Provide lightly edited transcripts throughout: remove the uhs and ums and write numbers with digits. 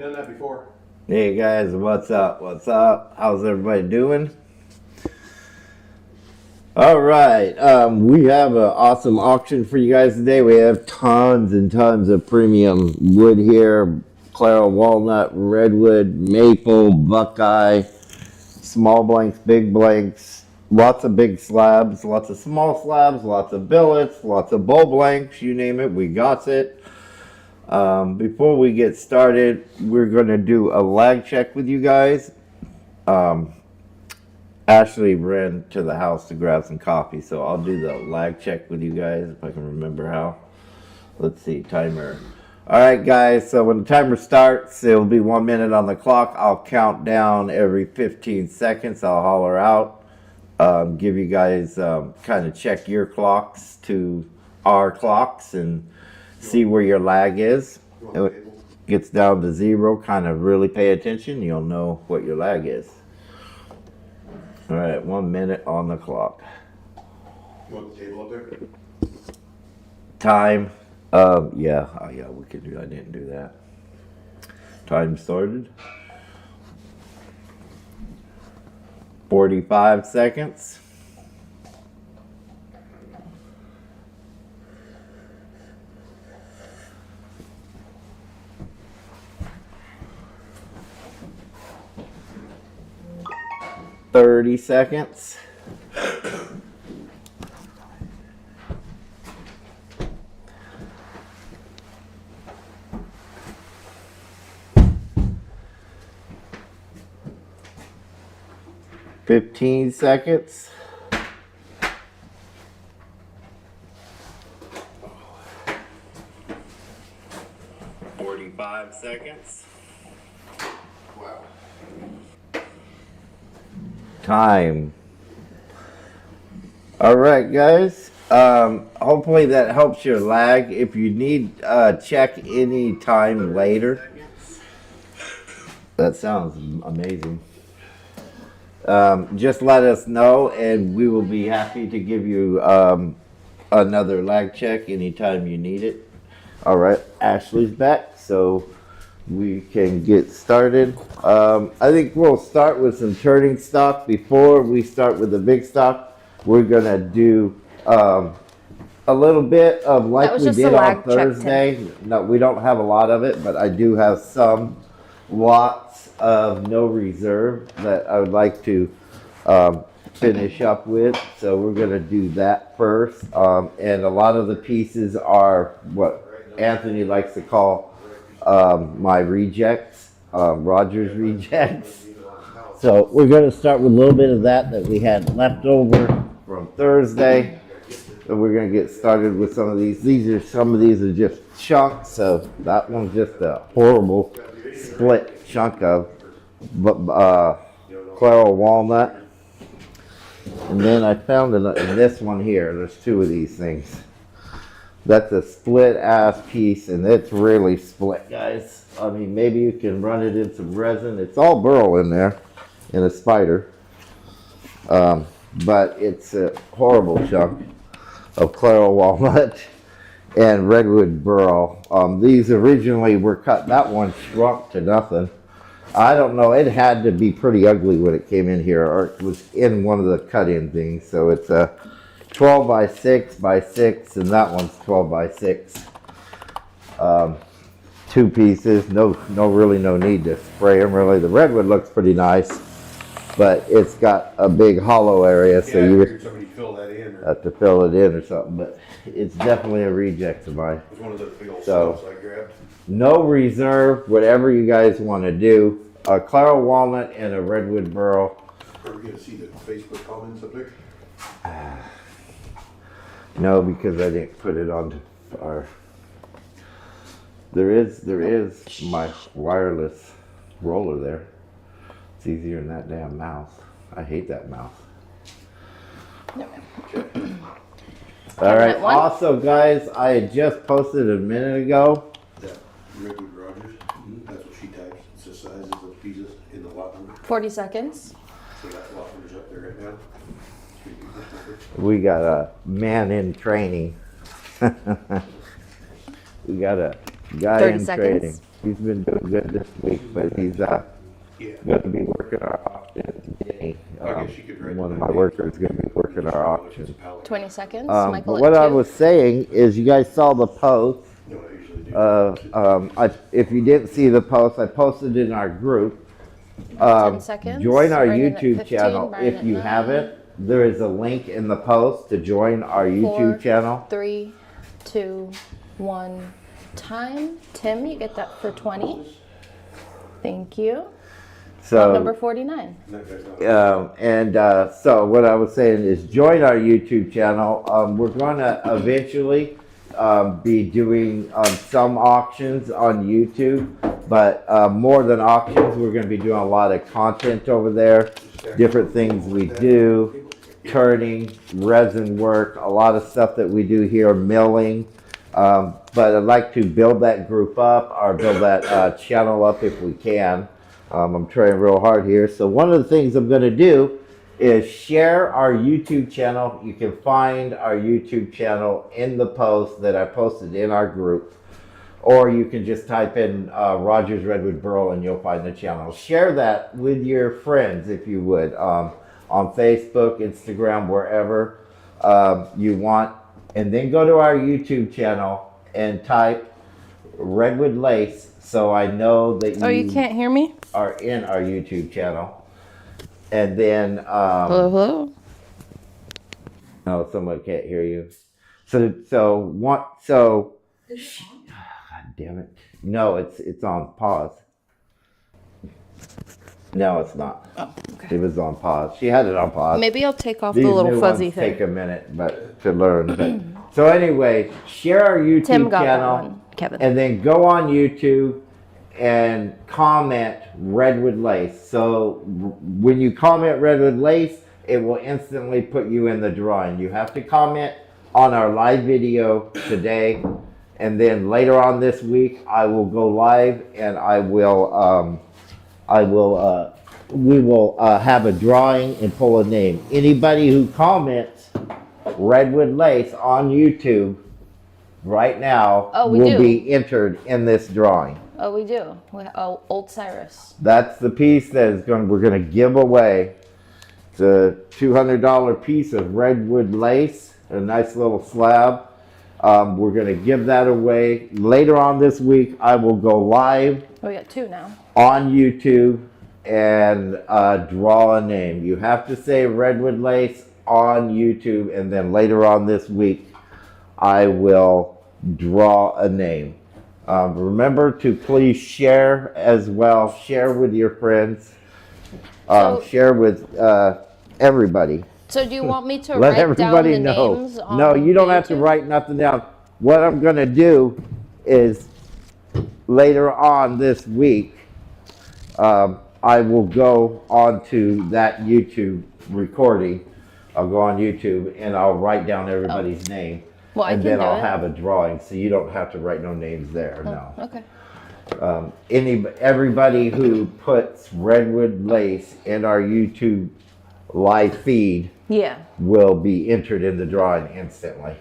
done that before. Hey guys, what's up? What's up? How's everybody doing? All right, we have an awesome auction for you guys today. We have tons and tons of premium wood here: Claro walnut, redwood, maple, buckeye, small blanks, big blanks, lots of big slabs, lots of small slabs, lots of billets, lots of bowl blanks. You name it, we got it. Before we get started, we're going to do a lag check with you guys. Ashley ran to the house to grab some coffee, so I'll do the lag check with you guys if I can remember how. Let's see, timer. All right, guys, so when the timer starts, it'll be 1 minute on the clock. I'll count down every 15 seconds. I'll holler out, give you guys kind of check your clocks to our clocks and see where your lag is. It gets down to 0, kind of really pay attention. You'll know what your lag is. All right, 1 minute on the clock. You want the table up there? Time. Yeah, we could do. I didn't do that. Time started. 45 seconds. Thirty seconds. 15 seconds. 45 seconds. Wow. Time. All right, guys. Hopefully that helps your lag. If you need check any time later, that sounds amazing. Just let us know, and we will be happy to give you another lag check anytime you need it. All right, Ashley's back, so we can get started. I think we'll start with some turning stock. Before we start with the big stock, we're gonna do a little bit of like we did on Thursday. No, we don't have a lot of it, but I do have some lots of no reserve that I would like to finish up with. So we're gonna do that first. And a lot of the pieces are what Anthony likes to call my rejects, Roger's rejects. So we're going to start with a little bit of that we had left over from Thursday. So we're going to get started with some of these. Some of these are just chunks. So that one's just a horrible split chunk of Claro walnut. And then I found in this one here, there's 2 of these things. That's a split ass piece, and it's really split, guys. I mean, maybe you can run it in some resin. It's all burl in there, in a spider. But it's a horrible chunk of Claro walnut and Redwood Burl. These originally were cut. That one shrunk to nothing. I don't know. It had to be pretty ugly when it came in here, or it was in one of the cut-in things. So it's a 12 by 6 by 6, and that one's 12 by 6. 2 pieces. No need to spray them. Really, the redwood looks pretty nice, but it's got a big hollow area, so you would have to fill it in or something. But it's definitely a reject of mine. It's one of those big old So, stumps I grabbed. no reserve. Whatever you guys want to do. A Claro walnut and a Redwood Burl. Are we going to see the Facebook comments up there? No, because I didn't put it on our. There is my wireless roller there. It's easier than that damn mouse. I hate that mouse. All right. Also, guys, I had just posted a minute ago. That Redwood Rogers. That's what she types. It's the sizes of pieces in the lot number. 40 seconds. So that lot number's up there right now. We got a man in training. We got a guy 30 in seconds. training. He's been doing good this week, but he's Yeah. going to be working our auction today. I guess she could write One of that my down. workers is going to be working our auction. 20 seconds. But Michael what at I 2. was saying is, you guys saw the post. No, I usually do. If you didn't see the post, I posted in our group. 10 seconds. Join our Brian at YouTube 15, channel Brian if at you 9. haven't. There is a link in the post to join our YouTube 4, channel. 3, 2, 1. Time. Tim, you get that for 20. Thank you. So Number 49. So what I was saying is join our YouTube channel. We're going to eventually be doing some auctions on YouTube, but more than auctions, we're going to be doing a lot of content over there, different things we do, turning, resin work, a lot of stuff that we do here, milling. But I'd like to build that group up or build that channel up if we can. I'm trying real hard here. So one of the things I'm going to do is share our YouTube channel. You can find our YouTube channel in the post that I posted in our group. Or you can just type in Rogers Redwood Burl and you'll find the channel. Share that with your friends if you would. On Facebook, Instagram, wherever you want. And then go to our YouTube channel and type Redwood Lace so I know that Oh, you can't hear me? are in our YouTube channel. And then Hello. no, someone can't hear you. God damn it. No, it's on pause. No, it's not. Oh, okay. It was on pause. She had it on pause. Maybe I'll take off These the little new fuzzy ones thing. take a minute but to learn. But so anyway, share our YouTube Tim got that channel one, Kevin. and then go on YouTube and comment Redwood Lace. So when you comment Redwood Lace, it will instantly put you in the drawing. You have to comment on our live video today, and then later on this week I will go live and we will have a drawing and pull a name. Anybody who comments Redwood Lace on YouTube right now will be entered in this drawing. Oh, we do. Old Cyrus. That's the piece that we're going to give away. It's a $200 piece of redwood lace, a nice little slab. We're going to give that away. Later on this week, I will go live We got 2 now. on YouTube and draw a name. You have to say Redwood Lace on YouTube, and then later on this week, I will draw a name. Remember to please share as well. Share with your friends. Share with everybody. So do you want me to Let write everybody down the know. names on No, you don't have to YouTube? write nothing down. What I'm going to do is later on this week, I will go onto that YouTube recording. I'll go on YouTube and I'll write down everybody's name. Well, I And can then do I'll it. have a drawing, so you don't have to write no names there. No. Okay. Everybody who puts Redwood Lace in our YouTube live feed Yeah. will be entered in the drawing instantly.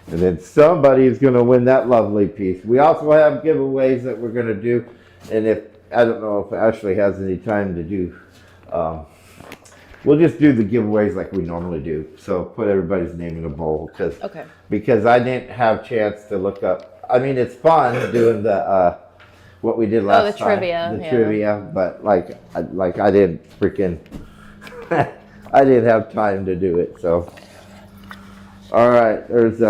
And then somebody is going to win that lovely piece. We also have giveaways that we're going to do. And I don't know if Ashley has any time to do, we'll just do the giveaways like we normally do. So put everybody's name in a bowl because I didn't have chance to look up. I mean, it's fun doing the, what we did last time. trivia, The yeah. trivia, but I didn't freaking, I didn't have time to do it, so. All right, there's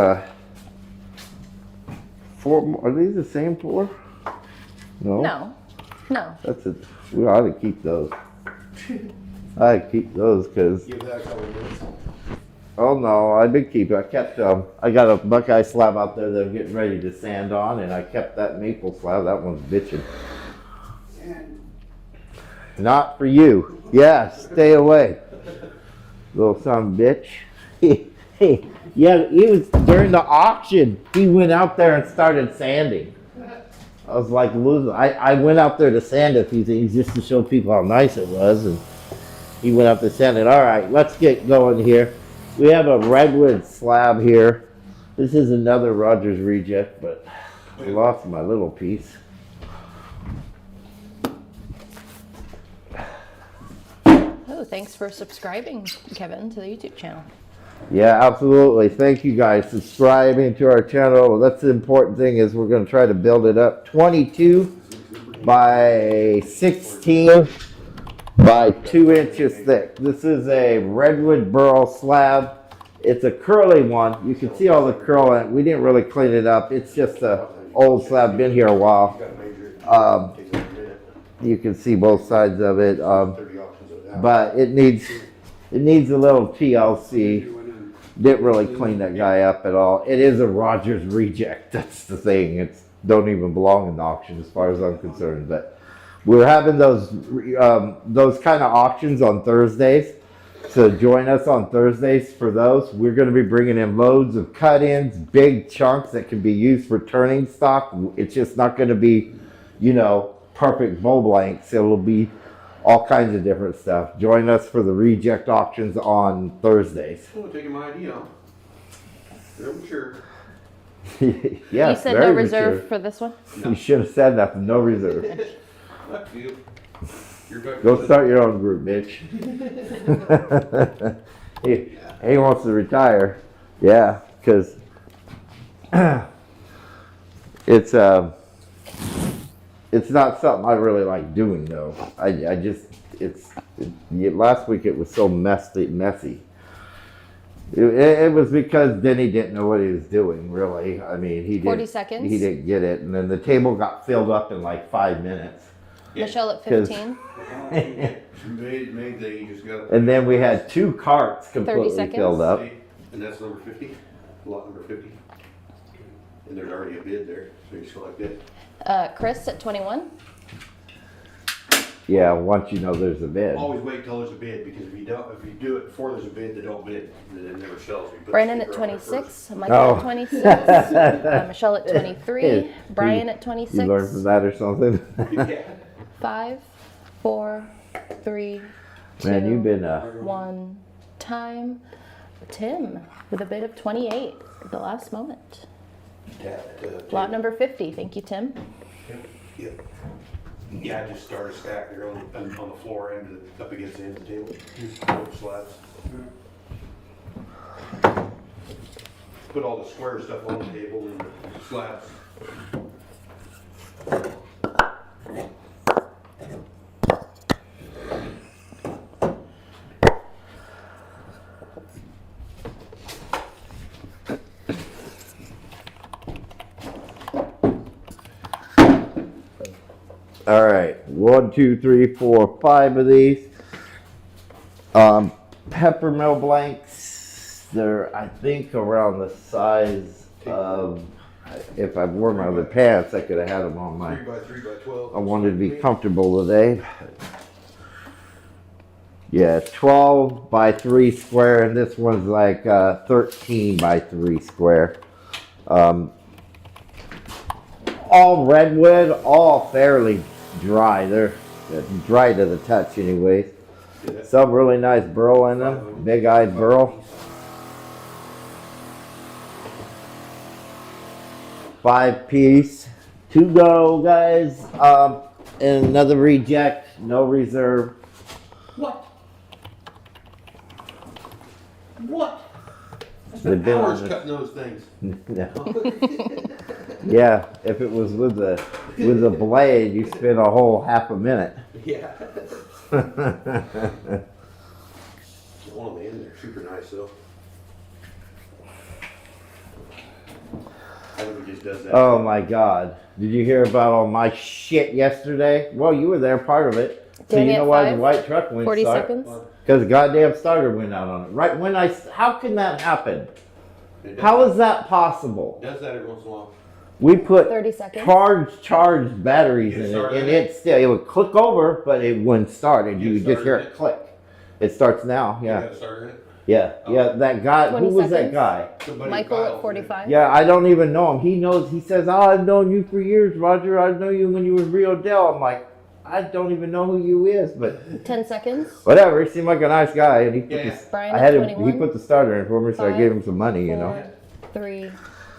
4 more. Are these the same 4? No. No. That's it. We ought to keep those. I keep those because. Give that a couple minutes. Oh no, I did keep it. I kept I got a Buckeye slab out there that I'm getting ready to sand on, and I kept that maple slab. That one's bitching. Not for you. Yeah, stay away, little son of a bitch. Yeah, he was during the auction. He went out there and started sanding. I was like losing. I went out there to sand a few things just to show people how nice it was, and he went out to sand it. All right, let's get going here. We have a redwood slab here. This is another Rogers reject, but I lost my little piece. you. Thanks for subscribing, Kevin, to the YouTube channel. Yeah, absolutely. Thank you guys subscribing to our channel. That's the important thing is we're going to try to build it up. 22 by 16 by 2 inches thick. This is a Redwood Burl slab. It's a curly one. You can see all the curl in it. We didn't really clean it up. It's just a old slab, been here a while. You can see both sides of it. But it needs a little TLC. Didn't really clean that guy up at all. It is a Rogers reject. That's the thing. It don't even belong in the auction as far as I'm concerned. But we're having those kind of auctions on Thursdays. So join us on Thursdays for those. We're going to be bringing in loads of cut-ins, big chunks that can be used for turning stock. It's just not going to be, perfect bow blanks. It'll be all kinds of different stuff. Join us for the reject auctions on Thursdays. I'm taking my idea. They're mature. Yes, You said very no reserve mature. for this one? You should have said nothing. No reserve. Fuck you. You're back Go to start your own group, bitch. he wants to retire. Yeah, because it's not something I really like doing though. Last week it was so messy. It was because Denny didn't know what he was doing, really. I mean, 40 seconds? He didn't get it. And then the table got filled up in like 5 minutes. Michelle at 15. And then we had 2 carts 30 completely seconds. filled up. And that's number 50, lot number 50. And there's already a bid there, so you select it. Chris at 21. Yeah, once you know there's a bid. Always wait till there's a bid, because if you do it before there's a bid, they don't bid, and it never sells. You put the Brandon at sticker on there 26. first. Michael Oh. at 26. Michelle at 23. Brian at 26. You learned from that or something? Yeah. 5, 4, 3, 2, Man, you've been 1. Time. Tim with a bid of 28 at the last moment. Lot number 50. Thank you, Tim. Yeah. Yeah, I just start a stack there on the floor and up against the end of the table. Both slabs. Put all the square stuff on the table and the slabs. all right. 1, 2, 3, 4, 5 of these. Peppermill blanks. They're, I think, around the size of. If I wore my other pants, I could have had them on my. 3 by 3 by 12. I wanted to be comfortable today. Yeah, 12 by 3 square, and this one's like 13 by 3 square. All redwood, all fairly dry. They're dry to the touch anyways. Some really nice burl in them, big-eyed burl. 5-piece. 2 go, guys. And another reject, no reserve. What? What? I They've spent been hours on cutting those things. No. Yeah, if it was with the blade, you spend a whole half a minute. Yeah. One on the end there, super nice though. I think it just does that. Oh my God! Did you hear about all my shit yesterday? Well, you were there, part of it. So Danny you know at why 5, the white truck went 40 start? seconds. Because the goddamn starter went out on it. Right when how can that happen? It does How is that possible? Does that every once in a while. We put 30 seconds. charged batteries in it, started and it? it would click over, but it wouldn't start, and You you would just hear started it click. It starts now, You yeah. got a starter in it? Yeah, yeah, that guy, 20 who was that seconds. guy? Somebody Michael filed at it. 45. Yeah, I don't even know him. He knows, he says, oh, I've known you for years, Roger. I know you when you was Rio Del. I'm like, I don't even know who you is, but 10 seconds. whatever. He seemed like a nice guy, and he put Yeah. this, Brian I at had him, 21. he put the starter in for me, so I 5, gave him some money, you know. 4, 3,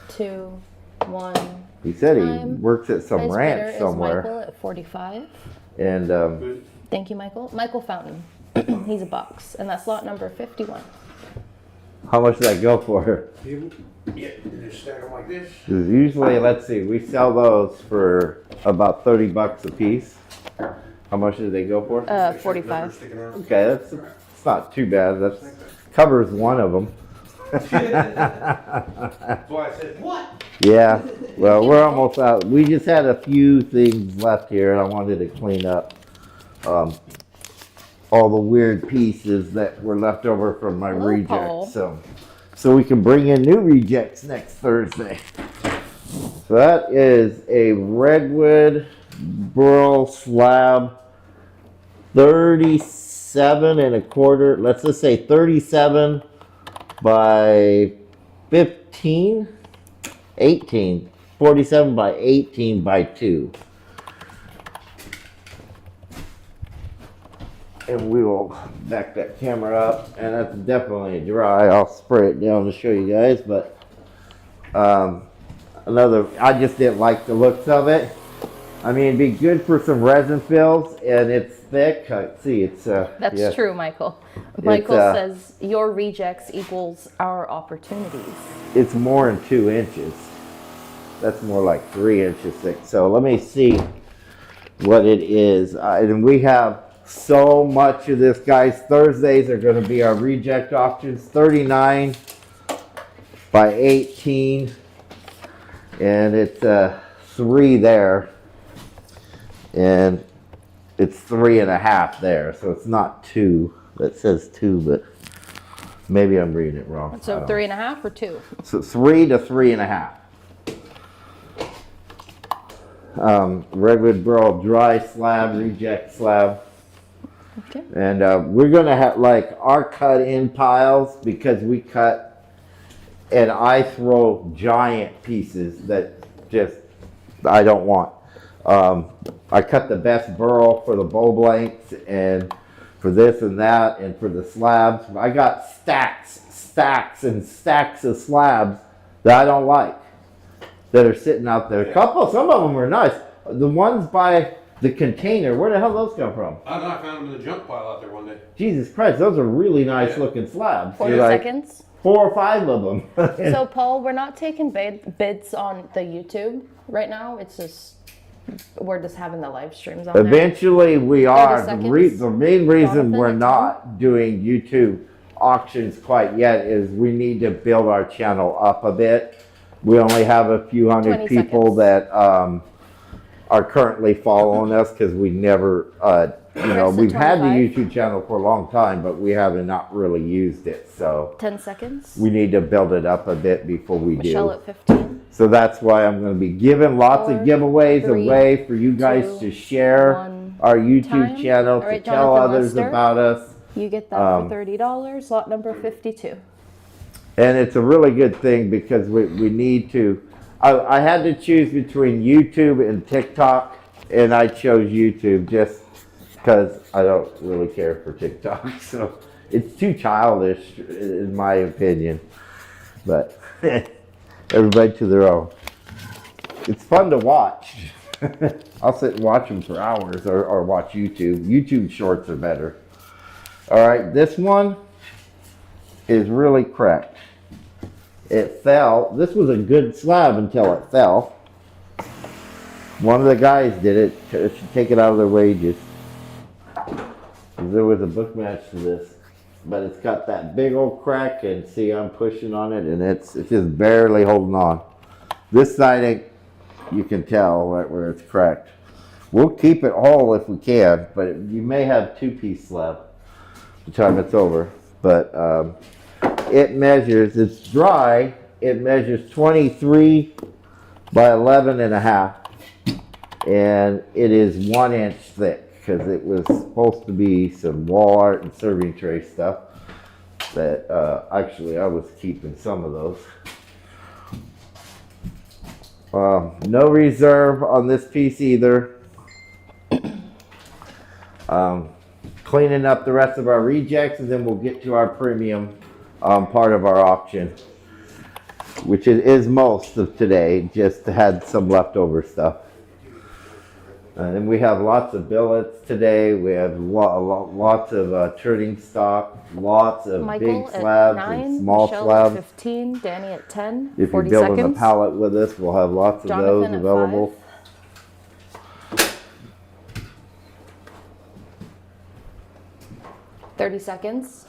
2, 1. He said he Time. works at some Highest ranch bidder is somewhere, Michael at 45. and Good. Thank you, Michael. Michael Fountain. He's a box, and that's lot number 51. How much does that go for? Yeah, just stack them like this. 'Cause usually, let's see, we sell those for about $30 a piece. How much do they go for? 45. Sticking around. Okay, it's not too bad. That covers one of them. That's why I said, what? Yeah, well, we're almost out. We just had a few things left here, and I wanted to clean up all the weird pieces that were left over from my Hello, Paul. rejects. So we can bring in new rejects next Thursday. So that is a Redwood Burl slab, 37 and a quarter. Let's just say 37 by 15, 18, 47 by 18 by 2. And we will back that camera up, and that's definitely dry. I'll spray it down to show you guys, but I just didn't like the looks of it. I mean, it'd be good for some resin fills, and it's thick. See, it's That's yeah. true, Michael. Michael says your rejects equals our opportunities. It's more than 2 inches. That's more like 3 inches thick. So let me see what it is. And we have so much of this, guys. Thursdays are going to be our reject auctions. 39 by 18, and it's 3 there, and it's 3.5 there. So it's not 2. That says 2, but maybe I'm reading it wrong. So 3.5 or 2? So 3 to 3.5. Redwood Burl dry slab, reject slab. Okay. And we're going to have like our cut in piles, because we cut and I throw giant pieces that just I don't want. I cut the best burl for the bow blanks and for this and that and for the slabs. I got stacks and stacks of slabs that I don't like that are sitting out there. Some of them are nice. The ones by the container, where the hell those come from? I don't know, I found them in the junk pile out there one day. Jesus Christ, those are really nice looking slabs. 40 Like seconds. 4 or 5 of them. So, Paul, we're not taking bids on the YouTube right now. It's just, we're just having the live streams on there. Eventually we are. 30 The seconds. main reason Jonathan, we're Tom? not doing YouTube auctions quite yet is we need to build our channel up a bit. We only have a few hundred 20 people seconds. that are currently following us, because we never, we've had the 25. YouTube channel for a long time, but we haven't not really used it. So 10 seconds. we need to build it up a bit before we Michelle do. at 15. So that's why I'm going to be giving lots of 4, giveaways 3, away for you guys 2, to share 1 our YouTube time. channel, All to right, tell Jonathan others Lester. about us. You get that for $30. Lot number 52. And it's a really good thing, because we need to. I had to choose between YouTube and TikTok, and I chose YouTube just because I don't really care for TikTok. So it's too childish, in my opinion. But everybody to their own. It's fun to watch. I'll sit and watch them for hours, or watch YouTube. YouTube shorts are better. All right, this one is really cracked. It fell. This was a good slab until it fell. One of the guys did it. Should take it out of their wages. There was a book match to this, but it's got that big old crack, and see, I'm pushing on it, and it's just barely holding on. This side, you can tell right where it's cracked. We'll keep it whole if we can, but you may have 2-piece slab by the time it's over. But it measures, it's dry, it measures 23 by 11.5, and it is 1 inch thick, because it was supposed to be some wall art and serving tray stuff that actually I was keeping some of those. No reserve on this piece either. Cleaning up the rest of our rejects, and then we'll get to our premium part of our auction, which is most of today. Just had some leftover stuff. And then we have lots of billets today. We have lots of turning stock, lots of Michael big at slabs 9, and small Michelle at slabs. 15, Danny at 10, If you're 40 building seconds. a pallet with us, we'll have lots of Jonathan those at available. 30 seconds.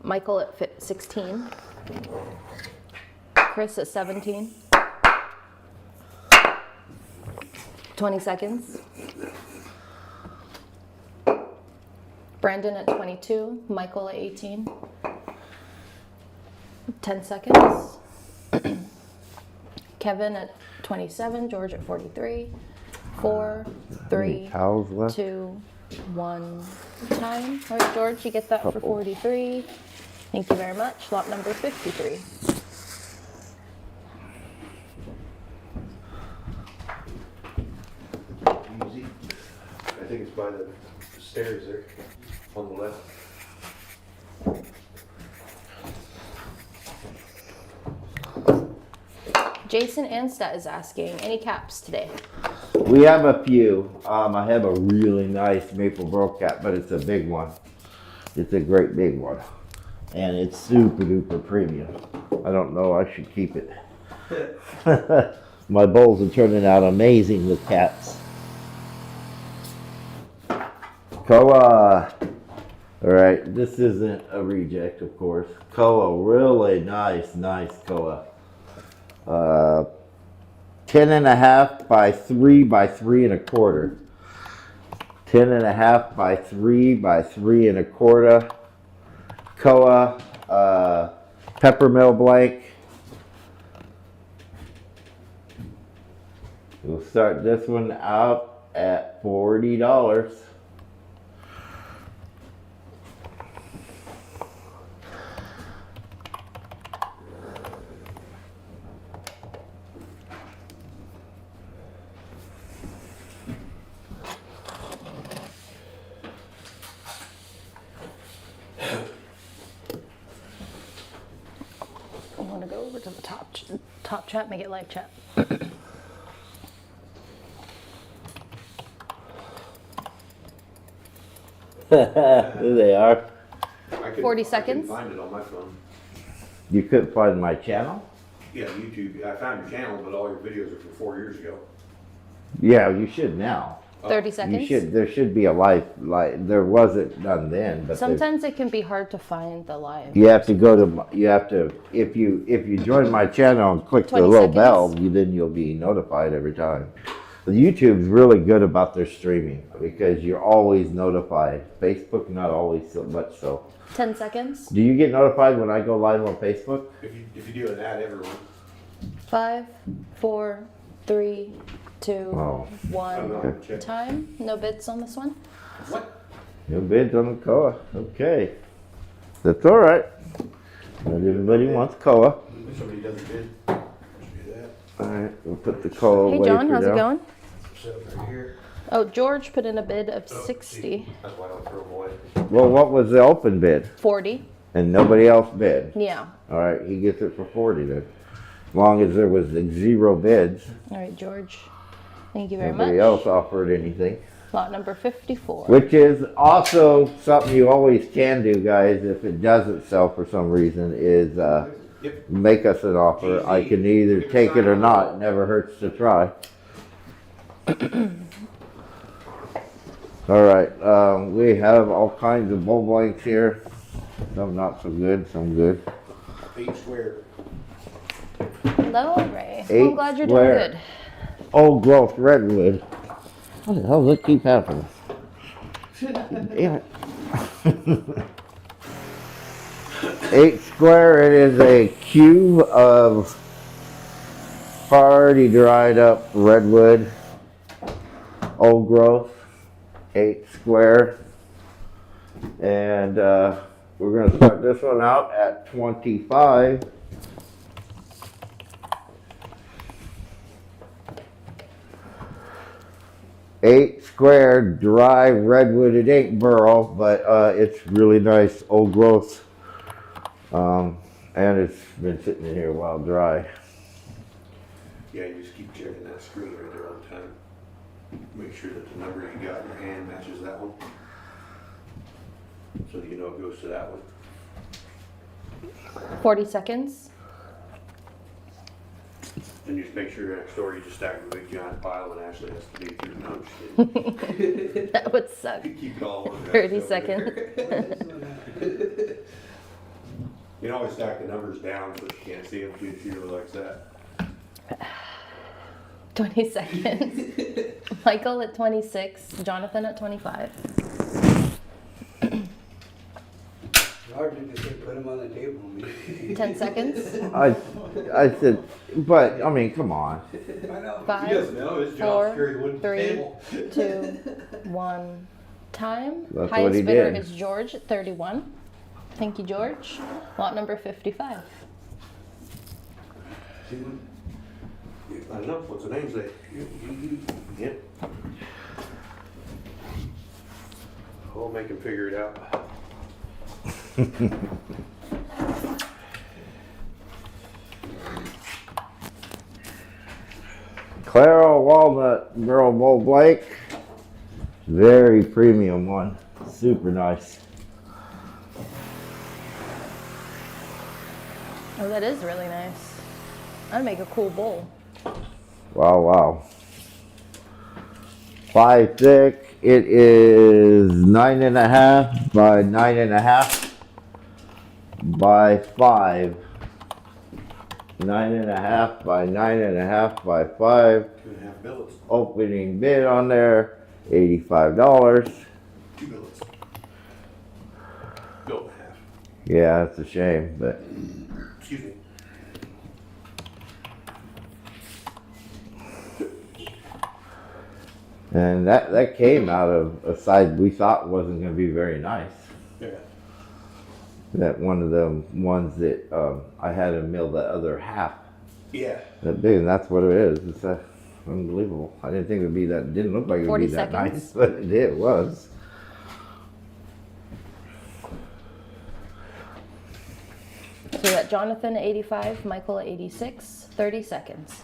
Michael at 16. Chris at 17. 20 seconds. Brandon at 22. Michael at 18. 10 seconds. Kevin at 27. George at 43. 4, 3, Towels left? 2, 1. Time. All right, George, you get that for 43. Thank you very much. Lot number 53. Easy. I think it's by the stairs there, on the left. Jason Anstad is asking, any caps today? We have a few. I have a really nice maple burl cap, but it's a big one. It's a great big one. And it's super duper premium. I don't know, I should keep it. My bowls are turning out amazing with caps. Koa. Alright, this isn't a reject, of course. Koa, really nice Koa. 10.5 by 3 by 3 1/4. 10.5 by 3 by 3 1/4. Koa, peppermill blank. We'll start this one out at $40. I want to go over to the top chat, make it live chat. There they are. 40 I seconds. couldn't find it on my phone. You couldn't find my channel? Yeah, YouTube. I found your channel, but all your videos are from 4 years ago. Yeah, you should now. 30 seconds. You should. There should be a live. There wasn't none then, but Sometimes it can be hard to find the live. you have to go to. You have to if you join my channel and click the 20 little seconds. bell, then you'll be notified every time. The YouTube's really good about their streaming because you're always notified. Facebook, not always so much so. 10 seconds. Do you get notified when I go live on Facebook? If you do an ad, everyone. 5, 4, 3, 2, Oh. 1. Okay. Check. Time. No bids on this one. What? No bids on the Koa. Okay, that's all right. Not everybody wants Koa. If somebody doesn't bid, should do that. All right, we'll put the Koa Hey away John, for how's now. it going? Set up right here. Oh, George put in a bid of Oh, 60. see, that's why I don't throw them away. Well, what was the open bid? 40. And nobody else bid. Yeah. All right, he gets it for 40 then. As long as there was 0 bids. All right, George. Thank you very Nobody much. else offered anything. Lot number 54. Which is also something you always can do, guys, if it doesn't sell for some reason, is Yep. make us an offer. I can either take it or not. It never hurts to try. All right, we have all kinds of bowl blanks here. Some not so good, some good. 8 square. Hello, Ray. Eight I'm glad you're square. doing good. Old growth redwood. What the hell does that keep happening? Damn it. 8 square, it is a cube of already dried up redwood. Old growth. 8 square. And we're going to start this one out at 25. Eight square dry redwood. It ain't burl, but it's really nice old growth. And it's been sitting in here a while dry. Yeah, you just keep checking that screen right there all the time. Make sure that the number you got in your hand matches that one. So that you know it goes to that one. 40 seconds. And you just make sure next door you just stack a big giant pile and Ashley has to be through. No, I'm just kidding. That would suck. Keep it all organized 30 over seconds. there. You can always stack the numbers down so that you can't see them too if she really likes that. 20 seconds. Michael at 26. Jonathan at 25. Roger just said put them on the table. 10 seconds. I said, but, I mean, come on. I know. He 5, doesn't know, his job's 4, to carry the wood to the 3, table. 2, 1. Time. That's Highest what he bidder did. is George at 31. Thank you, George. Lot number 55. I don't know, what's the name say? Yep. We'll make him figure it out. Claro Walnut Burl Bull Blake. Very premium one. Super nice. Oh, that is really nice. That'd make a cool bowl. Wow, wow. 5 thick. It is 9.5 by 9.5 by 5. 9.5 by 9.5 by 5. 2.5 billets. Opening bid on there, $85. 2 billets. Bill and a half. Yeah, it's a shame, but Excuse me. and that came out of a side we thought wasn't going to be very nice. Yeah. That one of them ones that I had to mill the other half. Yeah. That big, and that's what it is. It's unbelievable. I didn't think it would be that. Didn't look like it would 40 be that seconds. nice, but it was. So we got Jonathan at 85, Michael at 86. 30 seconds.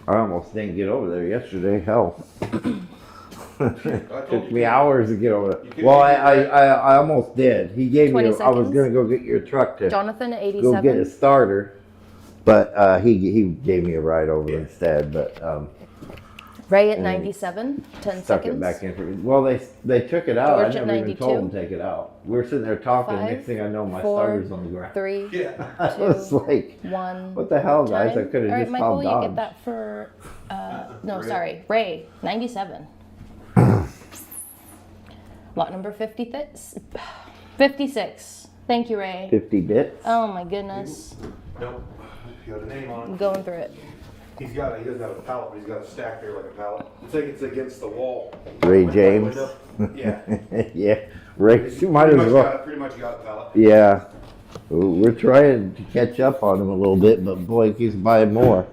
I almost didn't get over there yesterday. Hell, took you me could. hours to get over You there. could Well, get I almost did. He gave me. 20 I was seconds. gonna go get your truck to Jonathan at go get a 87. starter, but he gave me a ride over Yeah. instead. But Ray at and 97. 10 stuck seconds. it back in for. Well, they took it out. George I at never even told them 92. to take it out. We were sitting there talking. 5, Next thing I know, my 4, starter's on the ground. 3, Yeah. I was like, 1. what the hell, guys? I Time. could All have right, just Michael, called you Dodge. get that for, no, Ray. sorry, Ray, 97. Lot number 56. Thank you, Ray. 50 bits. Oh my goodness. Nope. He got a name on I'm it. going through it. He doesn't have a pallet, but he's got a stack there like a pallet. It's like it's against the wall. Ray Window, James. window. Yeah. Yeah, Ray. You might as well. Pretty much got a pallet. Yeah, we're trying to catch up on him a little bit, but boy, he keeps buying more.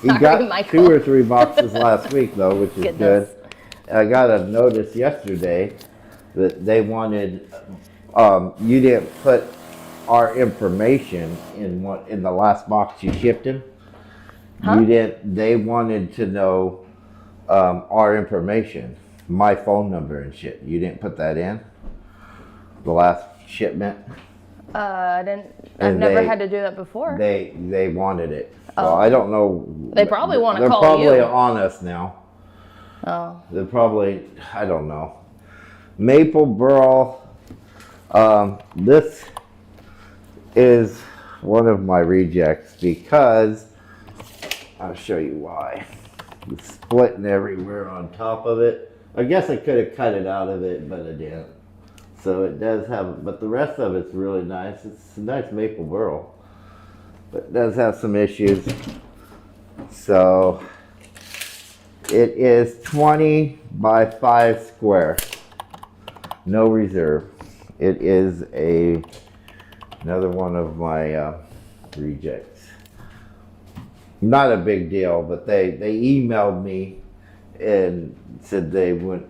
He Sorry, got Michael. 2 or 3 boxes last week though, which is Goodness. good. I got a notice yesterday that they wanted, you didn't put our information in the last box you shipped him. Huh? You didn't. They wanted to know our information, my phone number and shit. You didn't put that in the last shipment. I've And never they- had to do that before. They wanted it. So Oh. I don't know. They probably wanna They're call probably you. on us now. Oh, They're probably, I don't know. Maple Burl. This is one of my rejects because I'll show you why. It's splitting everywhere on top of it. I guess I could have cut it out of it, but I didn't. So it does have, but the rest of it's really nice. It's a nice Maple Burl, but it does have some issues. So it is 20 by 5 square. No reserve. It is another one of my rejects. Not a big deal, but they emailed me and said they wouldn't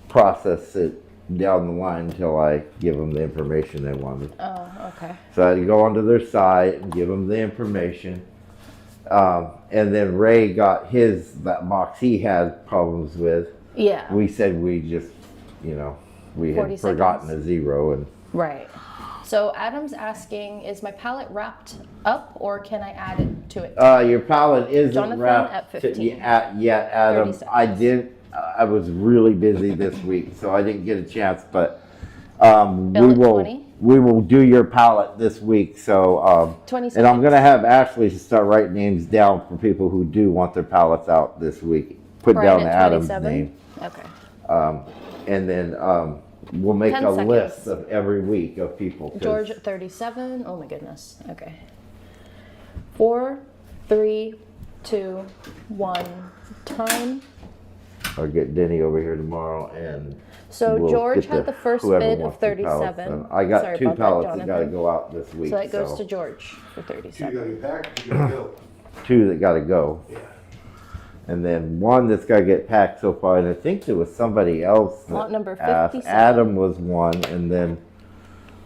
process it down the line until I give them the information they wanted. oh, okay. So I had to go onto their site and give them the information. And then Ray got that box he had problems with. Yeah. We said we just, we 40 had forgotten seconds. a zero and Right. So Adam's asking, is my palette wrapped up or can I add it to it? your palette isn't Jonathan wrapped at 15. yet, Adam. 30 I seconds. did. I was really busy this week, so I didn't get a chance. But Bill at 20. we will do your palette this week. So 20 and I'm seconds. gonna have Ashley start writing names down for people who do want their palettes out this week. Put Brian down at Adam's 27. name, Okay. and then we'll make 10 a seconds. list of every week of people. 'cause George at 37. Oh my goodness. Okay. 4, 3, 2, 1. Time. I'll get Denny over here tomorrow and. So we'll George get had the first whoever bid of wants the pallets 37. done. I got Sorry 2 about that, pallets that gotta Jonathan. go out this week. So that goes to George for Two you 37. gotta get packed, two you gotta go. 2 that gotta go. Yeah. And then 1 that's gotta get packed so far. And I think there was somebody else Lot that number asked. 57. Adam was 1, and then,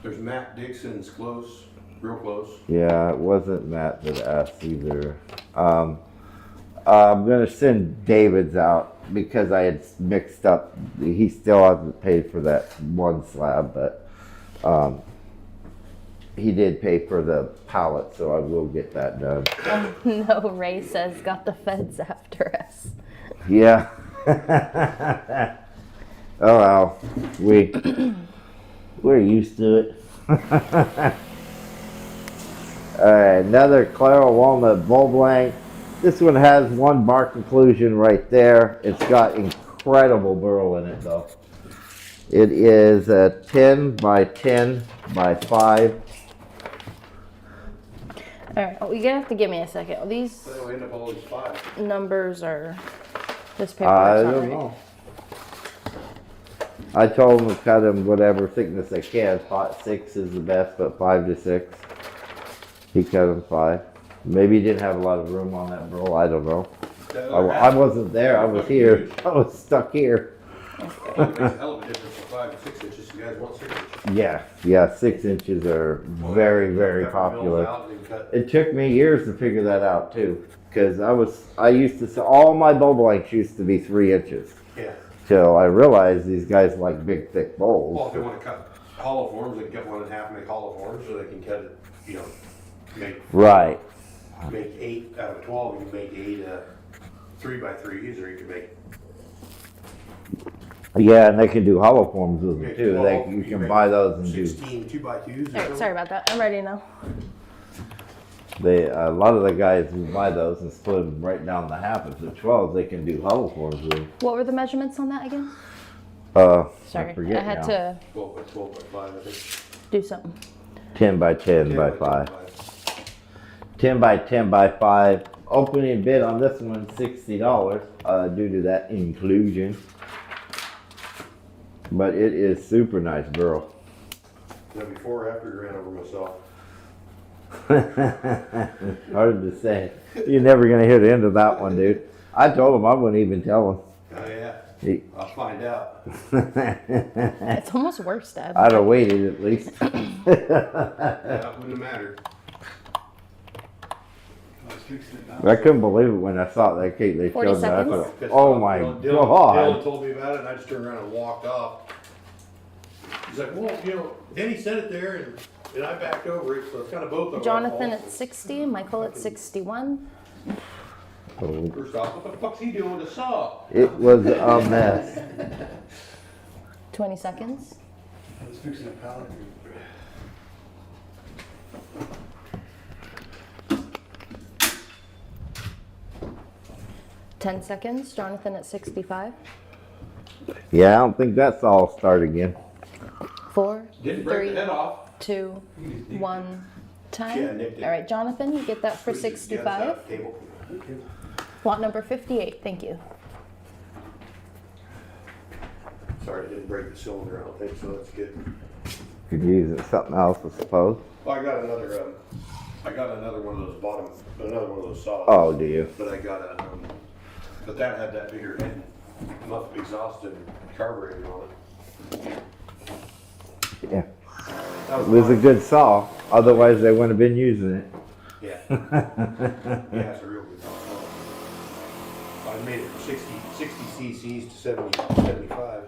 There's Matt Dixon's close, real close. yeah, it wasn't Matt that asked either. I'm gonna send David's out because I had mixed up. He still hasn't paid for that 1 slab, but he did pay for the pallet, so I will get that done. No, Ray says got the feds after us. Yeah. Oh well, we're used to it. Alright, another Claro Walnut Bulb Blank. This one has 1 bar conclusion right there. It's got incredible burl in it though. It is a 10 by 10 by 5. All right, you're gonna have to give me a second. These They'll end up all these 5. numbers are. This paper. I don't know. I told them to cut them whatever thickness they can. 6 is the best, but 5 to 6. He cut them 5. Maybe he didn't have a lot of room on that burl. I don't know. I wasn't there. I was here. I was stuck here. It makes a hell of a difference from 5 to 6 inches. You guys want 6 inches? Yeah, 6 inches are very, very Cut the mills popular. out and cut- It took me years to figure that out too, because I used to say all my bulb blanks used to be 3 inches. Yeah. Till I realized these guys like big, thick Well, bowls. if they wanna cut hollow forms, they can cut 1 in half and make hollow forms, so they can cut it, Right. make 8 out of 12. You can make 8 3 by 3s, or you can make Yeah, and they can do hollow forms with them Okay, too. well, You you can make buy those and do. 16 2 by 2s. or All right, something. sorry about that. I'm ready now. A lot of the guys who buy those and split them right down the half. If they're 12, they can do hollow forms with them. What were the measurements on that again? Sorry, I forget had now. to 12 by 12 by 5, I think. do something. 10 by 10 by 5. 10 by 10 by 5. Opening bid on this one $60 due to that inclusion. But it is super nice burl. Now before or after you ran over myself. Hard to say. You're never gonna hear the end of that one, dude. I told him I wouldn't even tell Oh yeah, him. I'll find out. It's almost worse, Dad. I'd have waited at least. Yeah, it wouldn't have mattered. I was fixing it now. I couldn't believe it when I saw that cake they 40 showed me. I seconds. thought, Pissed oh off. my Dylan god. told me about it, and I just turned around and walked off. He's like, well, Denny said it there, and I backed over it, so it's kind of both of them. Jonathan at 60, Michael at 61. Oh, First off, what the fuck's he doing with the saw? it was a mess. 20 seconds. I was fixing a pallet. 10 seconds. Jonathan at 65. Yeah, I don't think that's all start again. 4, Didn't break the 3, head off. 2, 1. Time. Yeah, nicked it. All right, Jonathan, you get that for Pushed it against that 65. table. Lot number 58. Thank you. Sorry, I didn't break the cylinder, I don't think, so that's good. Could use it something else, I suppose. Well, I got another one of those another one of those saws. Oh, do you? But I got a, but that had that bigger head, muff exhaust and carburetor on it. Yeah. That It was a fine. good saw. Otherwise, they wouldn't have been using it. Yeah. Yeah, it's a real good song. I made it from 60 cc's to 75.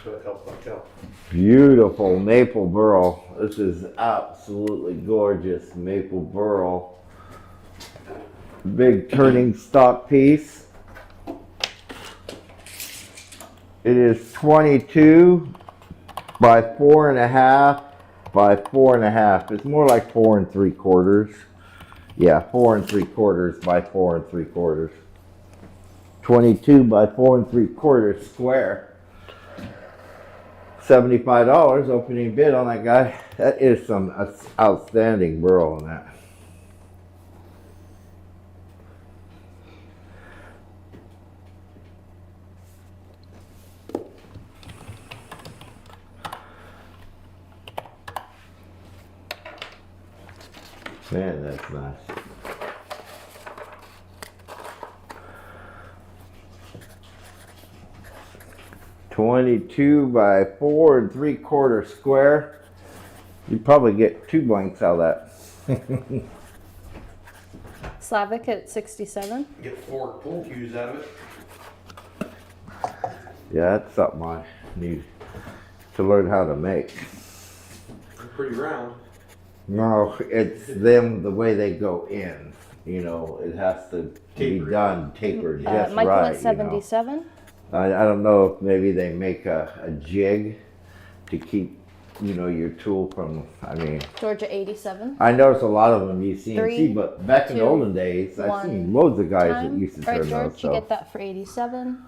So it helped like hell. Beautiful maple burl. This is absolutely gorgeous maple burl. Big turning stock piece. It is 22 by 4.5 by 4.5. It's more like 4 3/4. Yeah, 4 3/4 by 4 3/4. 22 by 4 3/4 square. $75 opening bid on that guy. That is some outstanding burl in that. Man, that's nice. $22 by 4 3/4 square. You'd probably get 2 blanks out of that. Slavic at 67. Get 4 pull cues out of it. Yeah, that's something I need to learn how to make. They're pretty round. No, it's them, the way they go in. You know, it has to be done tapered just Michael right. at 77. I don't know if maybe they make a jig to keep, you know, your tool from, I mean, Georgia 87. I notice a lot of them use CNC, 3, but back in the 2, olden days, I've 1, seen loads of guys that time. used to All right, turn George, those. you So, get that for 87.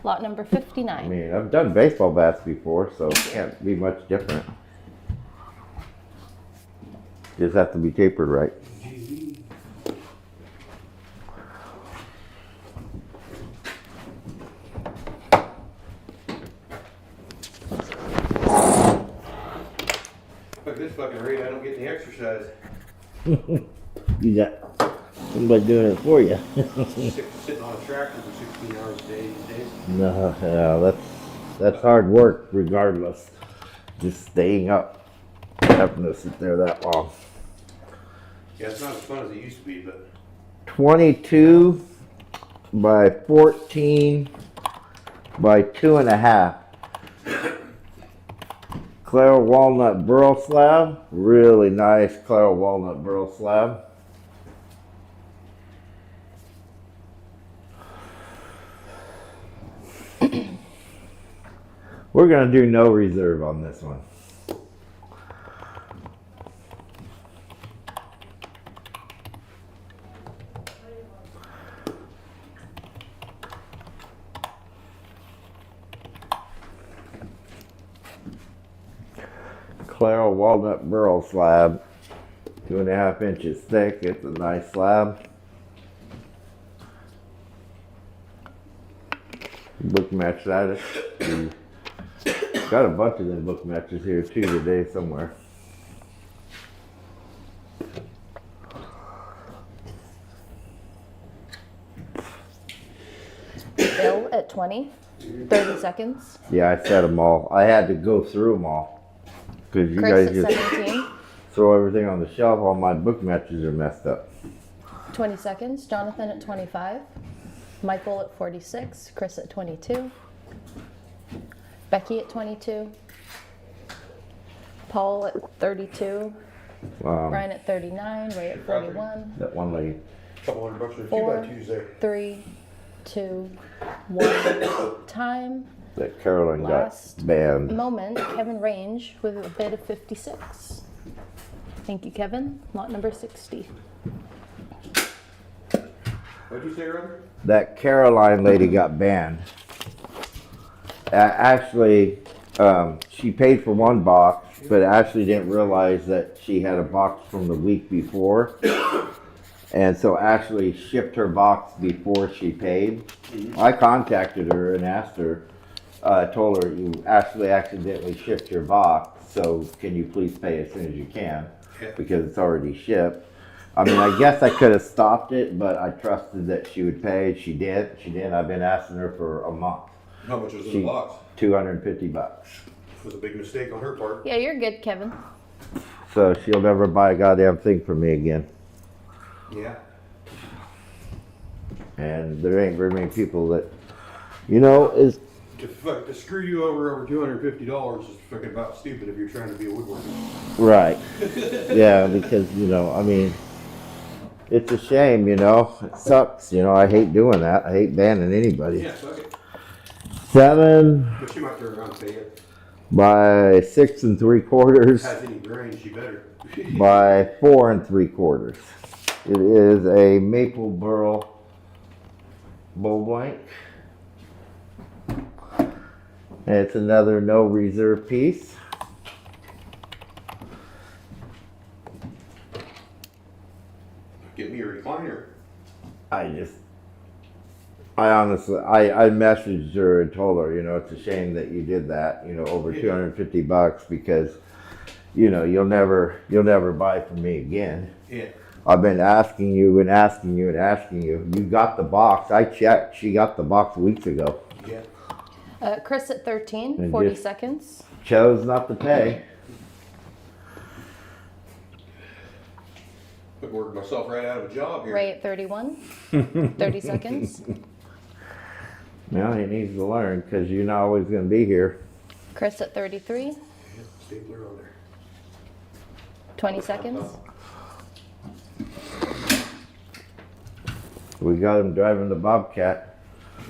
Lot number 59. I mean, I've done baseball bats before, so it can't be much different. Just have to be tapered right. Look at this fucking rate, I don't get any exercise. You got somebody doing it for you. Sitting on a tractor for 16 hours a day these days. No, that's hard work regardless. Just staying up, having to sit there that long. Yeah, it's not as fun as it used to be, but 22 by 14 by 2.5. Clara walnut burl slab. Really nice Clara walnut burl slab. We're going to do no reserve on this one. Clara walnut burl slab, 2.5 inches thick. It's a nice slab. Book match that. Got a bunch of them book matches here too today somewhere. Bill at 20. 30 seconds. Yeah, I set them all. I had to go through them all because you Chris guys at just 17. throw everything on the shelf. All my book matches are messed up. 20 seconds. Jonathan at 25. Michael at 46. Chris at 22. Becky at 22. Paul at 32. Brian at 39. Ray at 41. That one lady. couple $100 for a 4, 2x2s there. 3, 2, 1. Time. That Carolyn Last got banned. moment. Kevin Range with a bid of 56. Thank you, Kevin. Lot number 60. What'd you say, Robert? That Caroline lady got banned. Actually, she paid for one box, but Ashley didn't realize that she had a box from the week before. And so Ashley shipped her box before she paid. I contacted her and asked her, told her, you Ashley accidentally shipped your box, so can you please pay as soon as you can, because it's already shipped. I mean, I guess I could have stopped it, but I trusted that she would pay. She did. I've been asking her for a month. How much was in the box? $250. It was a big mistake on her part. Yeah, you're good, Kevin. So she'll never buy a goddamn thing from me again. Yeah. And there ain't very many people that, you know, is To screw you over $250 is fucking about stupid if you're trying to be a woodworker. right. Yeah, because, you know, I mean, it's a shame, you know. It sucks, you know. I hate doing that. I hate banning anybody. Yeah, fuck it. 7 But she might turn around and pay it. by 6 3/4 Has any grain, she better. by 4 3/4. It is a maple burl bull blank. And it's another no reserve piece. Get me a recliner. I honestly, I messaged her and told her, you know, it's a shame that you did that, you know, over $250 because, you know, you'll never buy from me again. Yeah. I've been asking you and asking you and asking you. You got the box. I checked. She got the box weeks ago. Yeah. Chris at 13, And 40 just- seconds. Chose not to pay. I worked myself right out of a job here. Ray at 31, 30 seconds. Well, he needs to learn because you're not always going to be here. Chris at 33, Yeah, stapler on there. 20 seconds. We got him driving the Bobcat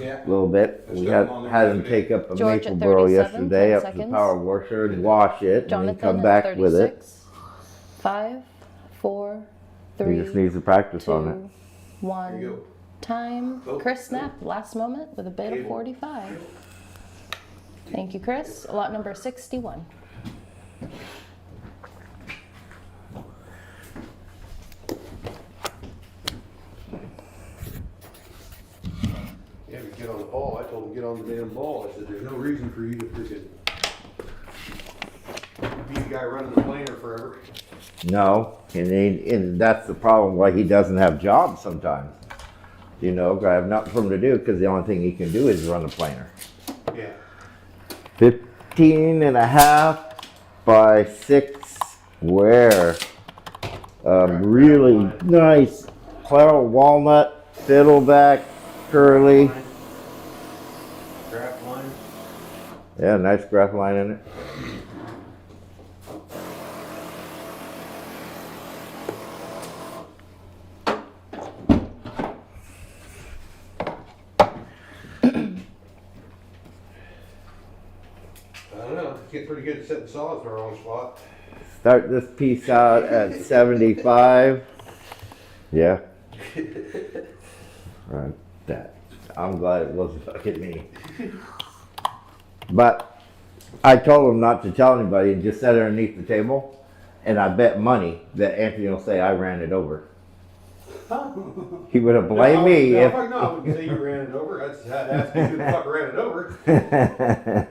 Yeah. a little bit. Let's We go had on there had him yesterday. take up a George maple at burl 37, yesterday 10 up to the seconds. power washer and wash it, and then Jonathan come at back 36, with it. 5, 4, He 3, just needs to practice on it. 2, 1. There you go. Time. Oh, Chris Snap, last moment with a bid of Cable. 45. Thank you, Chris. Lot number 61. Yeah, we get on the ball. I told him get on the damn ball. I said there's no reason for you to freaking be the guy running the planer forever. No, and that's the problem why he doesn't have jobs sometimes. You know, I have nothing for him to do because the only thing he can do is run a planer. Yeah. 15 and a half by 6 square. Really nice claret walnut, fiddleback, curly. Draft line. Yeah, nice graph line in it. I don't know. Get pretty good at setting saws in the wrong spot. Start this piece out at 75. Yeah. Right. That. I'm glad it wasn't fucking me. But I told him not to tell anybody and just set it underneath the table. And I bet money that Anthony will say I ran it over. He would have blamed me if. No, I wouldn't say you ran it over. I'd ask you who the fuck ran it over.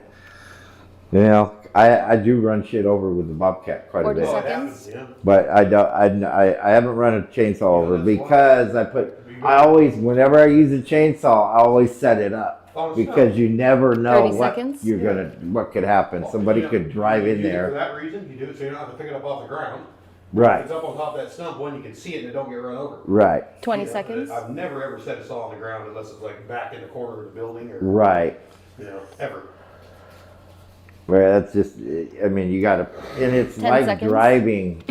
You know, I do run shit over with the Bobcat quite a 40 bit. Well, it seconds. happens, yeah. But I don't. I haven't run a chainsaw over that's why. because I always, whenever I use a chainsaw, I always set it up Oh, because you never know 30 what seconds. you're what could happen. Somebody You know, could drive you in do it For there. that reason, you do it so you don't have to pick it up off the ground. If Right, it's up on top of that stump, one, you can see it and it don't get run over. right, 20 You know, seconds. I've never ever set a saw on the ground unless it's like back in the corner of the building or, right. you know, ever. Right. That's just. I mean, you got to, and it's 10 like seconds. driving.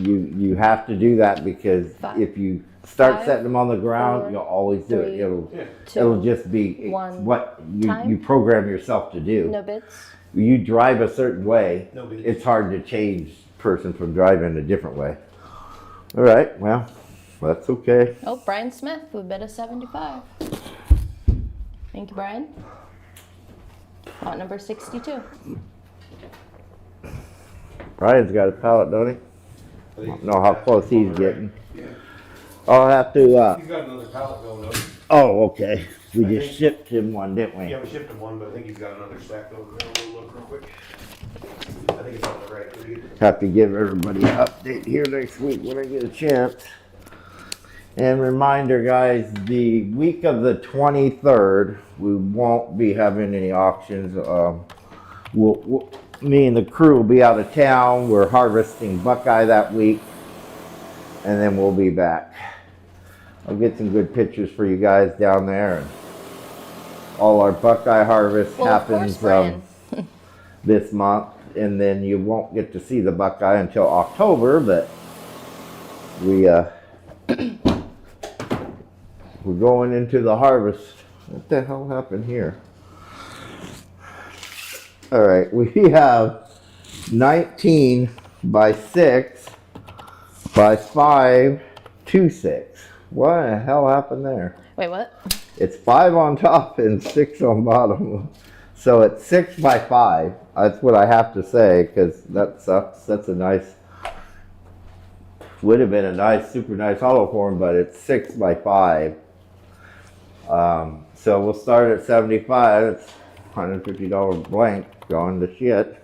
You have to do that because 5, if you start 5, setting them on the ground, 4, you'll always do it. 3, It'll Yeah. 2, it'll just be 1. what Time. you program yourself to do. No bids. You drive a certain way, No beats. it's hard to change person from driving a different way. All right, well, that's okay. Oh, Brian Smith with a bid of 75. Thank you, Brian. Lot number 62. Brian's got a pallet, don't he? I think Know how close on he's the right. getting. Yeah. I'll have to. He's got another pallet going though. Oh, okay. We I just think- shipped him one, didn't we? Yeah, we shipped him one, but I think he's got another stack over there. We'll look real quick. I think it's on the right. Pretty good. Have to give everybody an update here next week when I get a chance. And reminder, guys, the week of the 23rd, we won't be having any auctions. Me and the crew will be out of town. We're harvesting buckeye that week, and then we'll be back. I'll get some good pictures for you guys down there. And all our Buckeye harvest Well, of course, happens Brian. this month, and then you won't get to see the Buckeye until October, but we're going into the harvest. What the hell happened here? All right, we have 19 by 6 by 5, 2, 6. What the hell happened there? Wait, what? It's 5 on top and 6 on bottom. So it's 6 by 5. That's what I have to say, because that sucks. That's a nice, would have been a nice, super nice hollow form, but it's 6 by 5. So we'll start at 75. It's $150 blank going to shit,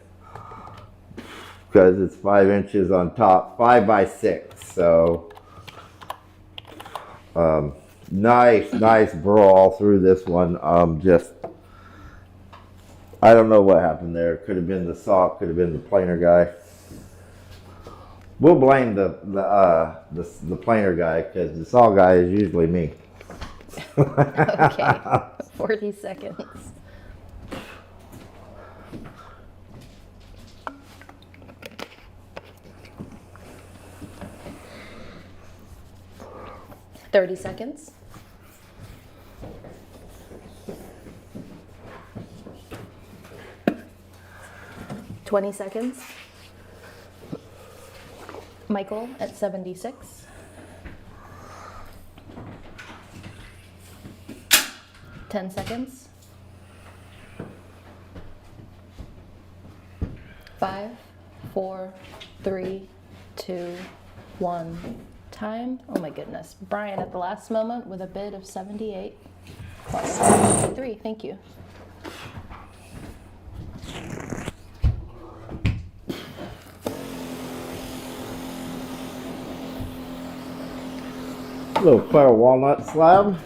because it's 5 inches on top, 5 by 6. So nice brawl through this one. Just, I don't know what happened there. Could have been the saw, could have been the planer guy. We'll blame the planer guy, because the saw guy is usually me. Okay. 40 seconds. $30 seconds. $20 seconds. Michael at 76. 10 seconds. 5, 4, 3, 2, 1. Time. Oh my goodness. Brian at the last moment with a bid of 78 plus 73. Thank you. Little clear walnut slab.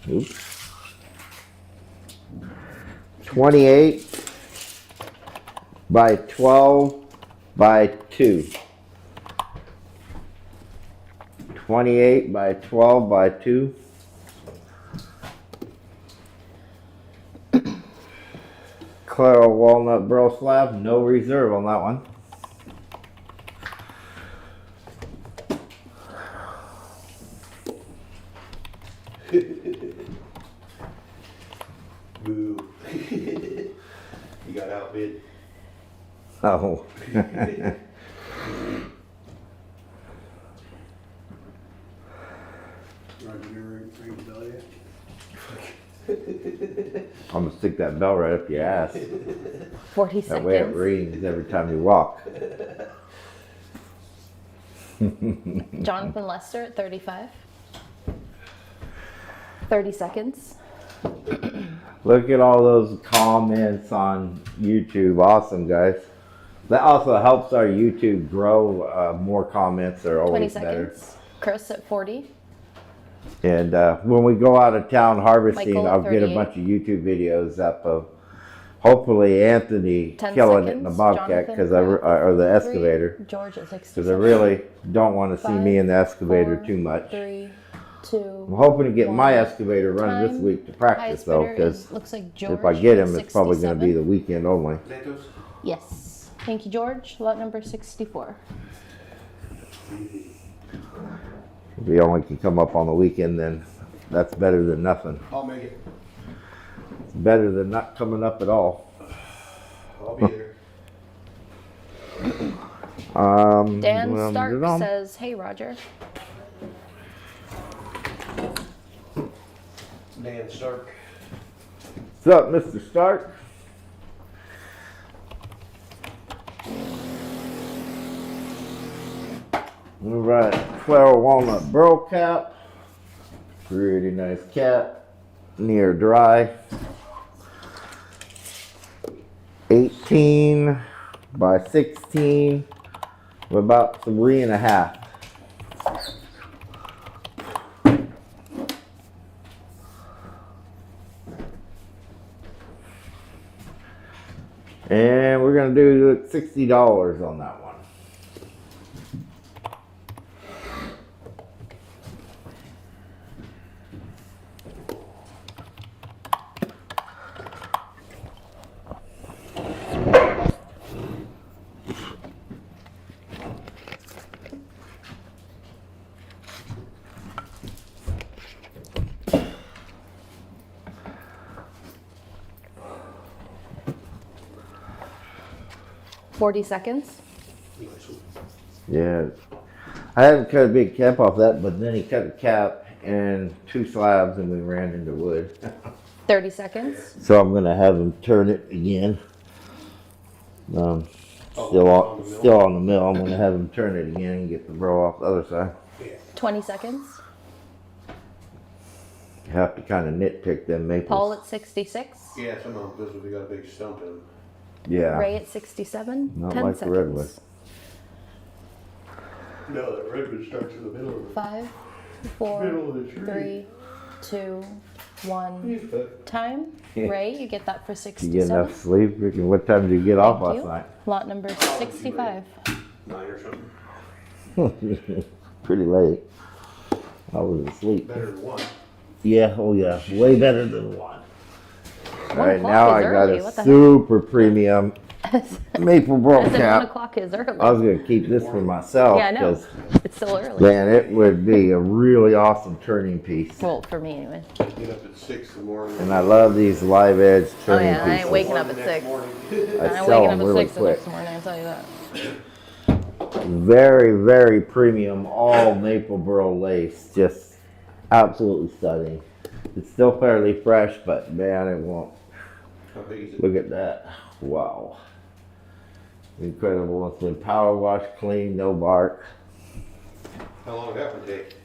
Oops. 28 by 12 by 2. 28 by 12 by 2. Clear walnut burl slab, no reserve on that one. Boo. You got outbid. Oh. Roger, you ring the bell yet? I'm gonna stick that bell right up your ass. 40 That way it seconds. rings every time you walk. Jonathan Lester at 35. 30 seconds. Look at all those comments on YouTube. Awesome, guys. That also helps our YouTube grow. More comments are 20 always better. seconds. Chris at 40. And when we go out of town harvesting, Michael at I'll get a 38. bunch of YouTube videos up of hopefully Anthony 10 killing it in the seconds. Bobcat, Jonathan because at or the 3. excavator, George at 60. because I really don't want to see me in the excavator 5, too much. 3, 2. I'm hoping to get my 1. excavator run this Time. week to practice Highest though, bidder because is, looks like George if I get at him, it's probably going to be 67. the weekend only. Santos? Yes. Thank you, George. Lot number 64. If he only can come up on the weekend, then that's better than nothing. I'll make it. It's better than not coming up at all. I'll be there. Dan well, Stark says, "Hey, Roger." Dan Stark. What's up, Mr. Stark? All right, 12 walnut burl cap. Pretty nice cap. Near dry. 18 by 16. About 3.5. And we're gonna do $60 on that one. 40 seconds. Nice one. Yeah. I hadn't cut a big cap off that, but then he cut a cap and 2 slabs and we ran into wood. 30 seconds. So I'm gonna have him turn it again. Still on the mill. I'm gonna have him turn it again and get the burl off the other side. Yeah. 20 seconds. You have to kind of nitpick them maples. Paul at 66. Yeah, some of them, because we got a big stump in them. Yeah. Ray at 67. Not 10 like the seconds. redwood. No, that redwood starts in the middle of 5, Middle 4, of the tree. 3, 2, 1. it. Time. Ray, you get that for Did you 67. get enough sleep? Ricky? What time did you get off Thank last you. night? Lot number 65. 9 or something. Pretty late. I was asleep. Better than 1. Yeah, oh yeah, way better than 1. All right, o'clock now is I got early. a What the heck? super premium maple burl I said 1 cap. o'clock is early. I was gonna keep this for myself Yeah, I know. 'cause, It's still early. man, it would be a really awesome turning piece. Well, for me anyway. Get up at 6 in the morning. And I love these live edge Oh turning yeah, I ain't pieces. waking up The at next 6. morning. I I'm sell waking them up at really 6 the quick. next morning, I'll tell you that. Very, very premium, all maple burl lace. Just absolutely stunning. It's still fairly fresh, but man, it won't. How big is it? Look at that. Wow. Incredible. It's been power washed clean, no bark. How long did that one take?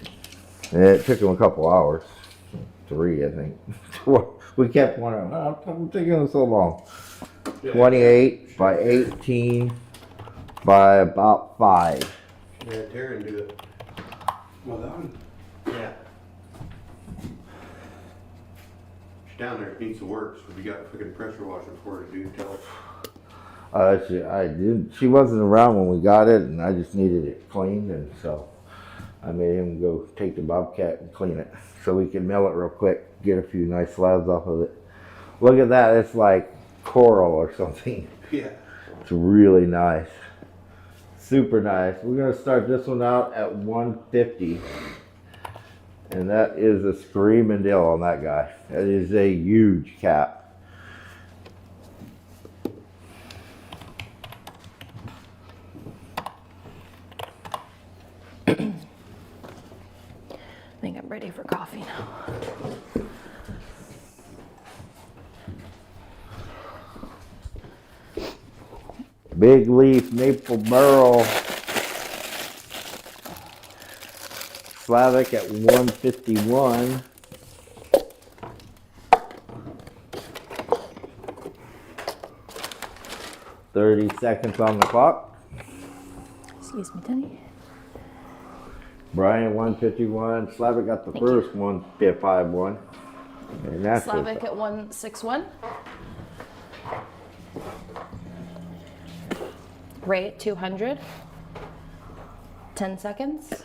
And it took them a couple hours. 3, I think. We kept wondering, how come it's taking so long? Yeah. 28 by 18 by about 5. Yeah, Taryn do it. Well, that one, Yeah. She's down there, needs to work, so we got freaking pressure washing for her to do, tell her. I did. She wasn't around when we got it, and I just needed it cleaned, and so I made him go take the bobcat and clean it, so we could mill it real quick, get a few nice slabs off of it. Look at that! It's like coral or something. Yeah. It's really nice, super nice. We're gonna start this one out at 150, and that is a screaming deal on that guy. That is a huge cap. I think I'm ready for coffee now. Big leaf maple burl. Slavic at 151. "30 seconds on the clock." Excuse me, Denny. Brian 151. Slavic got the Thank first 151. And that's Slavic at 161. Ray at 200. 10 seconds.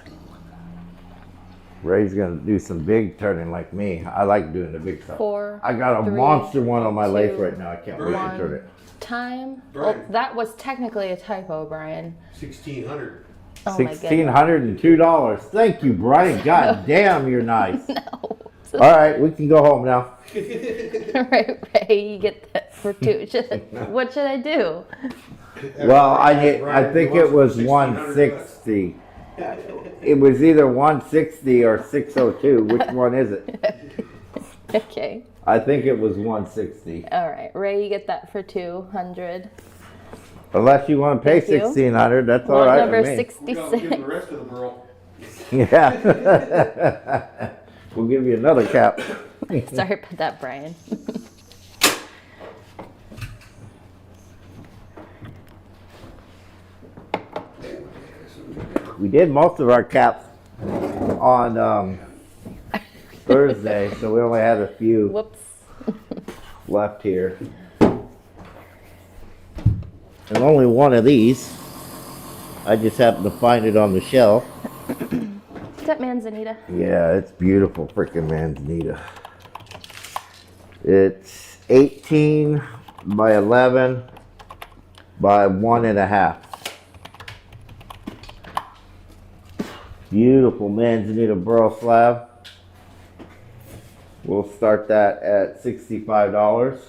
Ray's gonna do some big turning like me. I like doing the big stuff. 4. I got a 3, monster one on my lathe 2, right now. I can't wait to turn 1. it. Time. Brian. Oh, that was technically a typo, Brian. 1,600. Oh my goodness. $1,602. Thank you, Brian. God damn, you're nice. No. All right, we can go home now. Right, Ray, you get that for 2. What should I do? Well, I Brian, think you it was want some 160. It was either 160 or 602. Which one is it? Okay. I think it was 160. All right, Ray, you get that for 200. Unless you want to pay Thank you. 1,600, that's all Lot right number with me. We gotta give 66. the rest of the burl. Yeah. We'll give you another cap. Sorry about that, Brian. We did most of our caps on Thursday, so we only had a few Whoops. left here. And only one of these. I just happened to find it on the shelf. Is that Manzanita? Yeah, it's beautiful, freaking Manzanita. It's 18 by 11 by 1.5. Beautiful Manzanita burl slab. We'll start that at $65.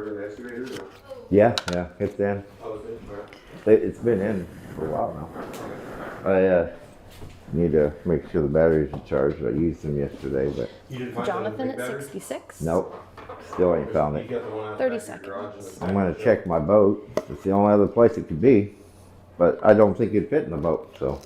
charging the excavator or? Yeah, it's in. Oh, is it? Alright. It's been in for a while now. I need to make sure the batteries are charged. I used them yesterday, but You didn't find Jonathan the big at batteries? 66. nope, still ain't found You it. got the one out 30 back of your garage in the seconds. I'm back gonna of the check my boat. It's the only other place it could be, but I don't think it'd fit in the boat, so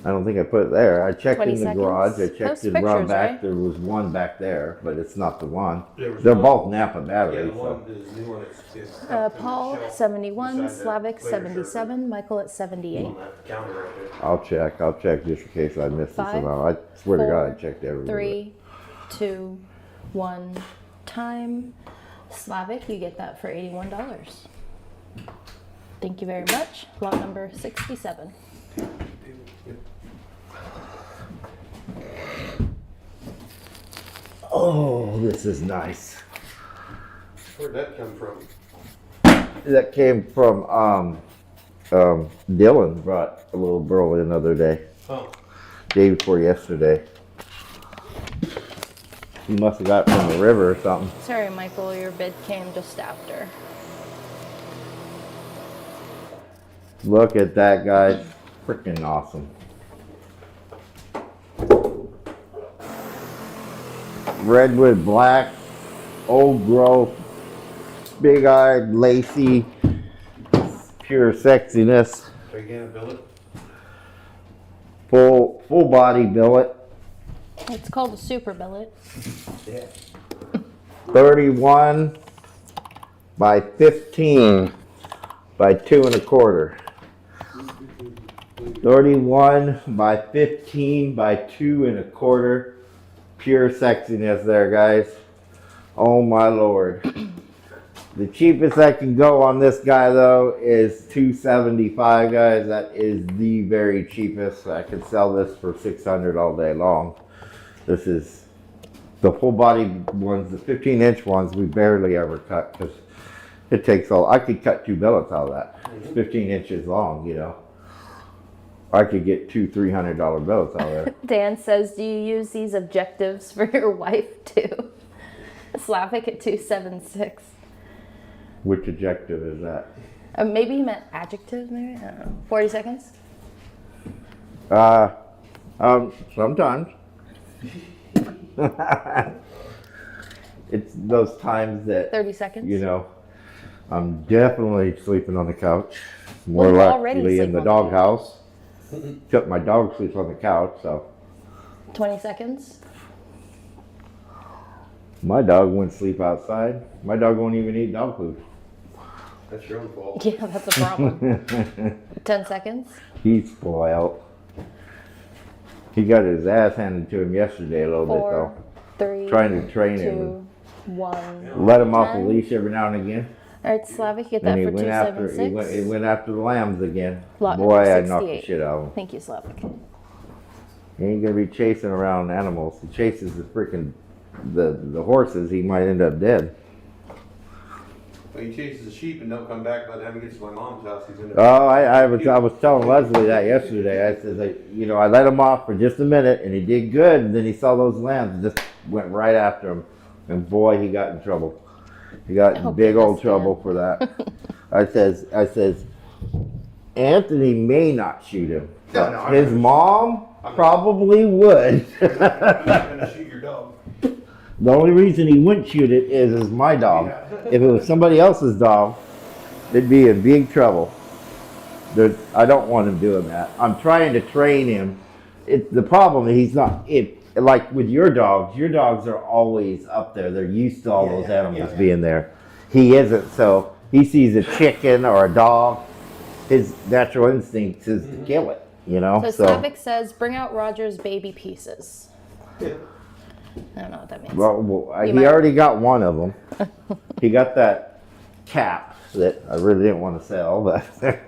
I don't think I put it there. I checked 20 in the garage. I seconds. checked Post in run pictures, back. right? There was one back there, but it's not the one. There was They're one- both Napa Yeah, batteries. the So. one, there's a new one that's. up on the Paul, shelf 71. beside that Slavic, laser 77. Michael at shelter 78. on that counter right there. I'll check just in case I missed it 5, somehow. I swear to God, I 4, checked everywhere. 3, 2, 1. Time. Slavic, you get that for $81. Thank you very much. Lot number 67. Oh, this is nice. Where'd that come from? That came from Dylan brought a little burl in the other day, Oh, day before yesterday. He must have got it from the river or something. Sorry, Michael, your bid came just after. Look at that, guys. Freaking awesome. Redwood black, old growth, big-eyed, lacy, pure sexiness, gigantic billet. full body billet, It's called a super billet. Yeah. 31 by 15 by 2 1/4. 31 by 15 by 2 1/4. Pure sexiness there, guys. Oh my Lord. The cheapest I can go on this guy though is $275, guys. That is the very cheapest. I could sell this for $600 all day long. This is the full body ones, the 15-inch ones we barely ever cut because it takes all. I could cut 2 billets out of that. It's 15 inches long, you know. I could get $200-300 billets out of there. Dan says, do you use these objectives for your wife too? Slavic at 276. Which objective is that? Maybe he meant adjectives, maybe? I don't know. 40 seconds? Sometimes. It's those times that, 30 seconds? you know, I'm definitely sleeping on the couch. More Well, you already likely sleep in the on the doghouse. Except my dog sleeps on the couch, so. 20 seconds? My dog wouldn't sleep outside. My dog won't even eat dog food. That's your own fault. Yeah, that's a problem. 10 seconds? He's spoiled. He got his ass handed to him yesterday a little 4, bit 3, though. Trying to train 2, him. 1. Let him off the 10. leash every now and again. All right, Slavic, get And that he for went after 276. he went after the lambs again. Lot Boy, number I knocked the 68. shit out of him. Thank you, Slavic. He ain't gonna be chasing around animals. He chases the freaking the horses. He might end up dead. When he chases the sheep and don't come back by the time he gets to my mom's house, he's in Oh, I was telling Leslie that yesterday. I said, I let him off for just a minute, and he did good. And then he saw those lambs and just went right after him. And boy, he got in trouble. He got in Oh, big old goodness, trouble Dan. for that. I says, Anthony may not shoot him. No, But no, I'm his not- mom probably would. I'm not gonna shoot your dog. The only reason he wouldn't shoot it is my dog. Yeah. If it was somebody else's dog, they'd be in big trouble. I don't want him doing that. I'm trying to train him. The problem is he's not. Like with your dogs are always up there. They're used to all Yeah, those yeah, animals yeah. being there. He isn't. So he sees a chicken or a dog, his natural instinct is to kill it. You know. So Slavic says, bring out Roger's baby pieces. Yeah. I don't know what that means. Well, You he might- already got one of them. He got that cap that I really didn't want to sell, but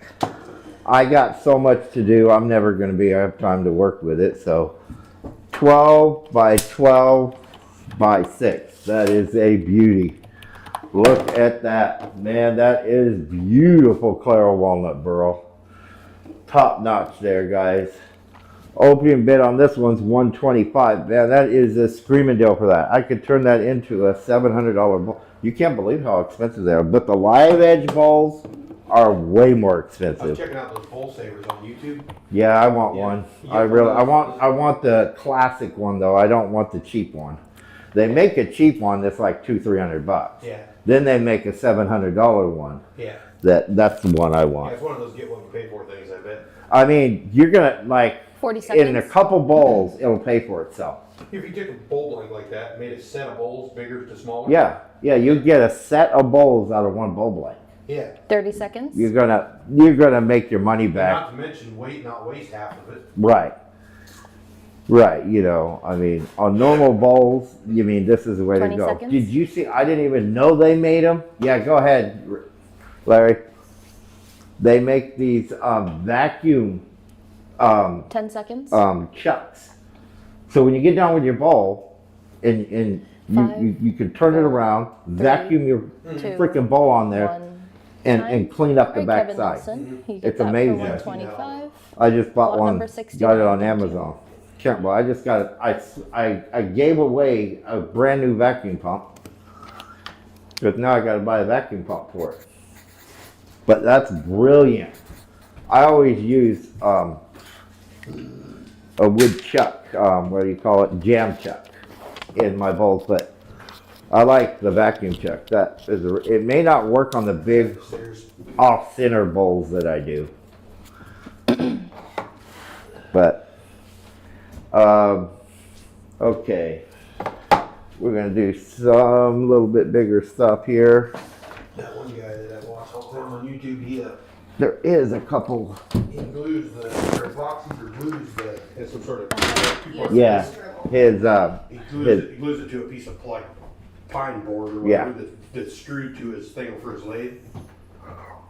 I got so much to do. I'm never going to have time to work with it. So 12 by 12 by 6. That is a beauty. Look at that. Man, that is beautiful Claro Walnut Burl. Top notch there, guys. Opium bid on this one's $125. Man, that is a screaming deal for that. I could turn that into a $700 You can't believe how expensive they are. But the live edge bowls are way more I was expensive. checking out those bowl savers on YouTube. Yeah, I want Yeah. one. You I get really, one I of want, those? I want the classic one though. I don't want the cheap one. They make a cheap one that's like $200-300. Yeah, Then they make a $700 one. yeah. That's the one I Yeah, want. it's one of those get what you pay for things, I bet. I mean, you're gonna like 40 seconds. in a couple bowls, it'll pay for itself. If you took a bowl blank like that, made a set of bowls bigger to smaller. Yeah, you get a set of bowls out of one bowl blank. Yeah. 30 seconds. You're gonna make your money And back. not to mention weight, not waste half of it. Right. You know, I mean, on normal bowls, you mean this is the way to 20 go. seconds. Did you see? I didn't even know they made them. Yeah, go ahead, Larry. They make these vacuum 10 seconds. chucks. So when you get done with your bowl, and Five, you can turn it four, around, vacuum your Two, freaking bowl on there, one. and clean up the All right, Kevin back side. Nelson, you get It's that amazing. For 125. I just bought Lot one, number got 69, it on thank you. Amazon. Can't, well, I just got it. I gave away a brand new vacuum pump because now I got to buy a vacuum pump for it. But that's brilliant. I always use a wood chuck, what do you call it, jam chuck, in my bowls. But I like the vacuum chuck. That is, it may not work on the big Upstairs. off-center bowls that I do, but. Okay, we're gonna do some little bit bigger stuff here. That one guy that I watched all the time on YouTube, he There is a couple, glues the, or epoxies or glues the, has some sort of two-part yeah, his, he glues it to a piece of like pine board or Yeah. whatever that's screwed to his thing for his lathe.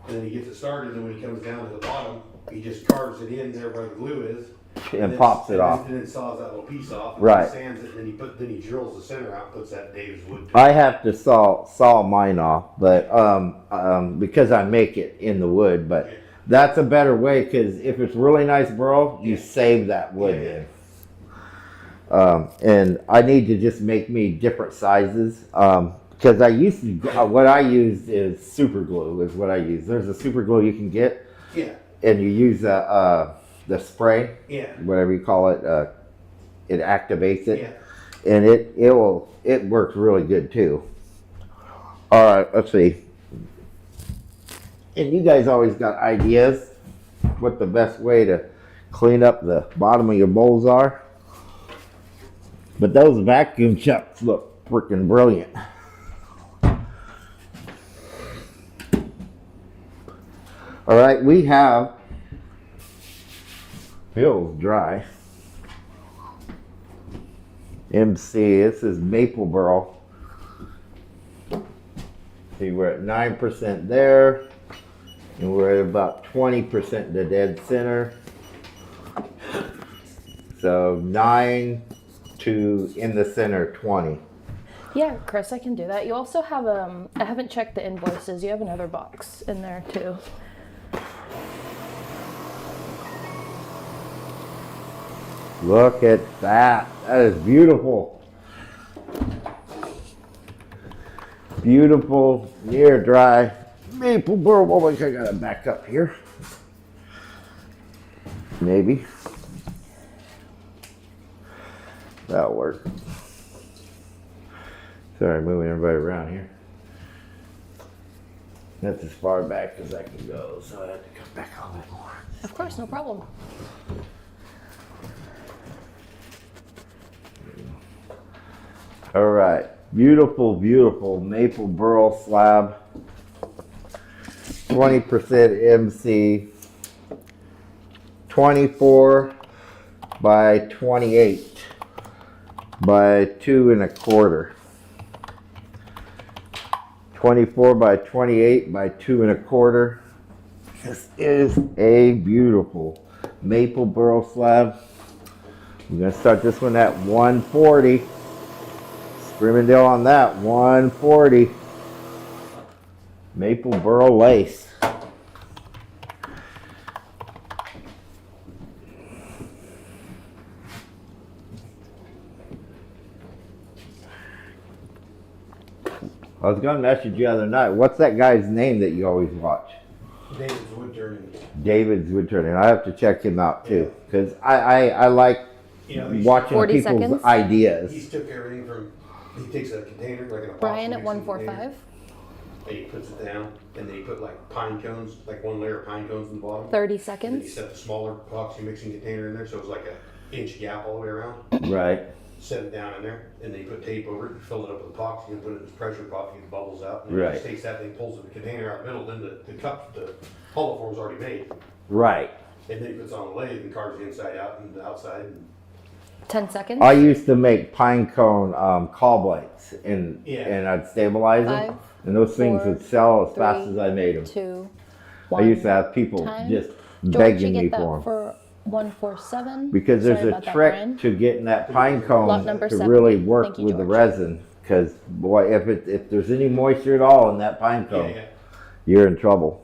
And then he gets it started, and when he comes down to the bottom, he just carves it in there where the glue is. and pops it off. And then saws that little piece off. And Right. Then sands it, and then he drills the center out, puts that Dave's wood. I have to saw mine off, but, because I make it in the wood, but that's a better way, cause if it's really nice burl, you Yeah. save that wood Yeah. in. And I need to just make me different sizes. Because I used to, what I used is super glue is what I use. There's a super glue you can get, Yeah, and you use the spray, yeah, whatever you call it. It activates it, yeah. and it works really good too. All right, let's see. And you guys always got ideas what the best way to clean up the bottom of your bowls are. But those vacuum chucks look freaking brilliant. All right, we have Bill's dry. MC, this is Maple Burl. See, we're at 9% there, and we're at about 20% the dead center. So 9 to in the center 20. Yeah, Chris, I can do that. You also have I haven't checked the invoices. You have another box in there too. Look at that. That is beautiful. Beautiful, near dry maple burl. Oh, I gotta back up here. Maybe. That'll work. Sorry, moving everybody around here. That's as far back as I can go, so I have to come back a little bit more. Of course, no problem. All right, beautiful, beautiful maple burl slab. 20% MC. 24 by 28 by 2 1/4. 24 by 28 by 2 1/4. This is a beautiful maple burl slab. We're gonna start this one at 140. Screamingdale on that, 140. Maple burl lace. I was gonna message you the other night. What's that guy's name that you always watch? David's wood turning. David's Wood Turning. I have to check him out too, because I like watching 40 people's seconds. ideas. He's took everything from, he takes a container, like an epoxy Brian at mixing 145. container, and he puts it down, and then he put like pine cones, like one layer of pine cones in the bottom. 30 And then he seconds. set the smaller epoxy mixing container in there, so it was like an inch gap all the way around. Right. Set it down in there, and then he put tape over it, filled it up with epoxy, and put it in his pressure pot to get the bubbles out. And then Right. he just takes that thing, pulls the container out the middle, then the cup, the hollow form's already made. Right. And then he puts it on the lathe and carves the inside out and the outside. And 10 seconds. I used to make pine cone call blades, Yeah. and I'd stabilize them, 5, and those things 4, would sell as fast 3, as I made them. 2, I 1. used to have people Time. just George, begging you me get that for them. for 147. Because there's Sorry a about that, trick Brian. to getting that pine cone Lot number to 70. really work Thank you, with the George. resin. Because boy, if there's any moisture at all in that pine yeah, cone, yeah. you're in trouble.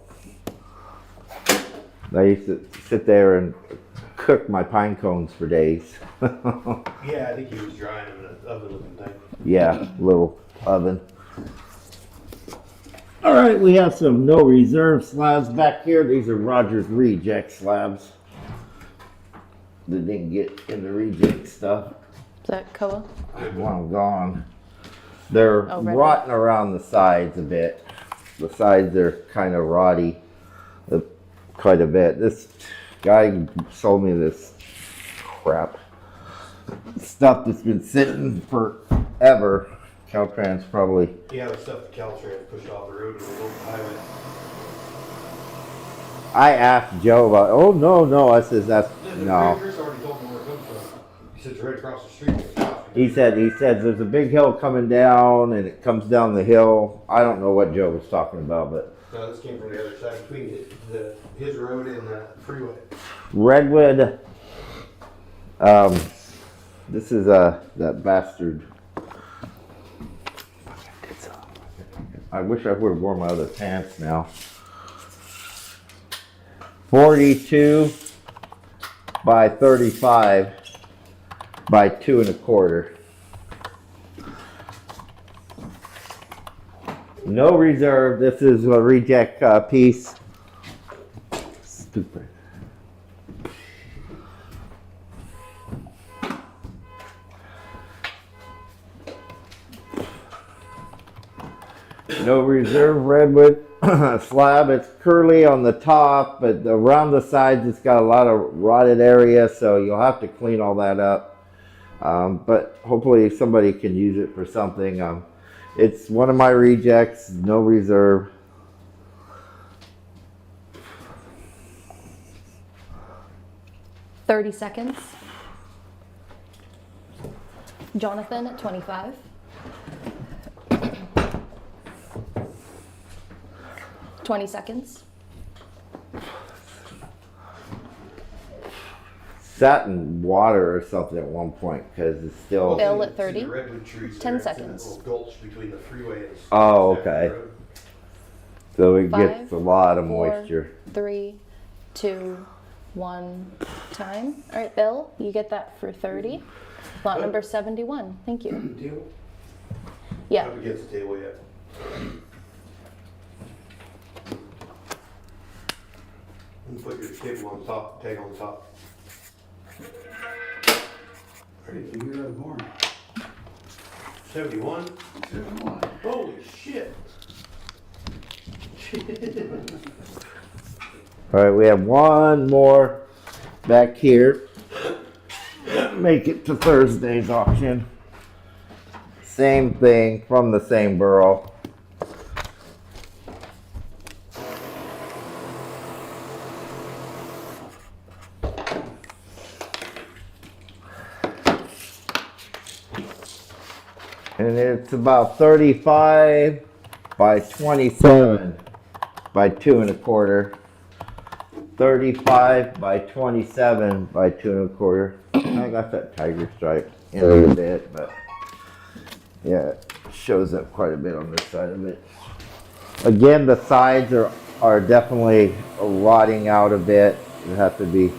I used to sit there and cook my pine cones for days. Yeah, I think he was drying them in an oven looking thing. Yeah, little oven. All right, we have some no reserve slabs back here. These are Rogers reject slabs. They didn't get in the reject stuff. Is that Koa? One gone. They're Oh, Redwood. rotting around the sides a bit. The sides are kind of rotty quite a bit. This guy sold me this crap. Stuff that's been sitting forever. Caltrans probably. Yeah, the stuff the Caltrans pushed off the road and the old highway. I asked Joe about, oh, no. I says, that's, The no. Chris already told me where it comes from. He said it's right across the street from his house. He said there's a big hill coming down and it comes down the hill. I don't know what Joe was talking about, but No, this came from the other side, between his road and the freeway. Redwood, this is that bastard. I wish I would have worn my other pants now. 42 by 35 by 2 1/4. No reserve. This is a reject piece. Stupid. No reserve redwood slab. It's curly on the top, but around the sides it's got a lot of rotted area, so you'll have to clean all that up. But hopefully somebody can use it for something. It's one of my rejects, no reserve. $30 seconds. Jonathan at 25. $20 seconds. Sat in water or something at one point because it's still. Bill at It's in 30. the redwood trees 10 there. It's in seconds. that little gulch between the freeway and Oh, Stafford okay. Road. So it 5, gets a lot of 4, moisture. 3, 2, 1. Time. All right, Bill, you get that for 30. Lot number 71. Thank you. Deal? Yeah. Up against the table yet. And put your table on top, tag on top. Ready to figure out more. 71? 71. Holy shit! All right, we have one more back here. Make it to Thursday's auction. Same thing from the same burl. And it's about 35 by 27 by 2 1/4. 35 by 27 by 2 1/4. I got that tiger stripe in it a bit, but yeah, it shows up quite a bit on this side of it. Again, the sides are definitely rotting out a bit. It have to be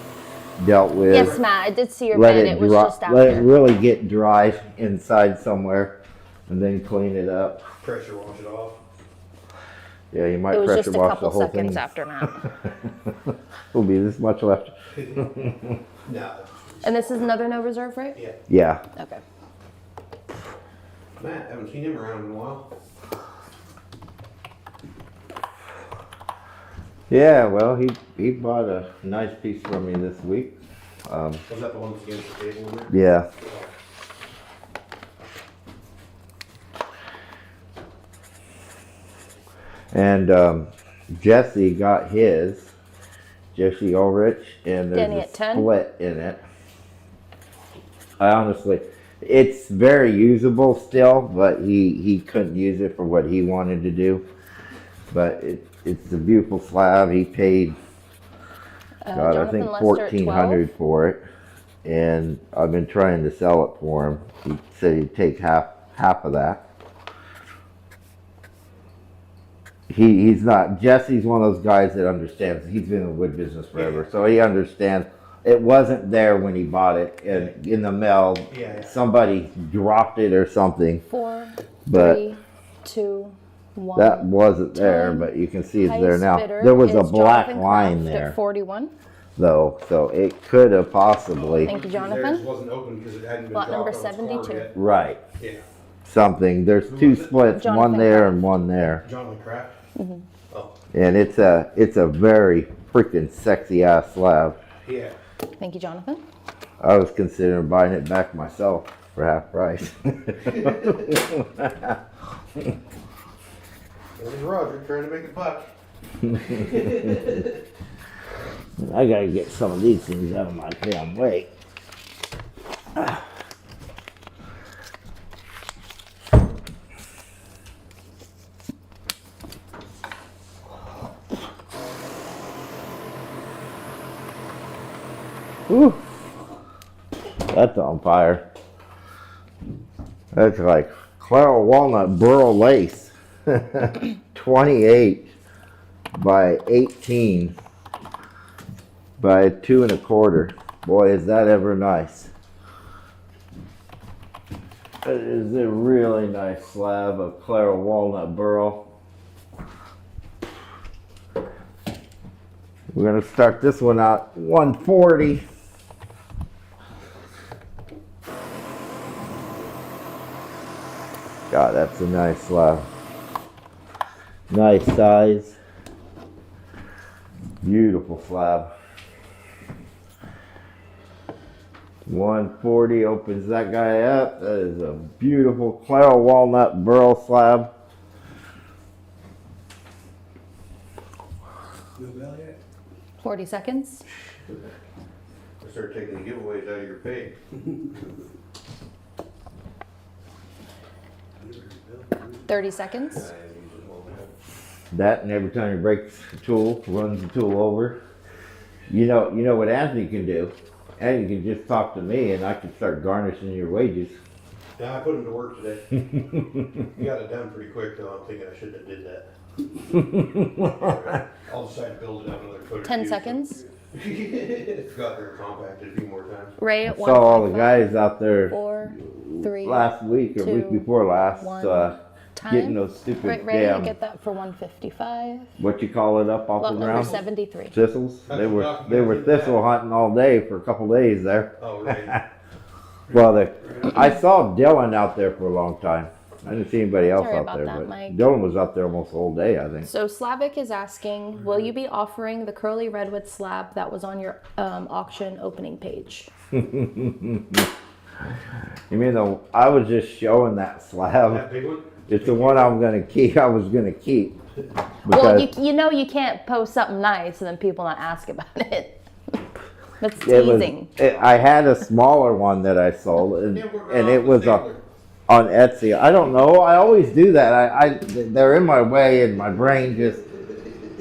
dealt with. Yes, Matt, I did see your Let bid. it It was dry. just Let it after. really get dry inside somewhere. and then clean it up. Pressure wash it off. Yeah, you might It was pressure just a wash the couple whole seconds thing. after Matt. Will be this much left. No. And this is another no reserve, right? Yeah. Yeah. Okay. Matt, haven't seen him around in a while. Yeah, well, he bought a nice piece from me this week. Was that the one that's against the table in there? Yeah. And Jesse got his, Jesse Ulrich, and Danny there's a at 10? split in it. I honestly, it's very usable still, but he couldn't use it for what he wanted to do. But it's a beautiful slab. He paid, God, I think Jonathan Lester at 1,400 for it, and I've been trying to sell it for him. He said he'd take half of that. He's not, Jesse's one of those guys that understands. He's been in the wood business forever, so he understands. It wasn't there when he bought it, and in the mail, somebody dropped it or something. 4, But 3, 2, 1. that wasn't there, Time. but you can see it's Highest there now. bidder There was a is black Jonathan line Kraft there, At 41. though, so it could have possibly, Thank you, Theirs Jonathan. wasn't open because it hadn't been Lot dropped number on its card 72. yet. right, Yeah. something. There's Who two was it? splits, one Jonathan there Kraft. and one there. Jonathan Kraft. Oh, And it's a very freaking sexy ass slab. yeah. Thank you, Jonathan. I was considering buying it back myself for half price. There's Roger trying to make a buck. I gotta get some of these things out of my damn way. Whew. That's on fire. That's like Clara Walnut Burl lace. 28 by 18 by 2 1/4. Boy, is that ever nice. It is a really nice slab of Clara Walnut Burl. We're gonna start this one out 140. God, that's a nice slab. Nice size. Beautiful slab. 140 opens that guy up. That is a beautiful Clara Walnut Burl slab. No bell yet? 40 seconds. I start taking the giveaways out of your pay. 30 seconds. I use it all the time. That, and every time he breaks the tool, runs the tool over. You know what Anthony can do? Anthony can just talk to me and I can start garnishing your wages. Yeah, I put him to work today. He got it done pretty quick though. I'm thinking I shouldn't have did that. I'll decide to build it out another foot or 10 two. seconds. Got there compacted a few more times. Ray at Saw all the 145. guys out there 4, 3, last week or 2, week before last, 1. getting Time. those stupid Right, Ray, you damn, get that for 155. what you call it, up off Lot the number ground? 73. Thistles. That's They were what they were got me thistle hunting all day for a couple days there. Oh, right. Well, I saw Dylan out there for a long time. I didn't see anybody else Sorry out about there, that, but Mike. Dylan was out there almost the whole day, I think. So Slavic is asking, will you be offering the curly redwood slab that was on your auction opening page? You mean I was just showing that slab. That big one? It's the one I'm gonna keep. I was gonna keep. Well, Because you know you can't post something nice and then people not ask about it. That's it was, teasing. I had a smaller one that I sold, and it was on Etsy. I don't know. I always do that. They're in my way, and my brain just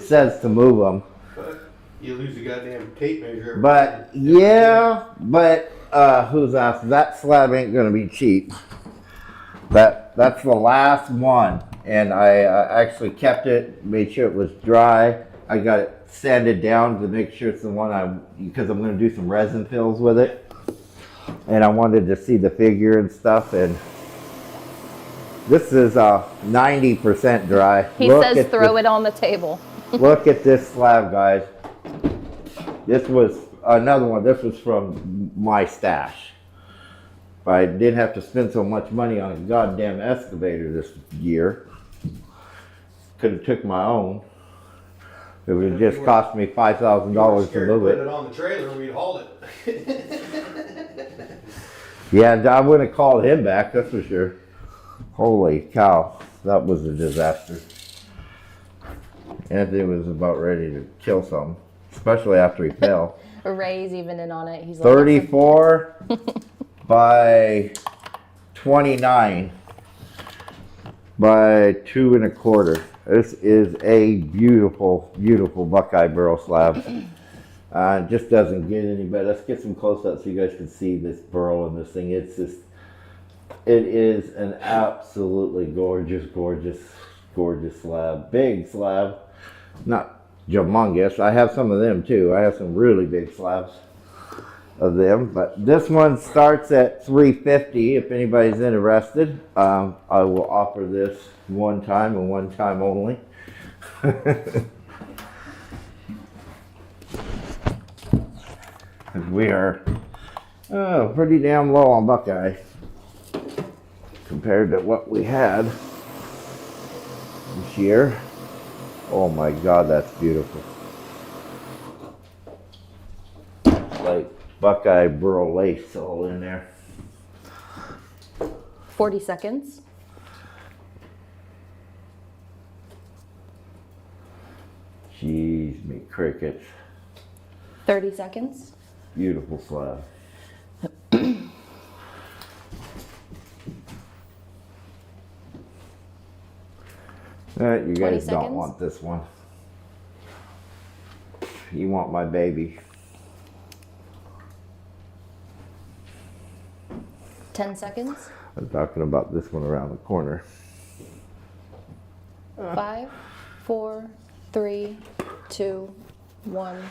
says to move them. You lose the goddamn tape measure. But yeah, who's asked? That slab ain't gonna be cheap. That's the last one, and I actually kept it, made sure it was dry. I got it sanded down to make sure it's the one because I'm gonna do some resin fills with it, and I wanted to see the figure and stuff. And This is 90% dry. He says throw it on the table. Look at this slab, guys. This was another one. This was from my stash. I didn't have to spend so much money on a goddamn excavator this year. Could have took my own. It would have just cost me $5,000 to move Put it it. on the trailer and we'd haul it. Yeah, I wouldn't have called him back, that's for sure. Holy cow, that was a disaster. Anthony was about ready to kill something, especially after he fell. Ray's even in on it. He's like, 34 by 29 by 2 1/4. This is a beautiful, beautiful Buckeye Burl slab. It just doesn't get any better. Let's get some close-ups so you guys can see this burl and this thing. It's just, it is an absolutely gorgeous, gorgeous, gorgeous slab. Big slab, not humongous. I have some of them too. I have some really big slabs of them, but this one starts at $350 if anybody's interested. I will offer this one time and one time only. We are pretty damn low on Buckeye compared to what we had this year. Oh my God, that's beautiful. Like Buckeye Burl lace all in there. 40 seconds. Jeez, me crickets. 30 seconds. Beautiful slab. You 20 guys don't seconds. want this one. You want my baby. 10 seconds. I'm talking about this one around the corner. 5, 4, 3, 2, 1.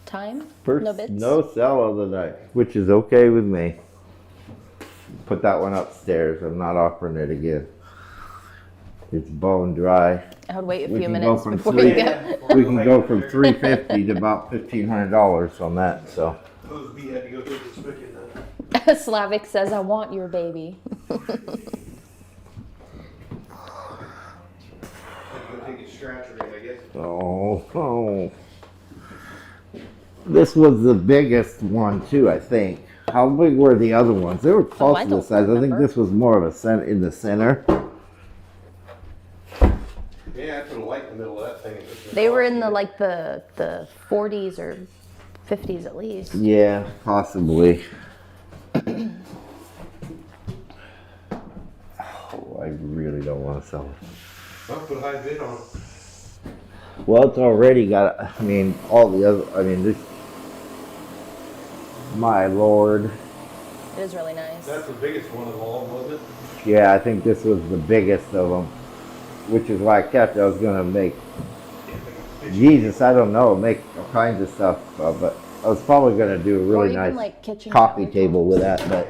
Time. First, No bids. no sell of the night, which is okay with me. Put that one upstairs. I'm not offering it again. It's bone dry. I would wait a We few can go minutes from before three- you go. We can go from $350 to about $1,500 on that. So Those we had to go through this wicked. Slavic says, I want your baby. Had to go take a scratch ring, I guess. oh. This was the biggest one too, I think. How big were the other ones? They were close I to don't the size. I think remember. this was more of a in the center. Yeah, I put a light in the middle of that thing. They were in the like the 40s or 50s at least. Yeah, possibly. Oh, I really don't want to sell it. I'll put a high bid on it. Well, it's already got, I mean, all the other, I mean, this, my lord. It is really nice. That's the biggest one of all, wasn't it? Yeah, I think this was the biggest of them, which is why I kept it. I was going to make, Jesus, I don't know, make all kinds of stuff, but I was probably going to do a Or really even, nice like, kitchen coffee countertop. table with that, but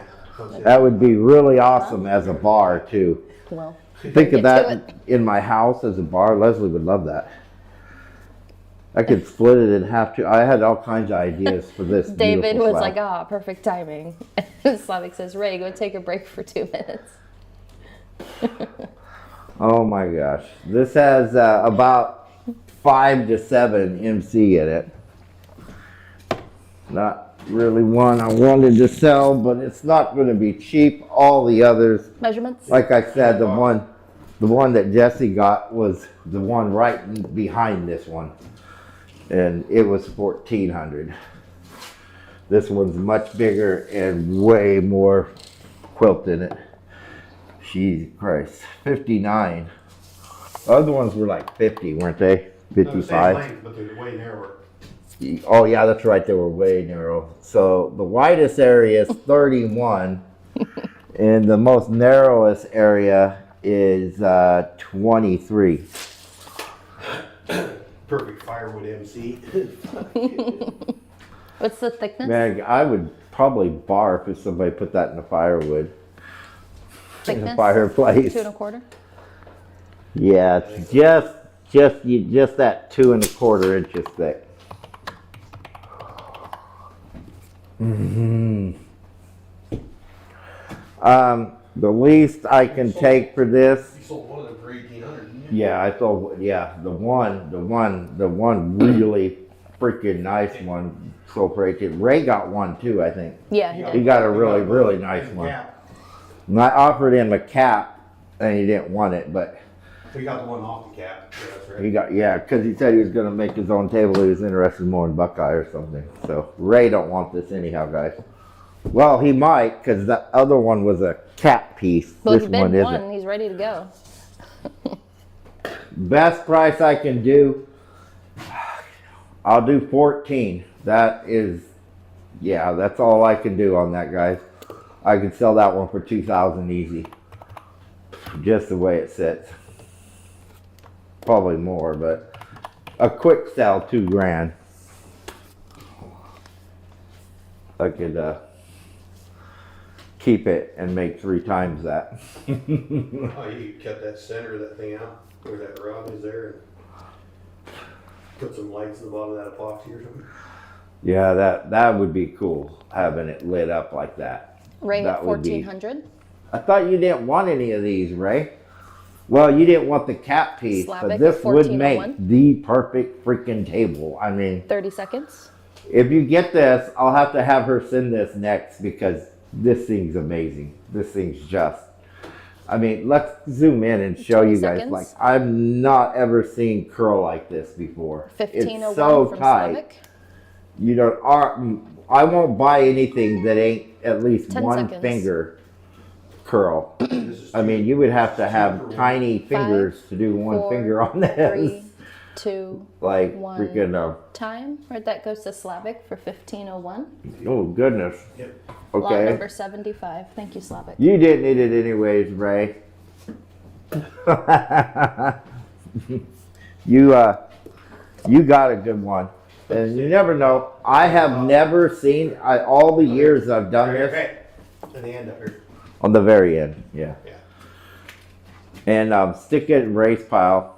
that would be really awesome as a bar too. Well, Think of get to that it. in my house as a bar. Leslie would love that. I could split it in half too. I had all kinds of ideas for this. David beautiful was slab. like, perfect timing. Slavic says, Ray, go take a break for 2 minutes. Oh my gosh. This has about 5 to 7 MC in it. Not really one I wanted to sell, but it's not going to be cheap. All the others, Measurements? like I said, the one that Jesse got was the one right behind this one. And it was $1,400. This one's much bigger and way more quilt in it. Jesus Christ, 59. The other ones were like 50, weren't they? They're the same 55. length, but they're way narrower. Oh yeah, that's right. They were way narrow. So the widest area is 31, and the most narrowest area is 23. Perfect firewood MC. What's the thickness? Man, I would probably barf if somebody put that in the firewood. Thickness? fireplace. 2 1/4. Yeah, it's just that 2 1/4 inches thick. The least I can take for this. You sold one of them for 1,800, didn't you? Yeah, I thought. Yeah, the one really freaking nice one sold for 18. Ray got one too, I think. Yeah, he He did. got a really nice one. Yeah. And I offered him a cap, and he didn't want it, but We got the one off the cap. Yeah, that's right. he got because he said he was gonna make his own table. He was interested more in Buckeye or something. So Ray don't want this anyhow, guys. Well, he might because the other one was a cap piece. Well, This he bid one one. isn't. He's ready to go. Best price I can do. I'll do 14. That is, yeah, that's all I can do on that, guys. I could sell that one for 2,000 easy. Just the way it sits. Probably more, but a quick sell, 2 grand. I could keep it and make 3 times that. Oh, you cut that center of that thing out where that rod is there and put some lights in the bottom of that epoxy or something. Yeah, that would be cool, having it lit up like that. Ray That at would be- 1,400. I thought you didn't want any of these, Ray. Well, you didn't want the cap piece, Slavic but this at would make 1401. the perfect freaking table. I mean, 30 seconds. if you get this, I'll have to have her send this next because this thing's amazing. This thing's just. I mean, let's zoom in and show 20 you guys. seconds. Like, I've not ever seen curl like this before. 1501 It's so from tight. Slavic. You know, I won't buy anything that ain't at least 10 one seconds. finger curl. This is I mean, you would have to have Super tiny fingers to do one 4, finger on this. 3, 2, Like one. freaking, time. Right, that goes to Slavic for 1501. oh goodness. Yep. Lot Okay. number 75. Thank you, Slavic. You didn't need it anyways, Ray. you got a good one. And you never know. I have never seen, all the years I've done this, Okay. And the end up here. on the very end, yeah. Yeah. And stick it in Ray's pile.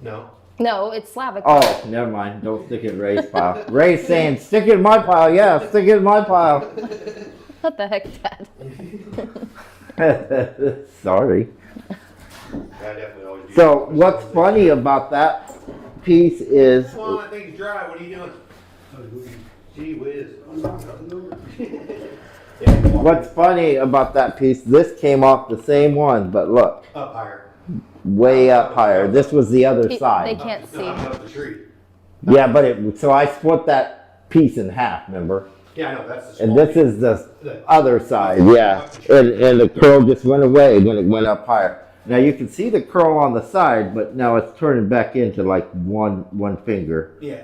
No. No, it's Slavic. Oh, never mind. Don't stick it in Ray's pile. Ray's saying, stick it in my pile. Yeah, stick it in my pile. What the heck, Dad? Sorry. I definitely always do. So what's funny about that piece is, Come on, that thing's dry. What are you doing? Gee whiz. Yeah, what's funny about that piece, this came off the same one, but look, up higher. way up higher. This was the other They side. can't Up, see. up the tree. Yeah, but so I split that piece in half, remember? Yeah, I know. That's the And small this is the The- other side, yeah. And the curl just went away when it went up higher. Now you can see the curl on the side, but now it's turning back into like one finger Yeah.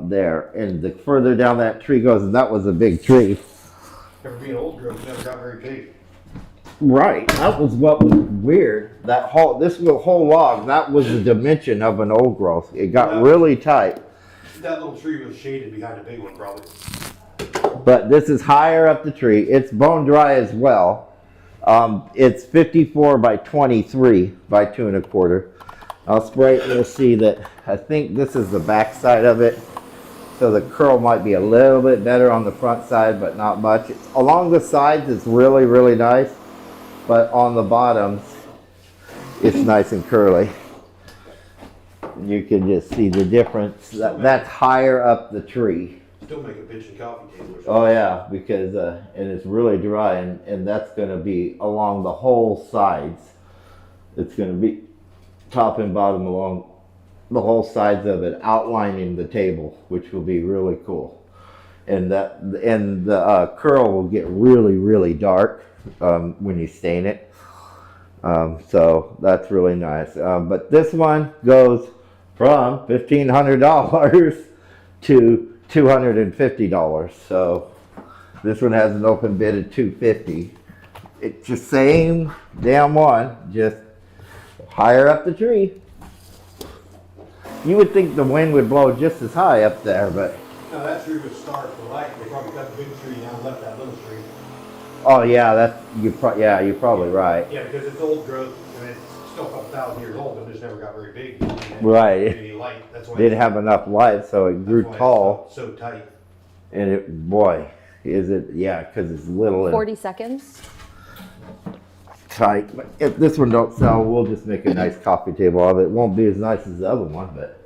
there. And the further down that tree goes, and that was a big tree. Ever being old growth never got very big. Right. That was what was weird. This whole log, that was the dimension of an old growth. It got really tight. That little tree was shaded behind a big one, probably. But this is higher up the tree. It's bone dry as well. It's 54 by 23 by 2 1/4. I'll spray it and you'll see that I think this is the back side of it. So the curl might be a little bit better on the front side, but not much. Along the sides, it's really, really nice. But on the bottoms, it's nice and curly. You can just see the difference. That's higher up the tree. Still make a bitchin' coffee table or something. Oh yeah, because and it's really dry, and that's going to be along the whole sides. It's going to be top and bottom along the whole sides of it, outlining the table, which will be really cool. And the curl will get really, really dark when you stain it. So that's really nice. But this one goes from $1,500 to $250. So this one has an open bid of $250. It's the same damn one, just higher up the tree. You would think the wind would blow just as high up there, but No, that tree was starved for light. They probably cut the big tree down and left that little tree. Oh yeah, yeah, you're probably right. Yeah, because it's old growth, and it's still a couple thousand years old, but it's never got very big. It didn't have Right. Any light, that's why. Didn't have enough light, so it grew that's why tall. it's so tight. And it, boy, is it, yeah, because it's little and 40 seconds. tight. But if this one don't sell, we'll just make a nice coffee table of it. It won't be as nice as the other one, but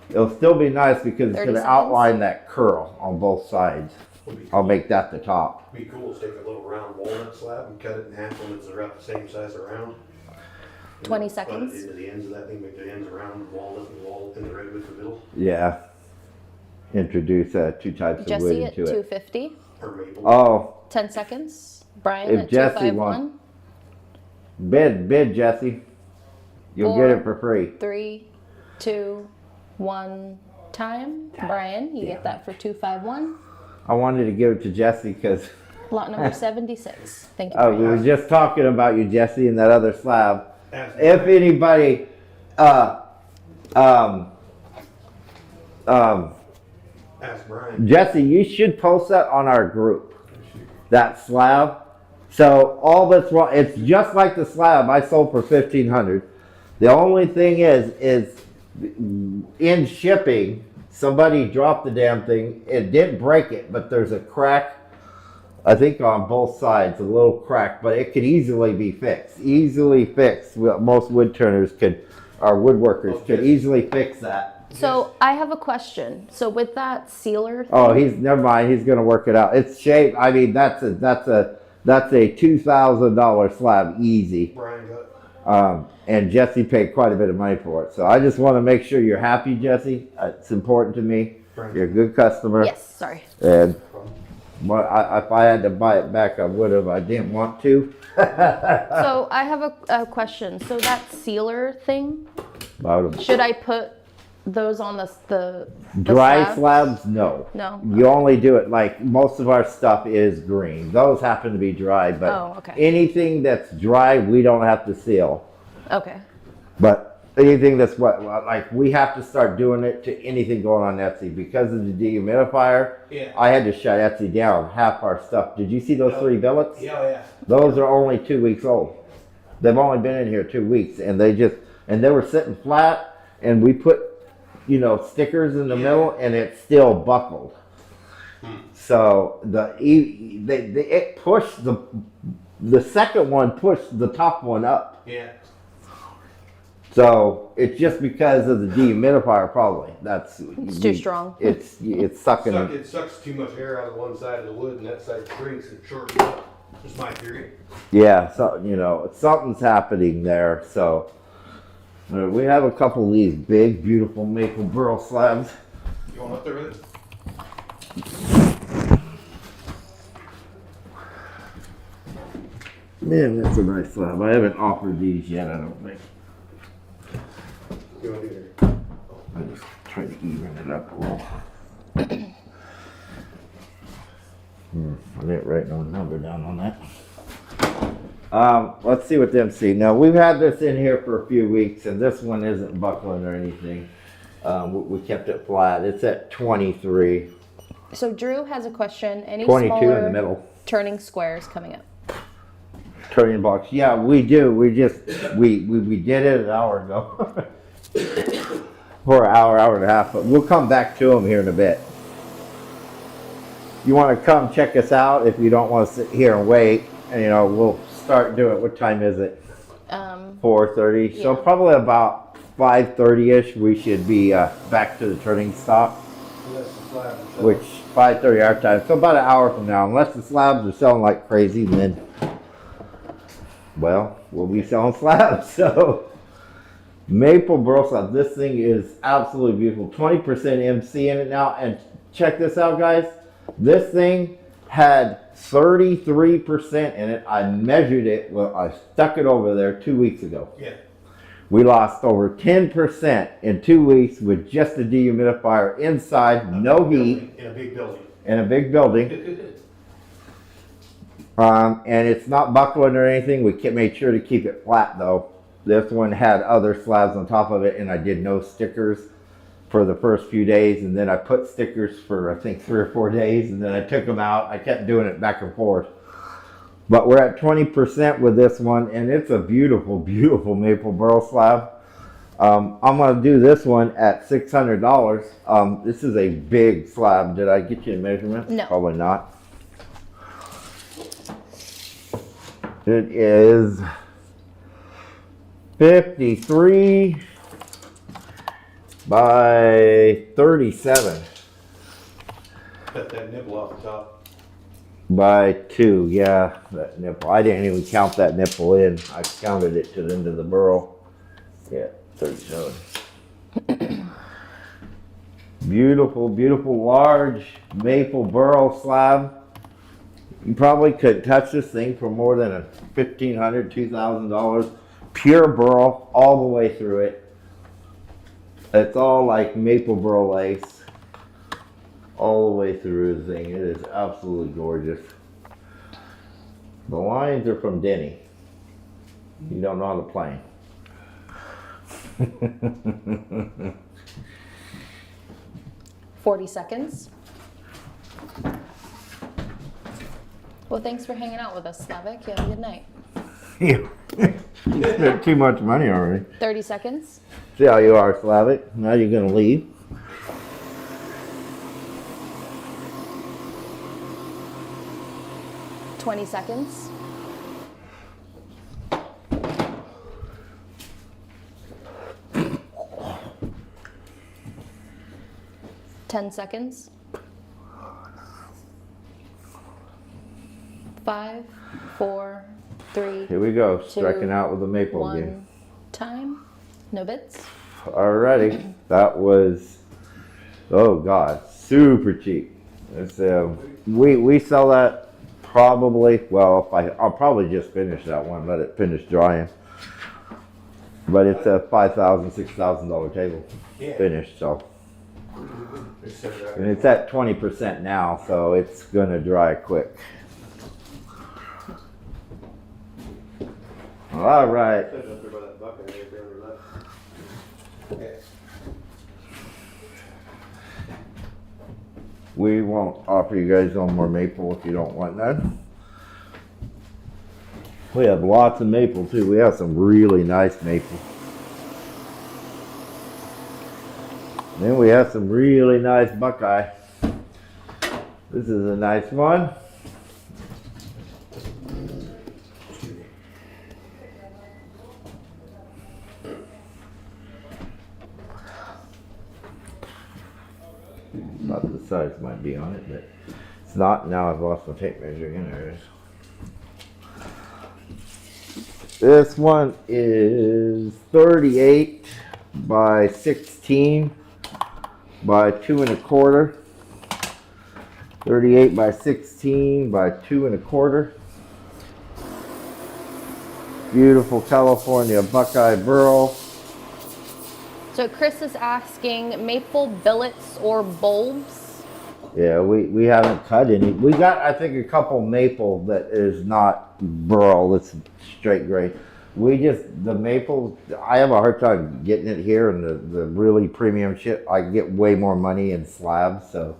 it'll still be nice because it's 30 going to seconds. outline that curl on both sides. Would be I'll cool. make that the top. Be cool to take a little round walnut slab and cut it in half when it's about the same size around. 20 Put seconds. it into the ends of that thing, make the ends around, walnut and wall in the redwood in the middle, Yeah. Introduce two types of wood Jesse at into it. 250. or maple. Oh, 10 seconds. Brian If at Jesse 251. bid, Jesse. You'll get it for free. 3, 2, 1. Time. Brian, you get that for 251. I wanted to give it to Jesse because Lot number 76. Thank you. we Brian. were just talking about you, Jesse, and that other slab. Ask If Brian. anybody, Ask Brian. Jesse, you should post that on our group. That slab. So all that's wrong. It's just like the slab I sold for $1,500. The only thing is in shipping, somebody dropped the damn thing. It didn't break it, but there's a crack. I think on both sides, a little crack, but it could easily be fixed. Easily fixed. Well, most wood turners could, our woodworkers could easily fix that. So I have a question. So with that sealer, Oh, never mind. He's gonna work it out. It's shaped. I mean, that's a $2,000 slab, easy. Brian got. And Jesse paid quite a bit of money for it. So I just want to make sure you're happy, Jesse. It's important to me. Brian. You're a good customer. yes, sorry. And if I had to buy it back, I would have. I didn't want to. So I have a question. So that sealer thing, should I put those on the Dry slab? slabs, no. No? You only do it like most of our stuff is green. Those happen to be dry, but Oh, okay. anything that's dry, we don't have to seal. Okay. But anything that's wet, like we have to start doing it to anything going on Etsy because of the dehumidifier. Yeah. I had to shut Etsy down. Half our stuff. Did you see those 3 billets? Yeah. Those are only 2 weeks old. They've only been in here 2 weeks, and they were sitting flat, and we put, stickers in the middle, and it still buckled. So it pushed the second one pushed the top one up. Yeah. So it's just because of the dehumidifier, probably. It's too strong. It's sucking. It sucks too much air out of one side of the wood, and that side shrinks and shortens up. That's my theory. Yeah, so something's happening there. So we have a couple of these big, beautiful maple burl slabs. You want up there with it? Man, that's a nice slab. I haven't offered these yet, I don't think. You want to do it? I just try to even it up a little. I didn't write no number down on that. Let's see what them see. Now, we've had this in here for a few weeks, and this one isn't buckling or anything. We kept it flat. It's at 23. So Drew has a question. Any 22 in smaller the middle. turning squares coming up? Turning box. Yeah, we do. We did it an hour ago. For an hour and a half, but we'll come back to them here in a bit. You want to come check us out if you don't want to sit here and wait, and we'll start doing it. What time is it? 4:30. So yeah. probably about 5:30ish we should be back to the turning stop, which 5:30 our time. So about an hour from now, unless the slabs are selling like crazy, then we'll be selling slabs. So maple burl slab. This thing is absolutely beautiful. 20% MC in it now, and check this out, guys. This thing had 33% in it. I measured it. Well, I stuck it over there 2 weeks ago. Yeah. We lost over 10% in 2 weeks with just a dehumidifier inside, no heat, In a big building. in a big building. And it's not buckling or anything. We made sure to keep it flat though. This one had other slabs on top of it, and I did no stickers for the first few days, and then I put stickers for I think 3 or 4 days, and then I took them out. I kept doing it back and forth. But we're at 20% with this one, and it's a beautiful, beautiful maple burl slab. I'm gonna do this one at $600. This is a big slab. Did I get you a measurement? No. Probably not. It is 53 by 37 Cut that nipple off the top. by 2. Yeah, that nipple. I didn't even count that nipple in. I counted it to the end of the burl. Yeah, 37. Beautiful, beautiful, large maple burl slab. You probably couldn't touch this thing for more than a $1,500, $2,000. Pure burl all the way through it. It's all like maple burl lace all the way through the thing. It is absolutely gorgeous. The lines are from Denny. You don't know how to play. 40 seconds. Well, thanks for hanging out with us, Slavic. You have a good night. You spent too much money already. 30 seconds. See how you are, Slavic. Now you're gonna leave. $20 seconds. $10 seconds. 5, 4, 3, Here we go, 2, striking out with the maple again. 1. Time. No bits. Alrighty, that was, oh god, super cheap. It's we sell that probably, well, I'll probably just finish that one, let it finish drying. But it's a $5,000, $6,000 table Yeah. finished, so. Except that- And it's at 20% now, so it's gonna dry quick. All right. Set it up there by that bucket, I barely left. Okay. We won't offer you guys no more maple if you don't want that. We have lots of maple too. We have some really nice maple. Then we have some really nice buckeye. This is a nice one. About the size might be on it, but it's not. Now I've lost my tape measure again. There it is. This one is 38 by 16 by 2 1/4. 38 by 16 by 2 1/4. Beautiful California buckeye burl. So Chris is asking maple billets or bulbs. Yeah, we haven't cut any. We got, I think, a couple maple that is not burl. It's straight gray. We just, the maple, I have a hard time getting it here, and the really premium shit, I get way more money in slabs. So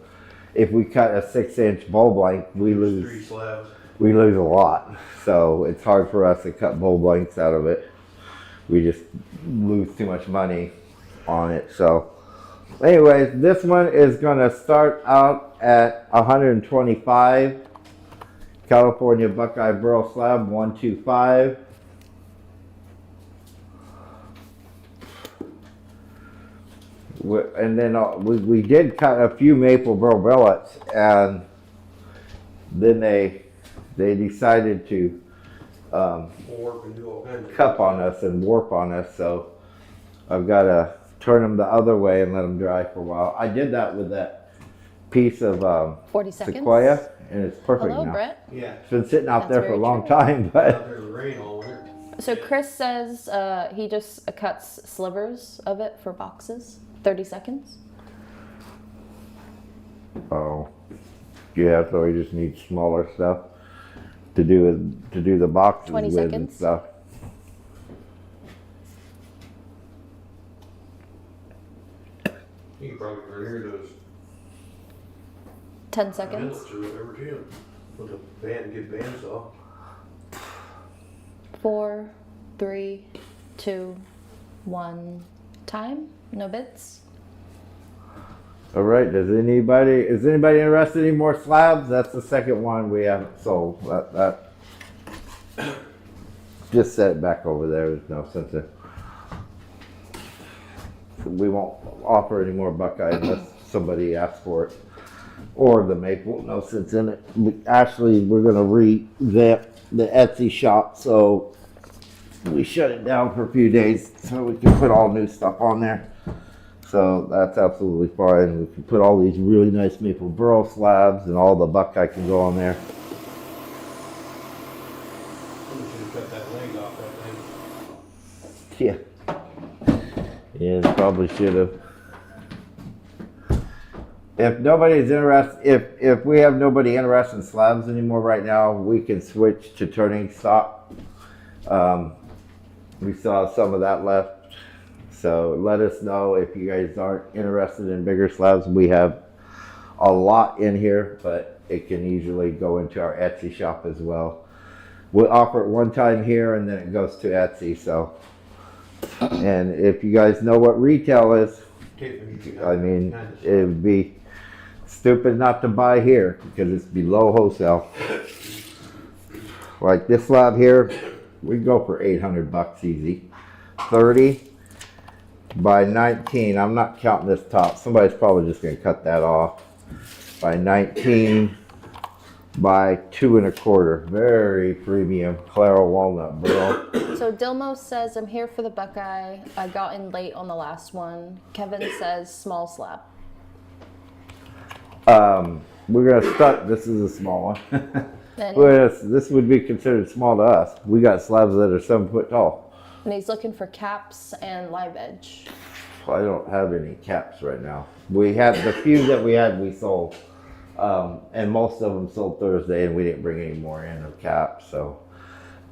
if we cut a 6-inch bulb length, we There's 3 lose slabs. a lot. So it's hard for us to cut bulb lengths out of it. We just lose too much money on it. So anyways, this one is gonna start out at 125. California buckeye burl slab 125. And then we did cut a few maple burl billets, and then they decided to Warp and do all kinds of cup on us and warp on us, so I've got to turn them the other way and let them dry for a while. I did that with that piece of 40 seconds. sequoia, and it's perfect Hello, now. Brett. Yeah. It's been sitting out That's there for a very long true. time, Out but there in the rain all winter. So Chris says he just cuts slivers of it for boxes. 30 seconds. oh, yeah, so we just need smaller stuff to do the boxes 20 with and seconds. stuff. You can probably hear those 10 seconds. billets or whatever too. With a good bandsaw. 4, 3, 2, 1. Time. No bids. All right, is anybody interested in any more slabs? That's the second one we haven't sold. That just set it back over there. There's no sense in. We won't offer any more Buckeye unless somebody asks for it. Or the maple, no sense in it. Actually, we're gonna revamp the Etsy shop, so we shut it down for a few days so we can put all new stuff on there. So that's absolutely fine. We can put all these really nice maple burl slabs and all the Buckeye can go on there. We should have cut that leg off that thing. Yeah. Yeah, probably should have. If nobody's interested, if we have nobody interested in slabs anymore right now, we can switch to turning stock. We still have some of that left. So let us know if you guys aren't interested in bigger slabs. We have a lot in here, but it can easily go into our Etsy shop as well. We'll offer it one time here and then it goes to Etsy. So, and if you guys know what retail is, I mean, it would be stupid not to buy here because it's below wholesale. Like this slab here, we go for $800 easy. 30 by 19. I'm not counting this top. Somebody's probably just going to cut that off. By 19 by 2 1/4. Very premium Claro Walnut Burl. So Dilmo says, I'm here for the Buckeye. I got in late on the last one. Kevin says small slab. We're going to start. This is a small one. And, This would be considered small to us. We got slabs that are 7 foot tall. and he's looking for caps and live edge. I don't have any caps right now. We had the few that we had, we sold. And most of them sold Thursday and we didn't bring any more in of caps. So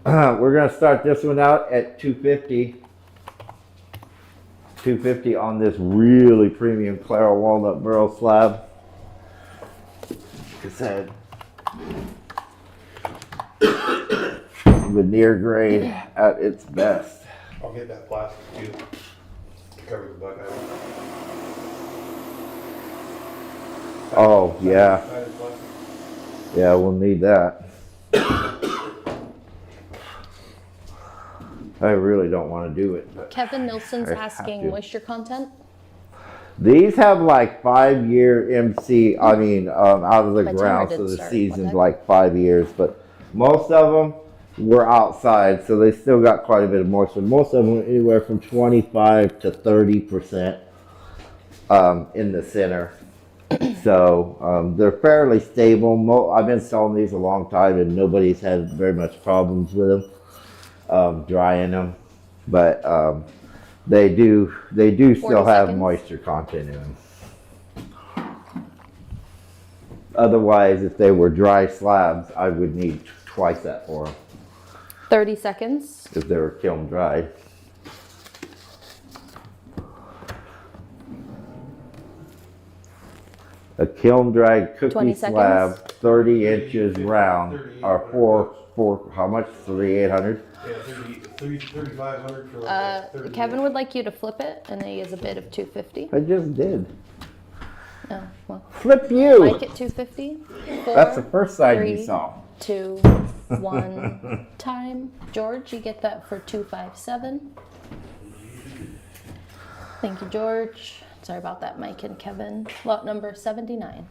we're going to start this one out at $250. $250 on this really premium Claro Walnut Burl slab. Like I said, veneer grade at its best. I'll get that plastic too to cover the Buckeye. Oh, yeah. Sided plastic. Yeah, we'll need that. I really don't want to do it. But Kevin Nilsson's I have asking to. moisture content. these have like 5-year MC, I mean, out of the My ground, timer so didn't the start. season's What? like 5 years. But most of them were outside, so they still got quite a bit of moisture. Most of them were anywhere from 25 to 30% in the center. So they're fairly stable. I've been selling these a long time and nobody's had very much problems with them, drying them. But they do still 40 have seconds. moisture content in them. Otherwise, if they were dry slabs, I would need twice that for them 30 seconds. if they were kiln dried. A kiln dried 20 cookie seconds. slab, 30 inches round, are four, how much? 3,800? Yeah, 3,500 for like 30. Kevin would like you to flip it, and he has a bid of 250. I just did. Oh, well, Flip you! Mike at 250. That's the first side you 3, saw. 2, 1. Time. George, you get that for 257. Thank you, George. Sorry about that, Mike and Kevin. Lot number 79.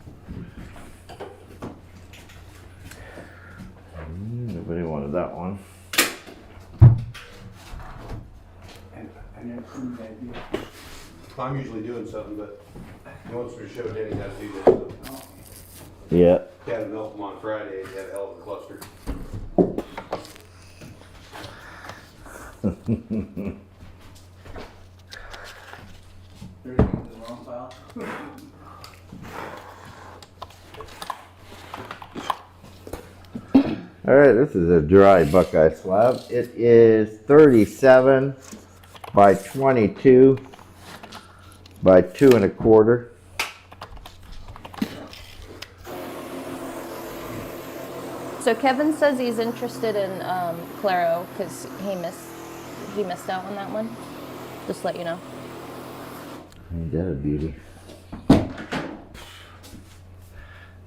Nobody wanted that one. I never seen that idea. I'm usually doing something, but he wants me to show Denny how to do this. So Yeah. had him help him on Friday. He had a hell of a cluster. Everything's in the wrong file. All right, this is a dry Buckeye slab. It is 37 by 22 by 2 So Kevin says he's interested in Claro because he missed out on that one. Just to let you know. Ain't that a beauty?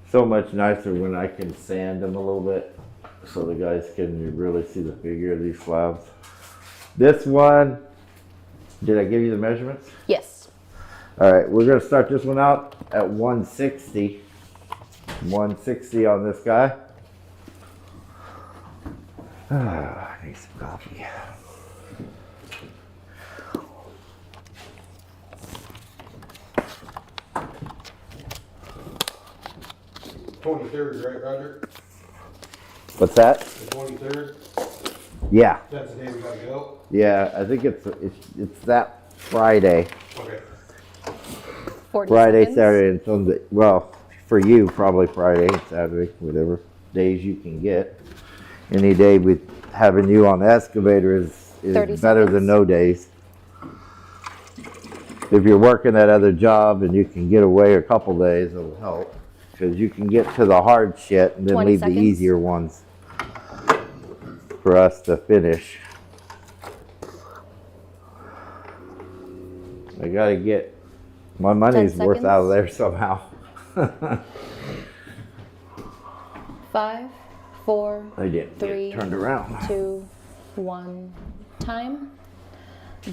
So much nicer when I can sand them a little bit so the guys can really see the figure of these slabs. This one, did I give you the measurements? Yes. All right, we're gonna start this one out at 160. 160 on this guy. I need some coffee. 23rd, right, Roger? What's that? The 23rd? Yeah, That's the day we gotta go? yeah. I think it's that Friday, Okay. 40 Friday, seconds. Saturday, and Sunday. Well, for you, probably Friday, Saturday, whatever days you can get. Any day with having you on the excavator is 30 better seconds. than no days. If you're working that other job and you can get away a couple days, it'll help. Because you can get to the hard shit and then 20 leave seconds. the easier ones for us to finish. I gotta get my money's 10 worth out of seconds. there somehow. 5, 4, I didn't 3, get turned around. 2, 1. Time.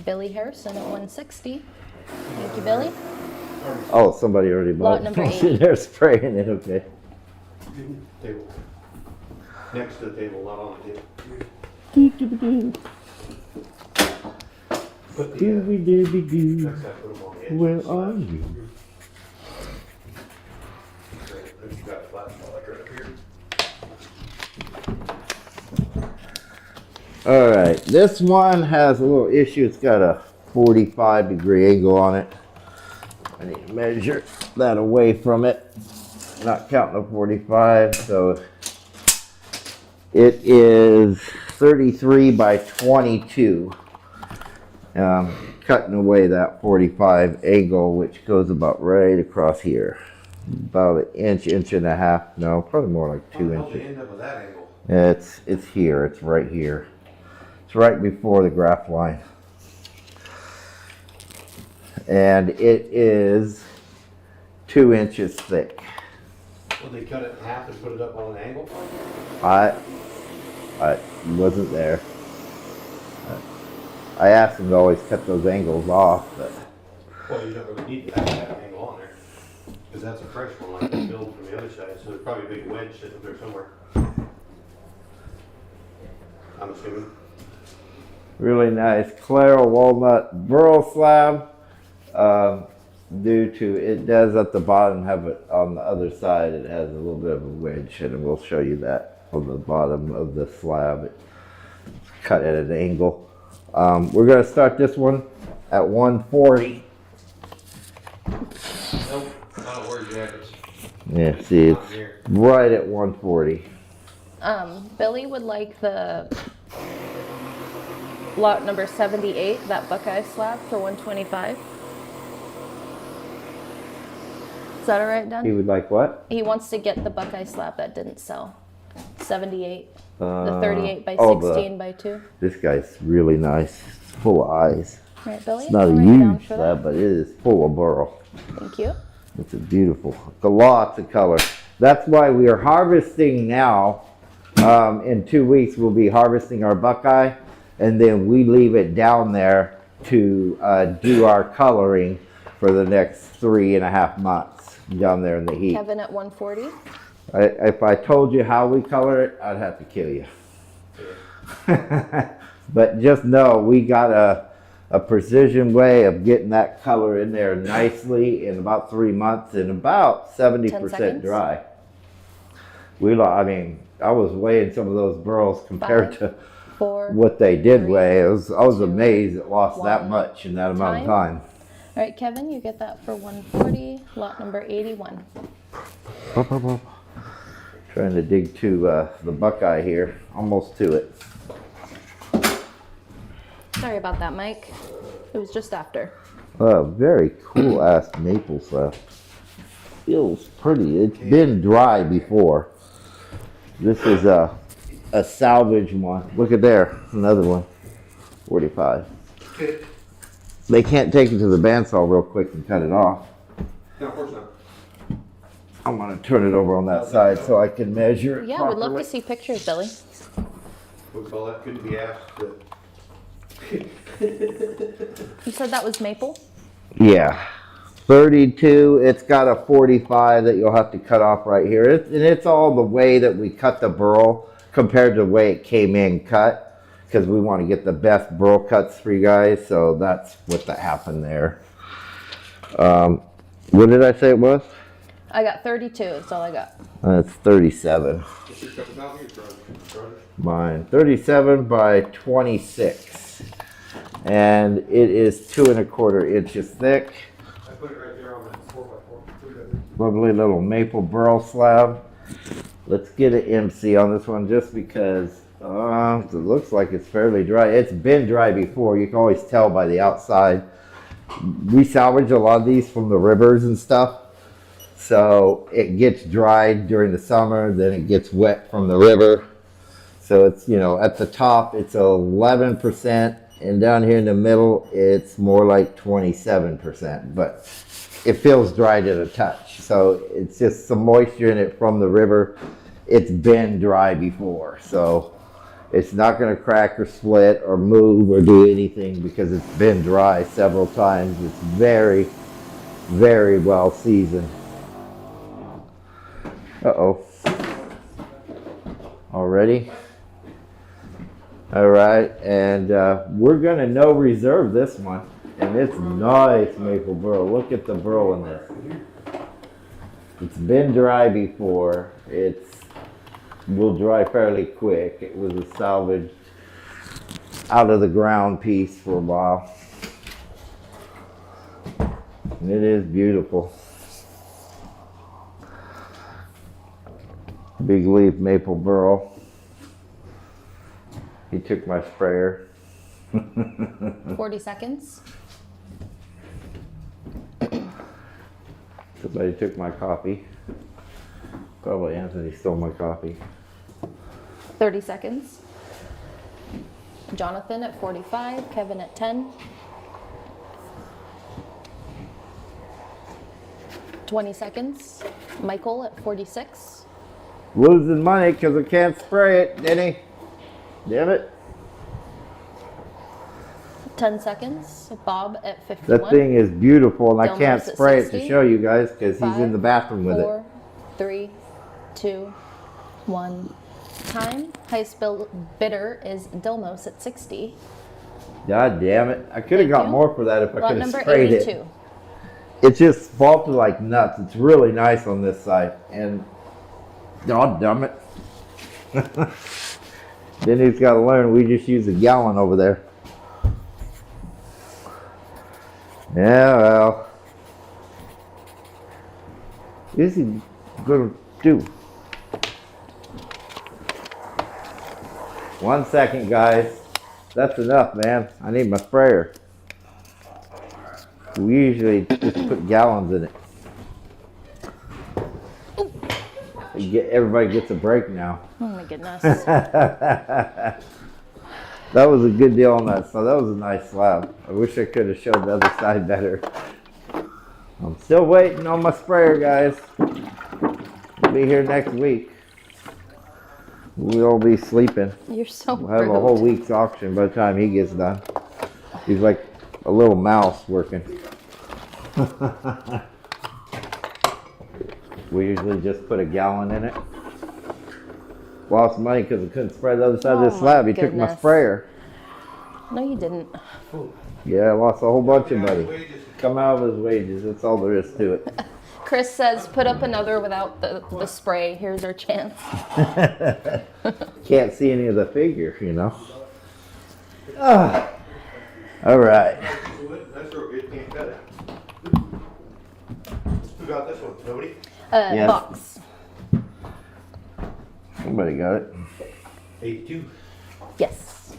Billy Harrison at 160. Thank you, Billy. Oh, somebody already Lot bought number it. 8. They're spraying it, okay. Table. Next to the table, not on the table. Put the, Dooby-dooby-doo, next time, put them on the edge. where are you? Then you got a flat spot right up here. All right, this one has a little issue. It's got a 45-degree angle on it. I need to measure that away from it, not counting the 45. So it is 33 by 22. Cutting away that 45 angle, which goes about right across here. About an inch and a half. No, probably more like 2 How the hell did you inches. end up with that angle? It's here. It's right here. It's right before the graph line. And it is 2 inches thick. Well, they cut it in half and put it up on an angle? I wasn't there. I asked them to always cut those angles off, but Well, you don't really need to have that angle on there. Because that's a fresh one, like they build from the other side, so there's probably a big wedge sitting up there somewhere. I'm assuming. really nice Claro walnut burl slab. Due to it does at the bottom have it on the other side, it has a little bit of a wedge, and we'll show you that on the bottom of the slab. It's cut at an angle. We're gonna start this one at 140. Nope, not where jackets. Yeah, see, Not it's here. right at 140. Billy would like the lot number 78, that Buckeye slab, for 125. Is that all right, He Dan? would like what? He wants to get the Buckeye slab that didn't sell. 78. The 38 by oh, 16 by 2. This guy's really nice. It's full of eyes. All right, Billy. It's not a I'll write you down huge for slab, but it is full of burl. that. Thank you. It's a beautiful, lots of color. That's why we are harvesting now. In 2 weeks, we'll be harvesting our Buckeye, and then we leave it down there to do our coloring for the next 3.5 months down there in the heat. Kevin at 140. If I told you how we color it, I'd have to kill you. But just know we got a precision way of getting that color in there nicely in about 3 months and about 10 70% seconds. dry. I mean, I was weighing some of those burls compared 5, to 4. what they did 3, weigh. I was 2, amazed it lost that 1. much in that amount of Time. time. All right, Kevin, you get that for 140. Lot number 81. Trying to dig to the Buckeye here, almost to it. Sorry about that, Mike. It was just after. Very cool ass maple slab. Feels pretty. It's been dry before. This is a salvage one. Look at there, another one. 45. They can't take it to the bandsaw real quick and cut it off. No, of course not. I'm gonna turn it over on that side so I can measure it Yeah, we'd love properly. to see pictures, Billy. What we call that? Couldn't be asked. You said that was maple? Yeah. 32, it's got a 45 that you'll have to cut off right here. And it's all the way that we cut the burl compared to the way it came in cut, because we want to get the best burl cuts for you guys. So that's what that happened there. What did I say it was? I got 32, that's all I got. That's 37. What's your cup of coffee or Charlie? Mine. 37 by 26. And it is 2 1/4 inches thick. I put it right there on that 4x4. Lovely little maple burl slab. Let's get an MC on this one just because it looks like it's fairly dry. It's been dry before. You can always tell by the outside. We salvage a lot of these from the rivers and stuff. So it gets dried during the summer, then it gets wet from the river. So it's, at the top it's 11%, and down here in the middle it's more like 27%, but it feels dried at a touch. So it's just some moisture in it from the river. It's been dry before, so it's not going to crack or split or move or do anything because it's been dry several times. It's very, very well seasoned. Uh-oh. Already? All right, and we're gonna no reserve this one, and it's nice maple burl. Look at the burl in this. It's been dry before. Will dry fairly quick. It was a salvaged out of the ground piece for a while. And it is beautiful. Big leaf maple burl. He took my sprayer. 40 seconds. Somebody took my coffee. Probably Anthony stole my coffee. 30 seconds. Jonathan at 45, Kevin at 10. 20 seconds. Michael at 46. Losing money because I can't spray it, Denny. Damn it. 10 seconds. Bob at 51. That thing is beautiful, and I Delmar's can't at spray it 60. to show you guys because he's in the bathroom with it. 4, 3, 2, 1. Time. Highest bidder is Dilmos at 60. God damn it. I could have Thank got you. more for that if I Lot could have number sprayed 82. it. It just vaulted like nuts. It's really nice on this side. And, oh, damn it. Then he's got to learn we just use a gallon over there. Yeah, well. What is he going to do? 1 second, guys. That's enough, man. I need my sprayer. We usually just put gallons in it. Everybody gets a break now. Oh my goodness. That was a good deal on that. So that was a nice slab. I wish I could have showed the other side better. I'm still waiting on my sprayer, guys. I'll be here next week. We'll be sleeping. You're so We'll have rude. a whole week's auction by the time he gets done. He's like a little mouse working. We usually just put a gallon in it. Lost money because I couldn't spray the other side of Oh this slab. my He took my goodness. sprayer. No, you didn't. Yeah, I lost a whole bunch of money. Come out of his wages. That's all there is to it. Chris says, put up another without the spray. Here's our chance. Can't see any of the figure, you know. All right. That's real good. Can't cut it. Who got this one? Nobody? Yes. Box. Somebody got it. 82. Yes.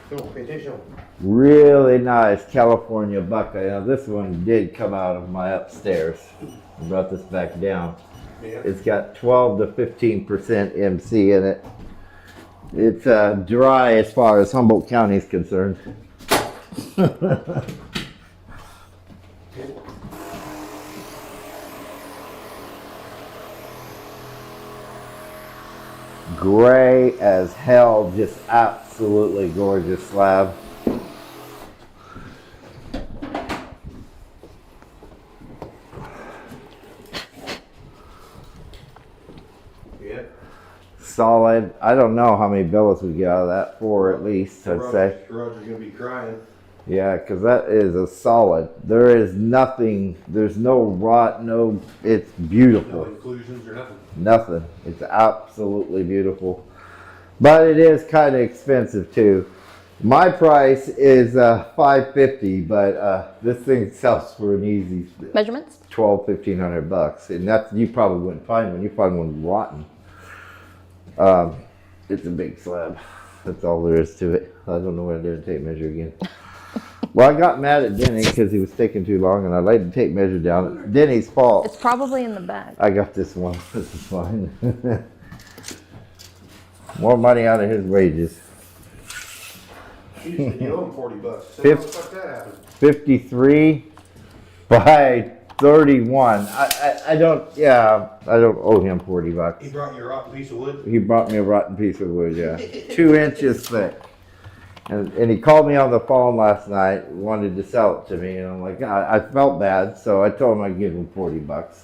No, pay attention. Really nice California buckeye. Now this one did come out of my upstairs. I brought this back down. Yeah. It's got 12 to 15% MC in it. It's dry as far as Humboldt County is concerned. Gray as hell, just absolutely gorgeous slab. Yeah. Solid. I don't know how many billets we get out of that. 4 at least, I'd say. Roger's gonna be crying. Yeah, because that is a solid. There is nothing, there's no rot, it's No beautiful. inclusions or nothing. Nothing. It's absolutely beautiful. But it is kind of expensive too. My price is $550, but this thing sells for an easy Measurements? $1,200-1,500, and that's, you probably wouldn't find one. You find one rotten. It's a big slab. That's all there is to it. I don't know what I did to tape measure again. Well, I got mad at Denny because he was taking too long, and I laid the tape measure down. Denny's fault. It's probably in the bag. I got this one. This is fine. More money out of his wages. You said you owe him $40. So how the Fifth. fuck that happened? 53 by 31. I don't owe him $40. He brought you a rotten piece of wood? He brought me a rotten piece of wood, yeah. 2 inches thick. And he called me on the phone last night, wanted to sell it to me, and I'm like, I felt bad, so I told him I'd give him $40.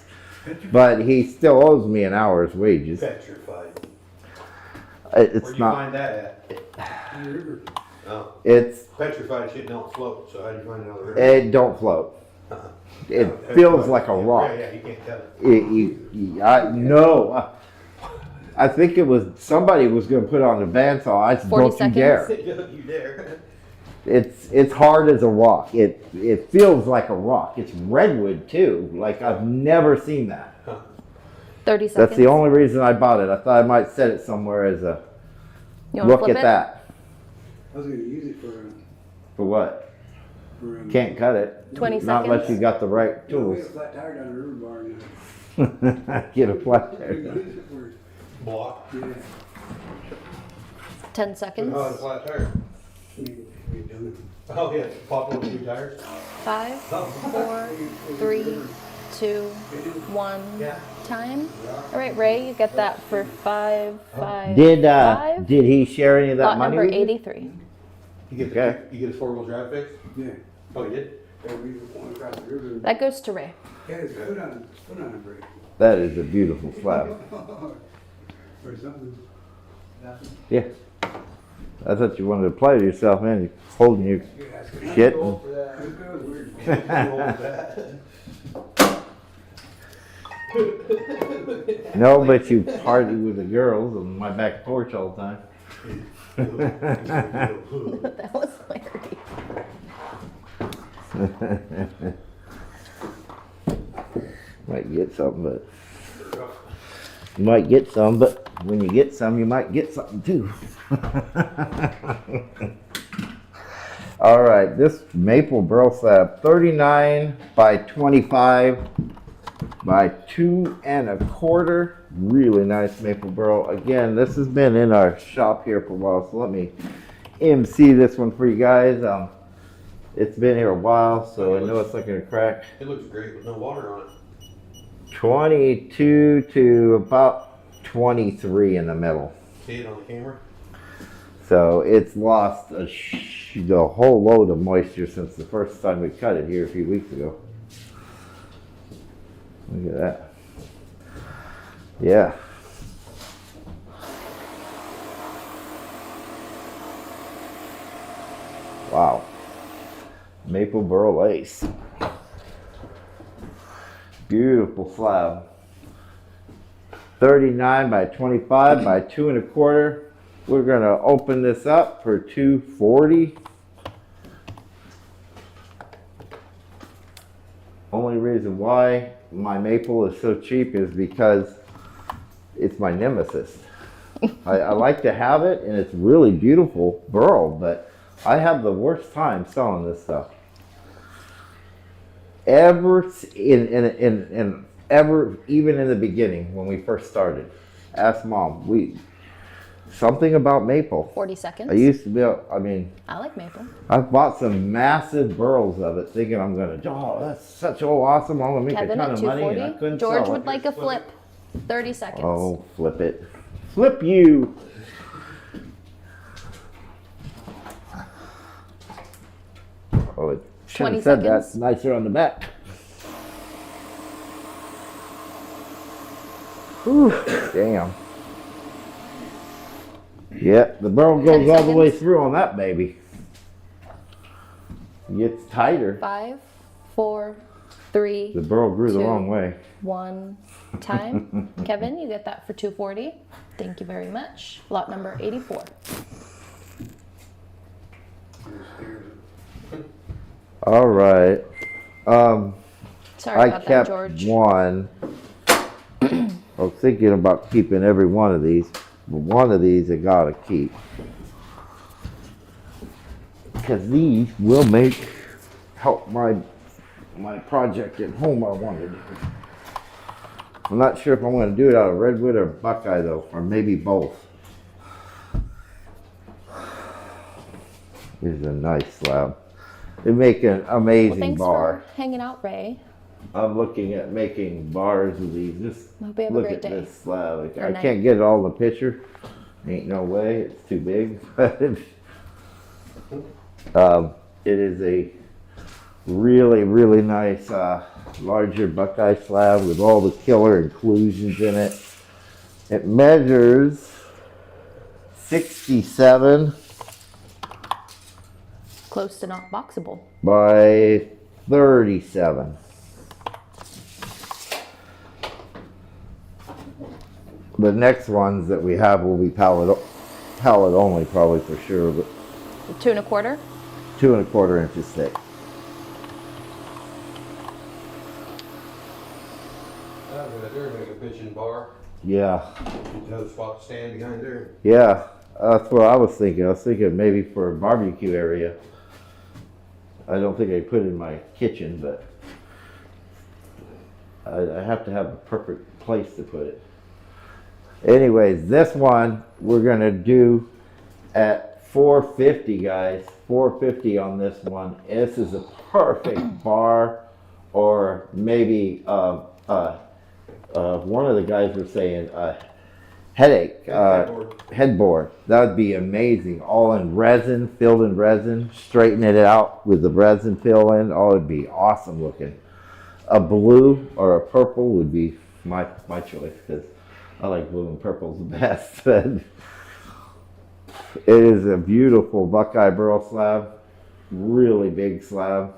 But he still owes me an hour's wages. Petrified. It's Where'd you not, find that at? Oh. it's, Petrified shit don't float, so how do you find it on the river? it don't float. It feels like a rock. Yeah, you can't tell it. No. I think it was, somebody was going to put it on the bandsaw. I said, 40 don't you seconds. dare. Don't you dare. It's hard as a rock. It feels like a rock. It's redwood too. Like I've never seen that. 30 seconds. That's the only reason I bought it. I thought I might set it somewhere as a You wanna look flip at it? that. I was gonna use it For what? for Can't cut it. 20 Not unless seconds. you got the right We have a tools. flat tire down the river bar now. Get a flat We tire. use it for, Block. yeah, 10 seconds. Oh, the flat tire. we done Oh, yeah, pop over 2 tires. 5, 4, 3, 2, 1. Yeah. Time. All right, Ray, you get that for 5, 5, Did 5. did he share any of that Lot money number with you? 83. You get Okay. you get his 4-wheel drive fixed? it. Yeah, Oh, you did? yeah, we went across the river. That goes to Ray. Yeah, it's put on a break. That is a beautiful slab. Or something. Yeah. I thought you wanted to play with yourself, man. You're holding your Yeah, that's good. shit. Too And, old for that. That was weird. Too old for that. no, but you party with the girls on my back porch all the time. That was Larry. Might get something, but you might get some, but when you get some, you might get something too. All right, this maple burl slab, 39 by 25 by 2 1/4. Really nice maple burl. Again, this has been in our shop here for a while, so let me MC this one for you guys. It's been here a while, so I know it's not gonna crack. It looks great with no water on it. 22 to about 23 in the middle. See it on the camera? So it's lost a whole load of moisture since the first time we cut it here a few weeks ago. Look at that. Yeah. Wow. Maple burl lace. Beautiful slab. 39 by 25 by 2 1/4. We're gonna open this up for $240. Only reason why my maple is so cheap is because it's my nemesis. I like to have it, and it's really beautiful burl, but I have the worst time selling this stuff. In ever, even in the beginning when we first started, ask Mom. Something about maple. 40 seconds. I used to be able, I mean, I like maple. I've bought some massive burls of it, thinking I'm gonna. Oh, that's such awesome! I'm gonna make Kevin a ton at of money, and I 240. couldn't George sell would it. like a flip. 30 seconds. Oh, flip it, flip you. Oh, it should 20 have said that seconds. nicer on the back. Whew, damn. Yeah, the burl 10 goes all the way seconds. through on that baby. It gets tighter. 5, 4, 3, The burl grew the 2, wrong way. 1. Time. Kevin, you get that for 240. Thank you very much. Lot number 84. All right. Sorry I about that, kept George. one. I was thinking about keeping every one of these, but one of these I gotta keep. Because these will help my project at home I want to do. I'm not sure if I'm going to do it out of Redwood or Buckeye though, or maybe both. This is a nice slab. They make an Well, amazing thanks bar. for hanging out, Ray. I'm looking at making bars of these. Just Hope you have a look great at day. this slab. Or I night. can't get it all in the picture. Ain't no way. It's too big. It is a really, really nice larger Buckeye slab with all the killer inclusions in it. It measures 67 Close to not boxable. by 37. The next ones that we have will be pallet only, probably for sure, but 2 1/4. 2 1/4 inches thick. They're gonna make a pitching bar. Yeah, Another spot to stand behind there. yeah, that's what I was thinking. I was thinking maybe for a barbecue area. I don't think I put it in my kitchen, but I have to have a perfect place to put it. Anyways, this one we're gonna do at 450, guys. 450 on this one. This is a perfect bar, or maybe one of the guys was saying headboard. That would be amazing. All in resin, filled in resin, straighten it out with the resin fill in. Oh, it'd be awesome looking. A blue or a purple would be my choice, because I like blue and purple's the best. It is a beautiful Buckeye burl slab. Really big slab.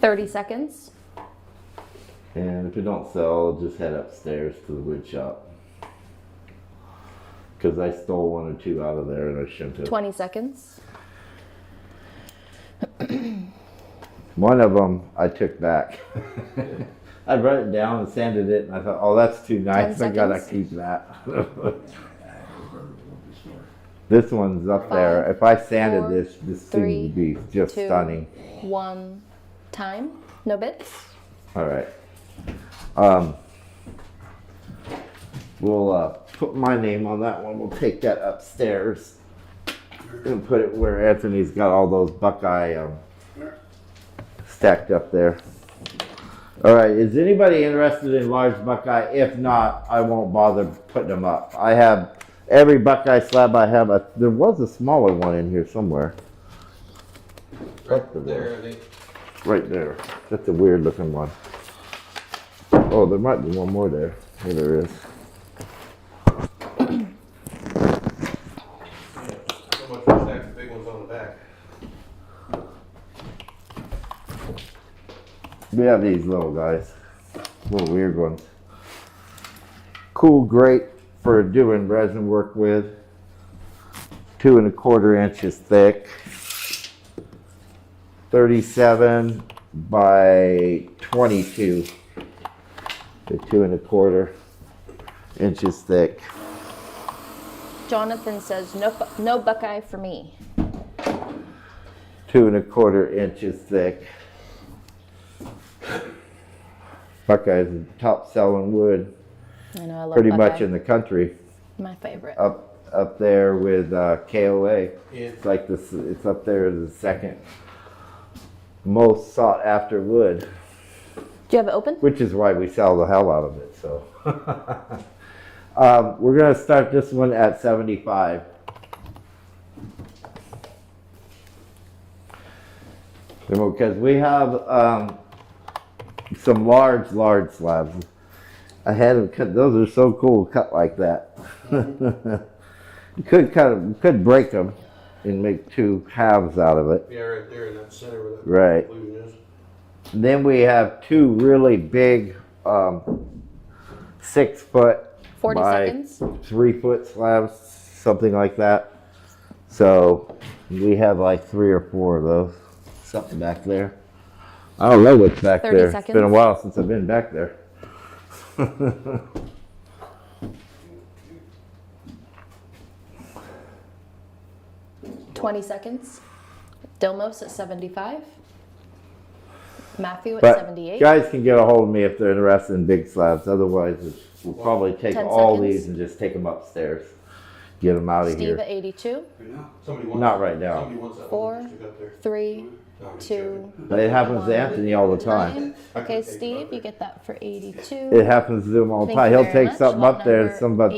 30 seconds. And if it don't sell, I'll just head upstairs to the wood shop. Because I stole one or two out of there and I shouldn't have. 20 seconds. One of them I took back. I wrote it down and sanded it, and I thought, oh, that's too nice. 10 I gotta seconds. keep that. This one's up there. 5, If I sanded 4, this 3, thing would be just 2, stunning. 1. Time. No bits. All right. We'll put my name on that one. We'll take that upstairs and put it where Anthony's got all those Buckeye stacked up there. All right. Is anybody interested in large Buckeye? If not, I won't bother putting them up. I have every Buckeye slab I have. There was a smaller one in here somewhere. Right there, I think. Right there. That's a weird looking one. Oh, there might be one more there. Here there is. So much for stack the big ones on the back. We have these little guys. Little weird ones. Cool, great for doing resin work with. 2 1/4 inches thick. 37 by 22. The 2 1/4 inches thick. Jonathan says no Buckeye for me. 2 1/4 inches thick. Buckeye is the top selling wood I know, I love pretty much Buckeye. in the country. My favorite. Up there with KOA. Yeah. It's like this. It's up there as the second most sought after wood, Do you have it open? which is why we sell the hell out of it. So we're gonna start this one at 75. Because we have some large slabs. I had them cut. Those are so cool, cut like that. You could break them and make two halves out of it. Yeah, right there in that center where that Right. conclusion is. Then we have two really big 6 foot 40 by seconds. 3 foot slabs, something like that. So we have like 3 or 4 of those. Something back there. I don't know what's back 30 there. It's been a seconds. while since I've been back there. 20 seconds. Dilmos at 75. Matthew at But 78. guys can get a hold of me if they're interested in big slabs. Otherwise, we'll probably take 10 all seconds. these and just take them upstairs. Get them out of Steve here. at 82. Somebody wants Not that- right now. Somebody wants that 4, one just stick up there. 3, No, I'm just 2, But it happens to Anthony all the time. Okay, Steve, you get that for 82. It happens to him all the Thank time. you He'll very take much. something Lot up there and number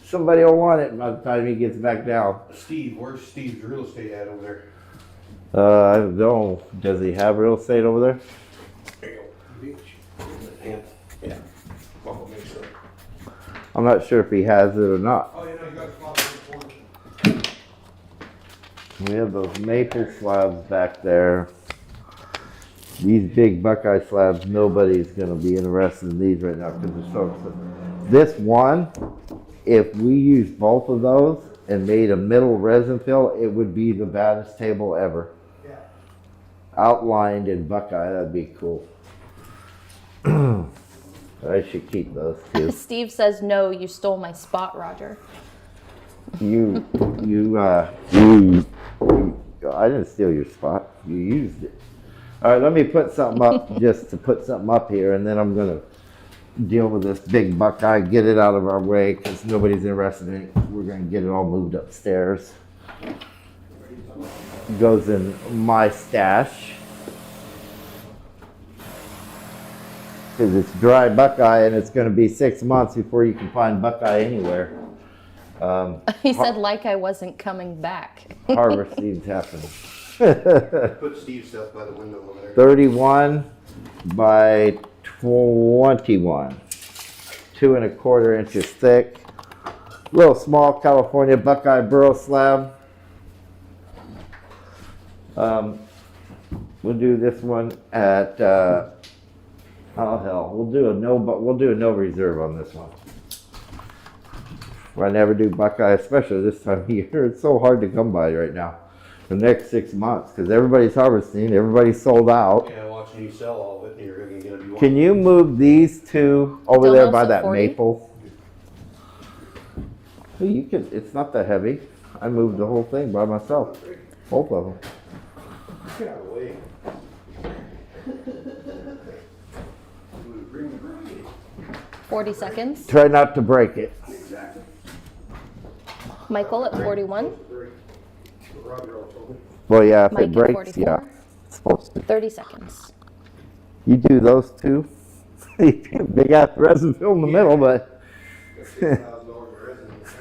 somebody will want it by the time he gets back down. Steve, where's Steve's real estate at over there? I don't know. Does he have real estate over there? There you go. Yeah. Well, make sure. I'm not sure if he has it or not. Oh, you know, you got a spot in the corner. We have those maple slabs back there. These big Buckeye slabs, nobody's gonna be interested in these right now because they're so expensive. This one, if we used both of those and made a middle resin fill, it would be the baddest table ever. Yeah. Outlined in Buckeye, that'd be cool. I should keep those too. Steve says, no, you stole my spot, Roger. I didn't steal your spot. You used it. All right, let me put something up just to put something up here, and then I'm gonna deal with this big Buckeye, get it out of our way because nobody's interested in it. We're gonna get it all moved upstairs. It goes in my stash because it's dry Buckeye, and it's gonna be 6 months before you can find Buckeye anywhere. He said, like I wasn't coming back. Harvest seeds happen. Put Steve's stuff by the window over there. 31 by 21. 2 1/4 inches thick. Little small California Buckeye Burl slab. We'll do this one at, oh hell, we'll do a no reserve on this one. I never do Buckeye, especially this time of year. It's so hard to come by right now. The next 6 months, because everybody's harvesting, everybody's sold out. Yeah, watching you sell all of it, and you're gonna get a Can you move these two over there Dilmos by at that 40? maple? Well, you can. It's not that heavy. I moved the whole thing by myself, both of them. Get out of the way. 40 seconds. Try not to break it. Exactly. Michael at 41. Roger all told me. Well, yeah, if Mike it at breaks, 44. yeah, it's supposed to. 30 seconds. You do those two. Big ass resin fill in the middle, but. $6,000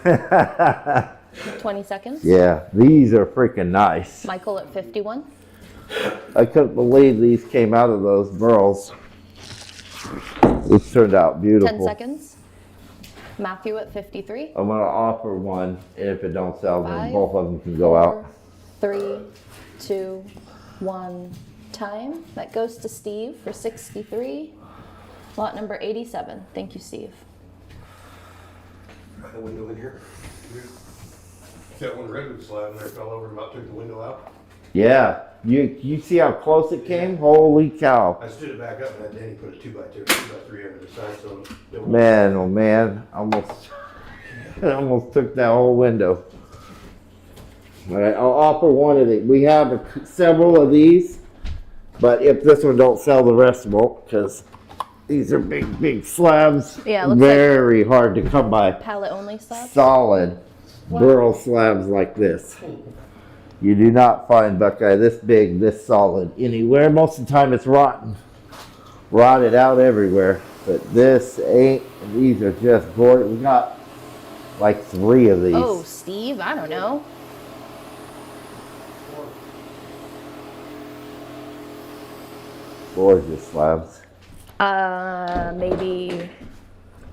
resin. 20 seconds. Yeah, these are freaking nice. Michael at 51. I couldn't believe these came out of those burls. This turned out 10 beautiful. seconds. Matthew at 53. I'm gonna offer one, and if it don't sell, then 5, both of them can go out. 3, 2, 1. Time. That goes to Steve for 63. Lot number 87. Thank you, Steve. By the window in here. That one Redwood slab in there fell over and about took the window out. Yeah, you see how close it came? Holy cow! I stood it back up and then he put a 2x2, 2x3 under the side, so it won't- Man, oh man, almost, I almost took that whole window. All right, I'll offer one of these. We have several of these. But if this one don't sell, the rest won't, because these are big slabs. Yeah, it looks like very hard to come by. pallet only slab. Solid burl slabs like this. You do not find buckeye this big, this solid anywhere. Most of the time it's rotten. Rotted out everywhere. But this ain't, these are just gorgeous. We got like 3 of these. Oh, Steve, I don't know. Gorgeous slabs. Maybe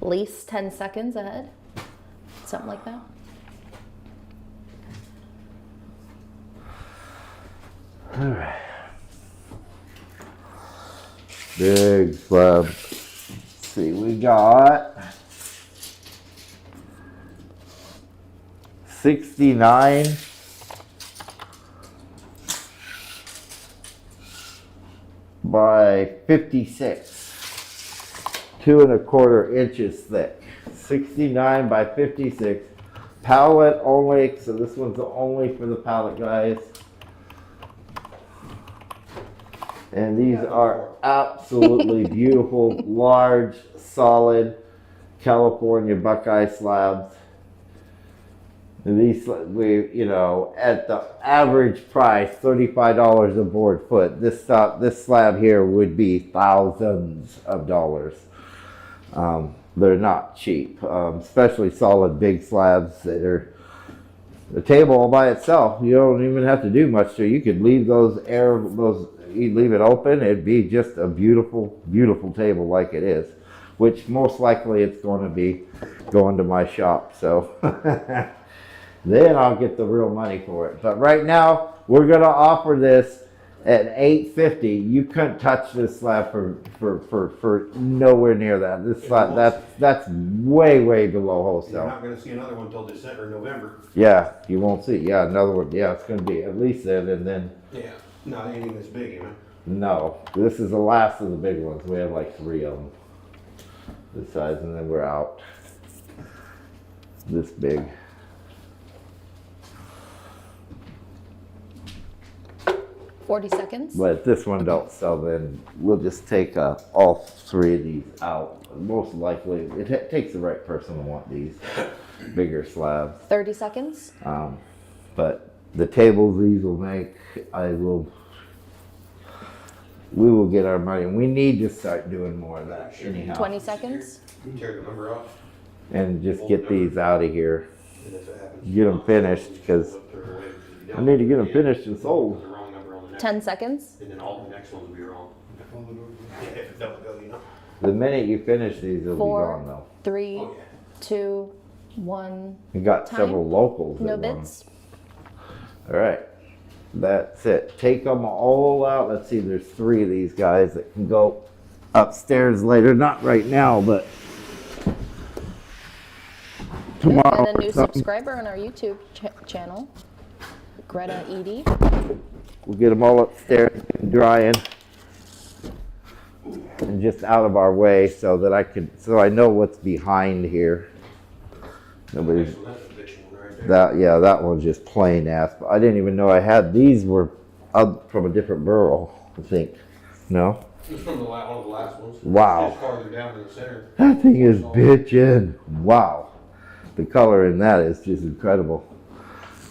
at least 10 seconds ahead. Something like that. All right. Big slab. Let's see, we got 69 by 56, 2 1/4 inches thick. 69 by 56, pallet only. So this one's only for the pallet guys. And these are absolutely beautiful, large, solid California buckeye slabs. And these, at the average price, $35 a board foot. This slab here would be thousands of dollars. They're not cheap, especially solid big slabs that are the table all by itself. You don't even have to do much to it. You could leave you leave it open, it'd be just a beautiful, beautiful table like it is, which most likely it's going to be going to my shop. So then I'll get the real money for it. But right now we're going to offer this at $850. You couldn't touch this slab for nowhere near that. This slab, that's way below You're wholesale. not gonna see another one till December, November. Yeah, you won't see. Yeah, another one. Yeah, it's going to be at least then, and then. Yeah. Not anything this big, you know? No, this is the last of the big ones. We have like 3 of them this size, and then we're out this big. $40 seconds. But if this one don't sell, then we'll just take all 3 of these out. Most likely, it takes the right person to want these bigger slabs. 30 seconds. But the tables these will make, we will get our money. We need to start doing more of that anyhow. 20 seconds. Tear the number off, And just get these out of here. and if it happens. Get them finished, because I need to get them finished and sold. The wrong number on the next 10 seconds. And then all the next ones will be wrong. Yeah, if it don't go, you know. The minute you finish these, they'll be 4, gone though. 3, Oh, yeah. 2, 1. We got Time. several locals No that want 'em. bits. All right, that's it. Take them all out. Let's see, there's 3 of these guys that can go upstairs later. Not right now, but tomorrow. And a new or something. subscriber on our YouTube channel, Greta Edie. We'll get them all upstairs and drying, and just out of our way so that I know what's behind here. Nobody's. So that's a bitch one right there. That one's just plain ass. I didn't even know I had these. Were up from a different burl, I think. No, It's from one of the last ones. Wow. It's just farther down in the center. that thing is bitchin'. Wow, the color in that is just incredible.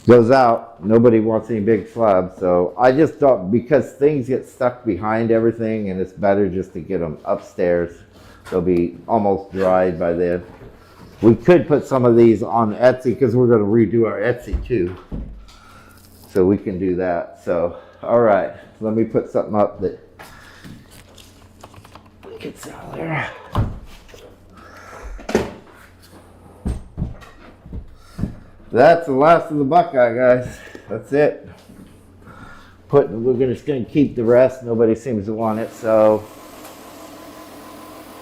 Goes out. Nobody wants any big slabs, so I just thought because things get stuck behind everything, and it's better just to get them upstairs. They'll be almost dried by then. We could put some of these on Etsy because we're going to redo our Etsy too. So we can do that. So, all right, let me put something up that we can sell there. That's the last of the buckeye, guys. That's it. We're just going to keep the rest. Nobody seems to want it, so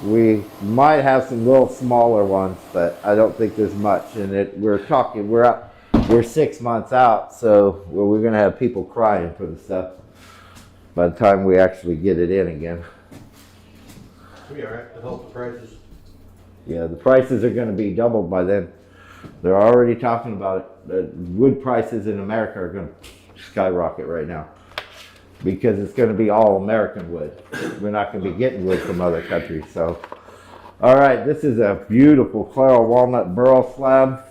we might have some little smaller ones, but I don't think there's much. And we're 6 months out, so we're going to have people crying for the stuff by the time we actually get it in again. It'll be all right. It'll help the prices. Yeah, the prices are going to be doubled by then. They're already talking about it. The wood prices in America are going to skyrocket right now. because it's going to be all American wood. We're not going to be getting wood from other countries. So, all right, this is a beautiful Claro Walnut Burl slab.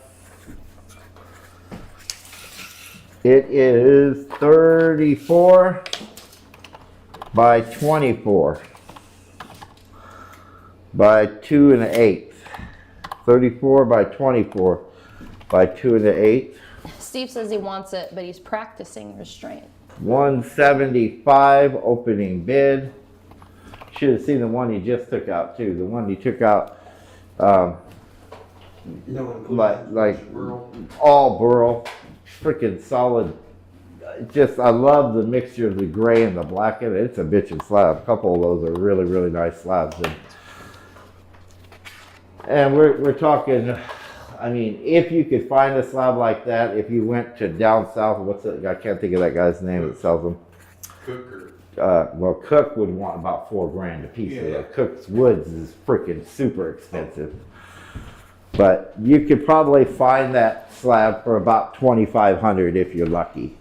It is 34 by 24 by 2 1/8. 34 by 24 by 2 1/8. Steve says he wants it, but he's practicing restraint. 175 opening bid. Should have seen the one he just took out too. The one he took out, like Burl. all burl, freaking solid. Just I love the mixture of the gray and the black in it. It's a bitchin' slab. A couple of those are really, really nice slabs. And we're talking. I mean, if you could find a slab like that, if you went to down south, what's it? I can't think of that guy's name that sells them. Cook or Well, Cook would want about $4,000 a piece of Yeah. it. Cook's Woods is freaking super expensive. But you could probably find that slab for about $2,500 if you're lucky.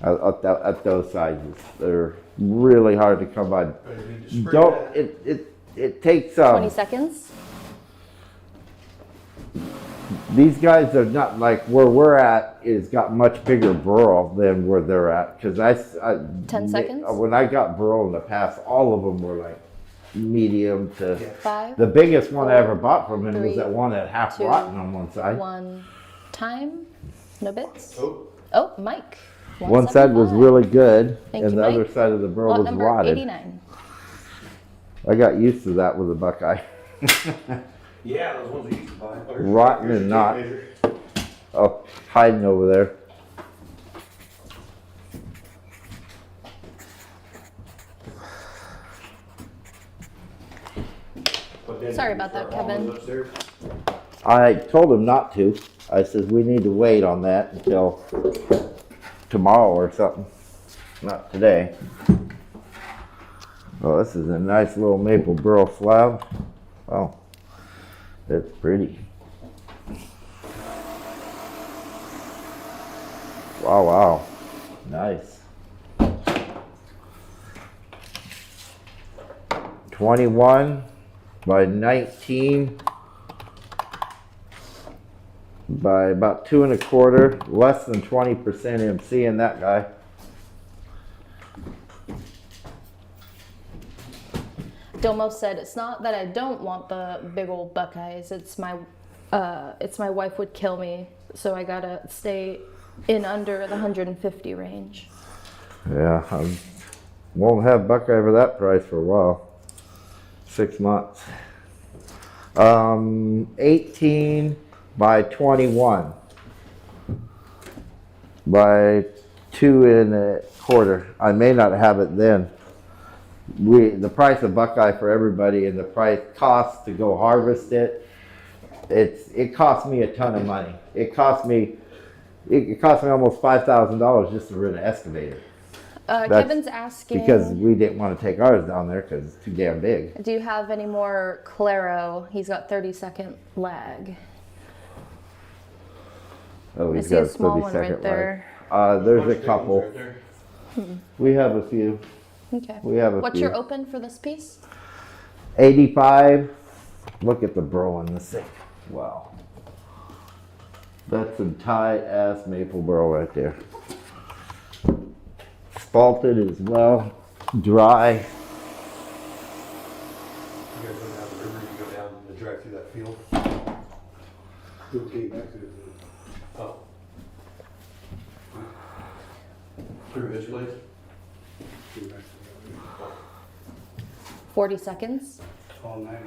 At those sizes, they're really hard to come by. Don't it takes 20 seconds. These guys are not like where we're at is got much bigger burl than where they're at because 10 seconds? When I got burl in the past, all of them were like medium to. 5, The biggest one I ever bought from him was 3, that one that half 2, rotten on one side. 1. Time. No bits. Oh, Oh, Mike. One side was 175. really good, Thank and you, the other Mike. side of the burl Lot was number rotted. 89. I got used to that with a Buckeye. yeah, those ones we used to buy. Rotten Here's and a not. tape measure. Oh, hiding over there. But then Sorry you about that, start hauling Kevin. upstairs. I told him not to. I said we need to wait on that until tomorrow or something. Not today. Oh, this is a nice little maple burl slab. Oh, it's pretty. Wow, wow. Nice. 21 by 19 by about 2 1/4, less than 20% MC in that guy. Domo said it's not that I don't want the big old Buckeyes. It's my wife would kill me, so I gotta stay in under the 150 range. Yeah, I won't have Buckeye for that price for a while. 6 months. 18 by 21 by 2 1/4. I may not have it then. The price of Buckeye for everybody and the price cost to go harvest it. It cost me a ton of money. It cost me almost $5,000 just to rent an excavator. Kevin's asking, Because we didn't want to take ours down there because it's too damn big. do you have any more Claro? He's got 30-second lag. Oh, I he's see got a small 30 one second right there. There's a Bunch of big ones couple. right there. We have a few. Okay. We have a What's few. your open for this piece? 85. Look at the burl in this thing. Wow. That's some tight ass maple burl right there. Spalted as well. Dry. You guys go down the river, you go down and drive through that field. Okay, back to the. Oh. Through this place? 40 seconds. All nighter.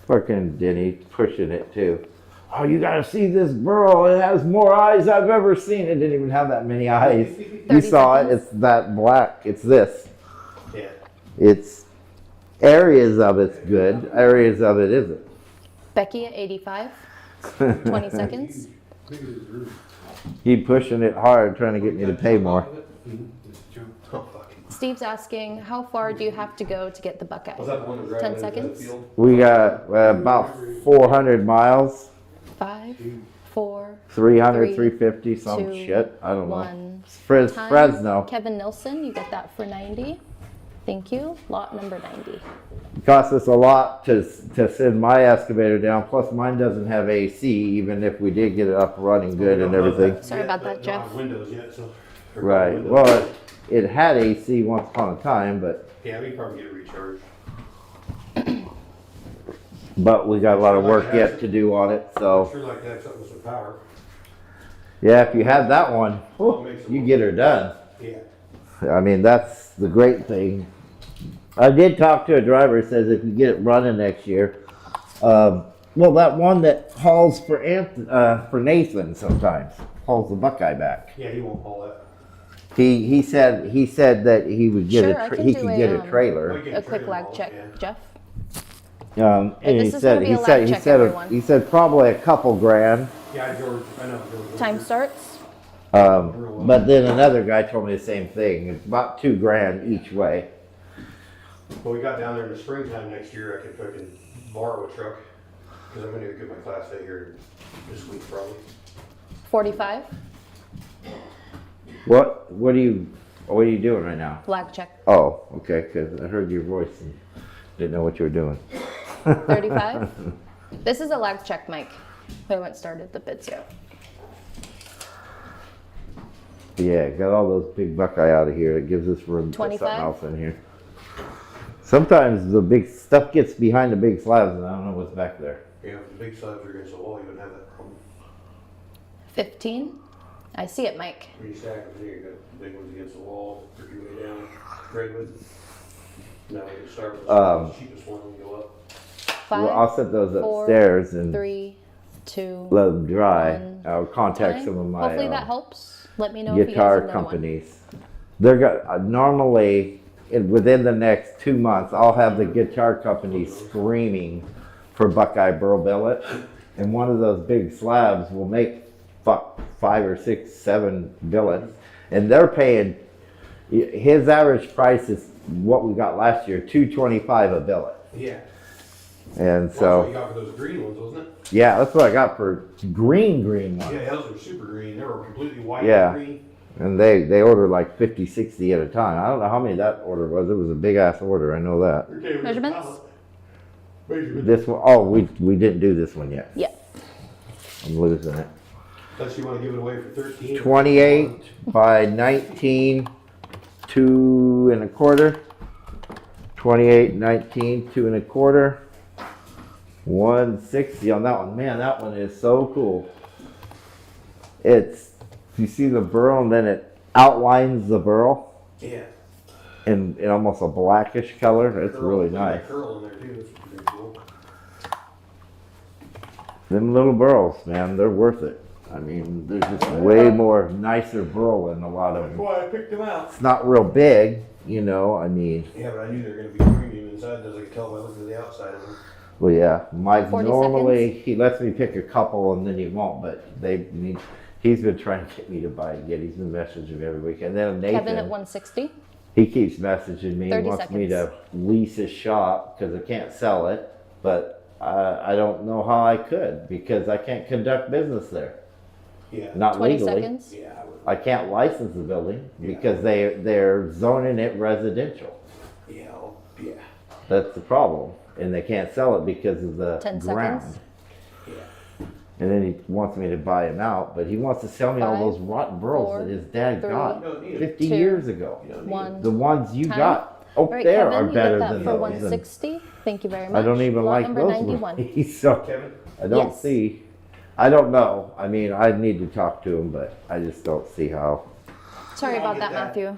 Fucking Denny pushing it too. Oh, you gotta see this burl. It has more eyes I've ever seen. It didn't even have that many eyes. You 30 saw seconds. it. It's that black. It's this. Yeah. It's areas of it's good. Areas of it isn't. Becky at 85. 20 seconds. Big as his roof. Keep pushing it hard, trying to get me to pay more. Oh, fuck. Steve's asking, how far do you have to go to get the Buckeye? Was that the one that was 10 driving into that seconds. field? We got about 400 miles, 5, 4, 300, Three, 350, some 2, shit. I don't know. 1. Time, Fresno. Kevin Nilsson, you get that for 90. Thank you. Lot number 90. It costs us a lot to send my excavator down, plus mine doesn't have AC, even if we did get it up running good and everything. Sorry about that, Don't have Jeff. Windows yet, so. or Right, windows. well, it had AC once upon a time, but Yeah, we can probably get it recharged. we got a lot of work yet to do on it, so. Sure like that, something with some power. Yeah, if you had that one, whew, you get her done. Yeah. I mean, that's the great thing. I did talk to a driver who says if you get it running next year, well, that one that hauls for Nathan sometimes, hauls the Buckeye back. Yeah, he won't haul that. He said that he would get Sure, I can he do could a, get a Might trailer. get A quick trailer lag haul, check, yeah. Jeff. And this is gonna be a lag check, everyone. he said probably a couple grand. Yeah, George, I know. George. Time starts. But then another guy told me the same thing. It's about $2,000 each way. Well, we got down there in the springtime next year, I could fucking borrow a truck. Cause I'm gonna get my class A here this week probably. 45. What are you doing right now? Lag check. Oh, okay, because I heard your voice and didn't know what you were doing. 35. This is a lag check, Mike. We haven't started the bids yet. Yeah, got all those big Buckeye out of here. It gives us room to put 25? something else in here. Sometimes the big stuff gets behind the big slabs and I don't know what's back there. Yeah, if the big slabs are against the wall, you wouldn't have that problem. 15. I see it, Mike. When you stack them here, you got the big ones against the wall, work your way down, Redwood. Now we can start with the cheapest one and go up. 5, Well, I'll set those 4, upstairs and 3, 2, let them dry. one. I'll contact time. some of my Hopefully that helps. Let me know if you guitar guys need another one. companies. They're got normally within the next 2 months, I'll have the guitar companies screaming for Buckeye Burl billet, and one of those big slabs will make 5 or 6, 7 billets, and they're paying. His average price is what we got last year, $225 a billet, Yeah. and Well, that's what so you got for those green ones, wasn't it? yeah, that's what I got for green ones. Yeah, those were super green. They were completely white Yeah. and green. And they order like 50, 60 at a time. I don't know how many that order was. It was a big ass order. I know that. Okay, Measurements? Measurements. This one, oh, we didn't do this one yet. Yeah. I'm losing it. Unless you want to give it away for 13. 28 by 19, 2 1/4. 28, 19, 2 1/4. 160 on that one. Man, that one is so cool. You see the burl and then it outlines the burl Yeah. in almost a blackish color. It's Curl. really There's nice. that curl in there too. It's pretty cool. Them little burls, man, they're worth it. I mean, there's just way more nicer burl in a lot of That's them. why I picked them out. It's not real big, you know, I mean, Yeah, but I knew they were going to be premium inside, as I could tell by looking at the outside of them. well, yeah, Mike 40 normally, he lets me pick a couple and then he won't, but he's been trying to get me to buy it yet. He's been messaging me every week. And then Kevin at Nathan, 160. he keeps messaging me, 30 wants me seconds. to lease his shop because I can't sell it, but I don't know how I could because I can't conduct business there. Yeah. Not 20 legally. seconds. Yeah, I would. I can't license the building Yeah. because they're zoning it residential. Yeah. Yeah. That's the problem. And they can't sell it because of the 10 ground. seconds. Yeah. And then he wants me to buy him out, but he wants to sell me all 5, those rotten burls 4, that his dad 3, got You don't need it. 50 2, years ago. You don't need it. 1. The ones you Time. got All up right, there Kevin, are you better get that than for those. 160. Thank you very much. I don't even Lot like number those 91. movies, so Kevin? I don't Yes. see. I don't know. I mean, I need to talk to him, but I just don't see how. Sorry I'll about get that, that. Matthew.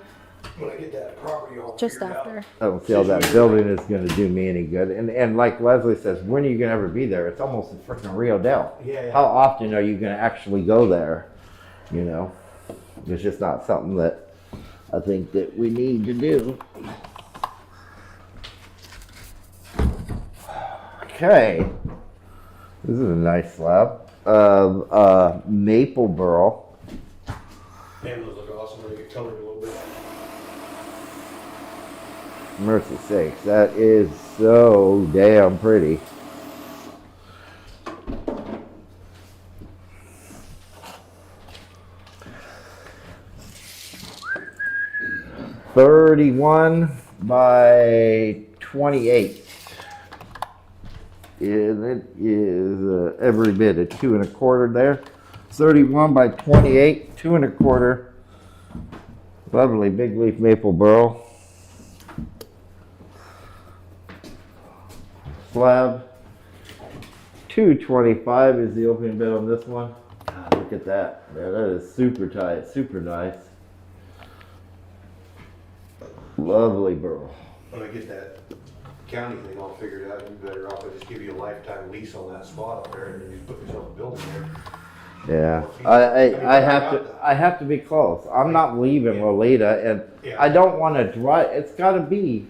When I get that property all Just figured out. after. I don't see how that building is going to do me any good. And like Leslie says, when are you going to ever be there? It's almost a freaking Rio Dell. Yeah, yeah. How often are you going to actually go there? You know, it's just not something that I think that we need to do. Okay, this is a nice slab of maple burl. Damn, those look awesome when they get colored a little bit. Mercy sakes, that is so damn pretty. 31 by 28. And it is every bit of 2 1/4 there. 31 by 28, 2 1/4. Lovely big leaf maple burl. Slab. 225 is the opening bit on this one. God, look at that. Yeah, that is super tight, super nice. Lovely burl. When I get that county thing all figured out, you better off, I just give you a lifetime lease on that spot up there and then you put yourself a building there. Yeah, I have to be close. I'm not leaving Lolita, and Yeah. I don't want to drive. It's got to be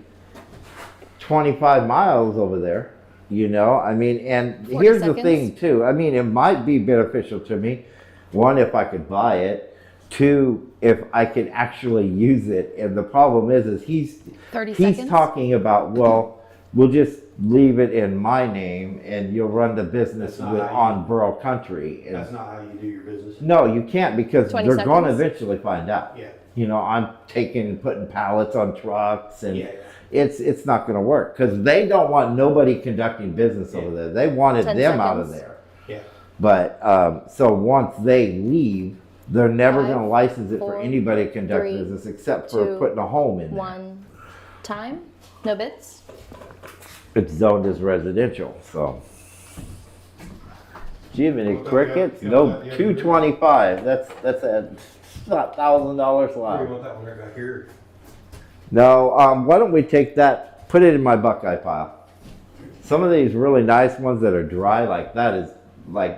25 miles over there. You know, I mean, and 40 here's the seconds. thing too. I mean, it might be beneficial to me. One, if I could buy it. Two, if I could actually use it. And the problem is he's 30 he's seconds. talking about, well, we'll just leave it in my name and you'll run the business That's not with, how you- on Burl Country. And That's not how you do your business. no, you can't, because 20 they're going to seconds? eventually find out. Yeah. You know, I'm putting pallets on trucks, and Yeah. it's not going to work because they don't want nobody conducting business over there. They wanted 10 them out of seconds. there. Yeah. But so once they leave, they're never 5, going to license it for 4, anybody to conduct 3, business except for 2, putting a home in there. 1 time. No bits. It's zoned as residential, so. Jiminy Well, crickets, yeah, no, yeah, 225. That's a $1,000 Where slab. do you want that one right back here? No, why don't we take that, put it in my Buckeye pile. Some of these really nice ones that are dry, like that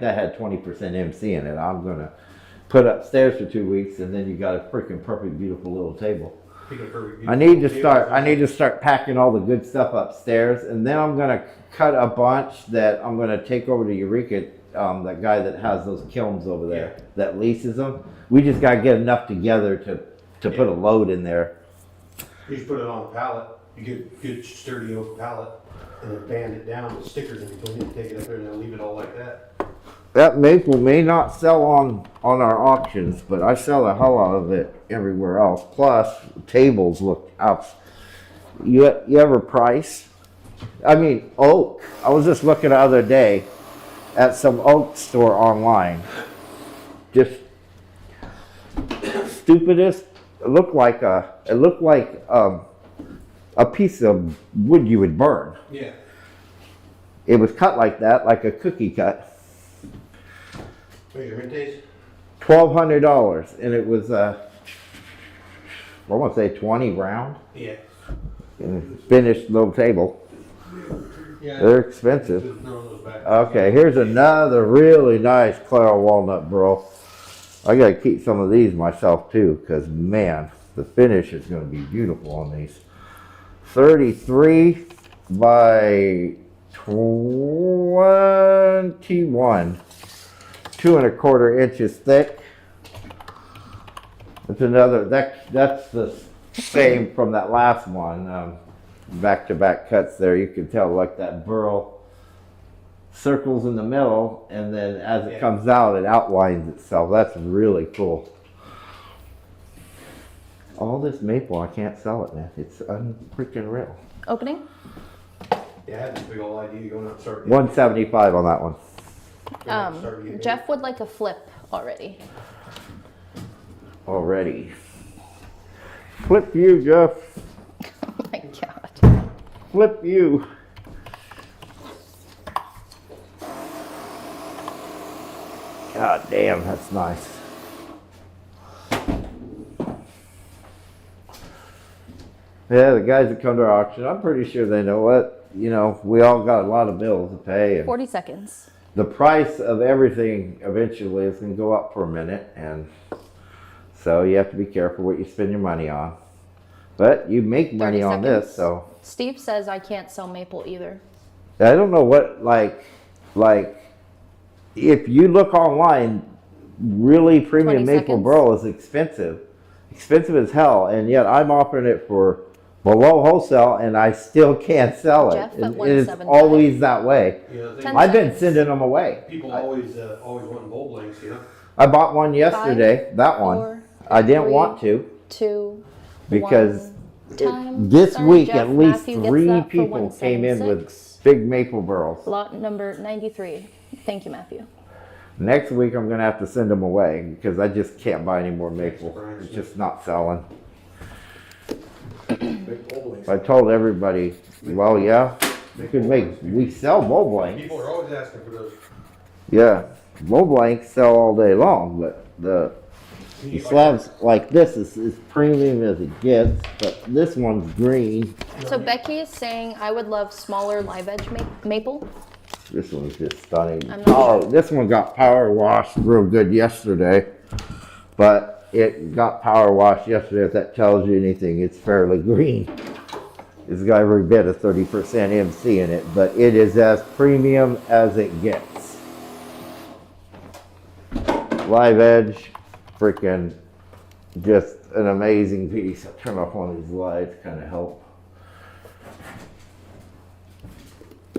had 20% MC in it. I'm gonna put upstairs for 2 weeks, and then you got a freaking perfect, beautiful little table. Pick a perfect I need to beautiful start packing all the good stuff upstairs, and then I'm gonna cut a bunch that I'm gonna take over to Eureka. That guy that has those kilns over there Yeah. that leases them. We just gotta get enough together to put a load in there. You just put it on a pallet, you get a good sturdy oak pallet, and then band it down with stickers in between it, take it up there and then leave it all like that. That maple may not sell on our auctions, but I sell a hell out of it everywhere else. Plus, tables look up. You ever price? I mean, oak. I was just looking the other day at some oak store online. Just stupidest. It looked like a piece of wood you would burn. Yeah. It was cut like that, like a cookie cut. Measurement days? $1,200, and it was I want to say 20 round Yeah. and finished little table. Yeah. They're expensive. Just throw those back. Okay, here's another really nice Clara walnut bro. I gotta keep some of these myself too, because man, the finish is gonna be beautiful on these. 33 by 21. 2 1/4 inches thick. That's another, that's the same from that last one. Back-to-back cuts there. You can tell like that burl circles in the middle, and then as it Yeah. comes out, it outlines itself. That's really cool. All this maple, I can't sell it, man. It's unfreaking real. Opening. Yeah, I had this big old idea going out and start. 175 on that one. Jeff would like a flip already. Already. Flip you, Jeff. Oh my god. Flip you. God damn, that's nice. Yeah, the guys that come to our auction, I'm pretty sure they know what, you know, we all got a lot of bills to pay, and 40 seconds. the price of everything eventually is going to go up for a minute, and so you have to be careful what you spend your money on. But you make money 30 on this, seconds. so Steve says I can't sell maple either. I don't know what, like if you look online, really premium 20 maple seconds. burl is expensive as hell, and yet I'm offering it for below wholesale, and I still can't sell it. Jeff at And it's 175. always that way. You know, the 10 thing, I've been seconds. sending them away. people always wanting bowl blanks, you know? I bought one yesterday, that one. 4, I didn't 3, want to 2, because 1. time. This Sorry, week, Jeff, at least Matthew gets 3 that for people came in with 176. big maple burls. Lot number 93. Thank you, Matthew. Next week, I'm gonna have to send them away because I just can't buy any more maple. Brian It's Smith. just not selling. Big pole blanks. I told everybody, well, yeah, we sell bowl blanks. People are always asking for those. Yeah, bowl blanks sell all day long, but the slabs like this is premium as it gets, but this one's green. So Becky is saying I would love smaller live edge maple. This one's just stunning. I'm not Oh, this one got power washed real good yesterday, but it got power washed yesterday. If that tells you anything, it's fairly green. It's got every bit of 30% MC in it, but it is as premium as it gets. Live edge, freaking just an amazing piece. I'll turn off one of these lights, kind of help.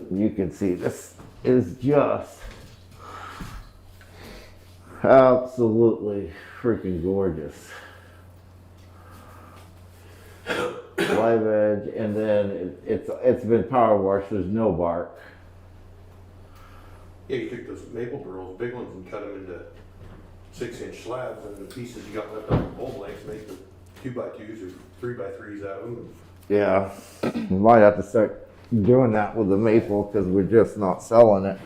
You can see this is just absolutely freaking gorgeous. Live edge, and then it's been power washed. There's no bark. Yeah, you took those maple burls, big ones, and cut them into 6-inch slabs, and the pieces you got left on the pole blanks, make the 2x2s or 3x3s out of them. Yeah, we might have to start doing that with the maple because we're just not selling it.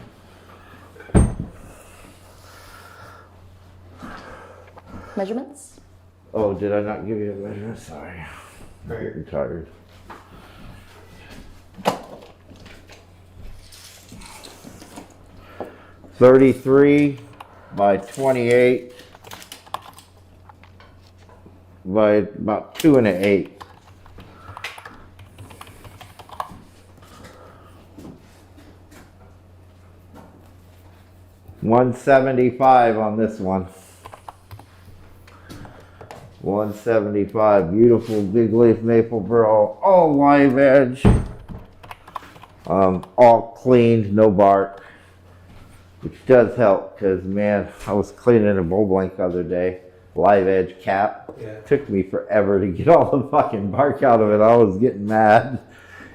Measurements? Oh, did I not give you a measurement? Sorry. Right here. I'm tired. $33 by 28 by about 2 1/8. $175 on this one. $175. Beautiful big leaf maple burl, all live edge, all cleaned, no bark, which does help because man, I was cleaning a bowl blank the other day, live edge cap. Yeah. It took me forever to get all the fucking bark out of it. I was getting mad.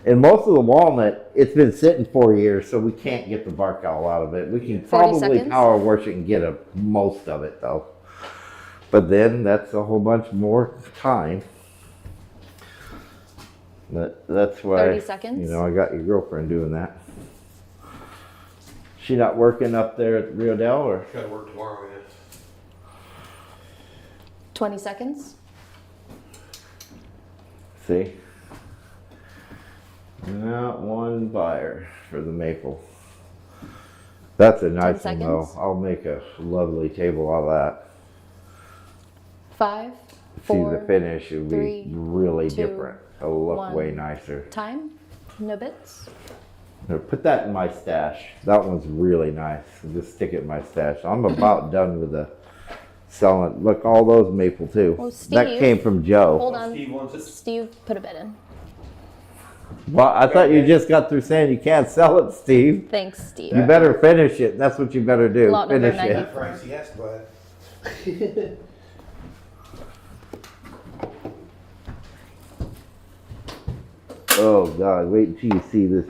And most of the walnut, it's been sitting 4 years, so we can't get the bark all out of it. We can 40 probably seconds. power wash it and get most of it though. But then that's a whole bunch more time. That's why, 30 seconds. you know, I got your girlfriend doing that. She not working up there at Rio Del or? Gotta work tomorrow, yeah. 20 seconds. See? Not one buyer for the maple. That's a nice one though. seconds. I'll make a lovely table out of that. 5, See 4, the finish, it'll be 3, really 2, different. It'll look 1. way nicer. time. No bits. Here, put that in my stash. That one's really nice. Just stick it in my stash. I'm about done with the selling. Look, all those maple too. Well, that Steve, came from Joe. Hold on. Steve wants it. Steve, put a bid in. Well, I thought you just got through saying you can't sell it, Steve. Thanks, Steve. You better finish it. That's what you better do. Lot number Finish it. 90. Price, he has to buy it. Oh God, wait till you see this.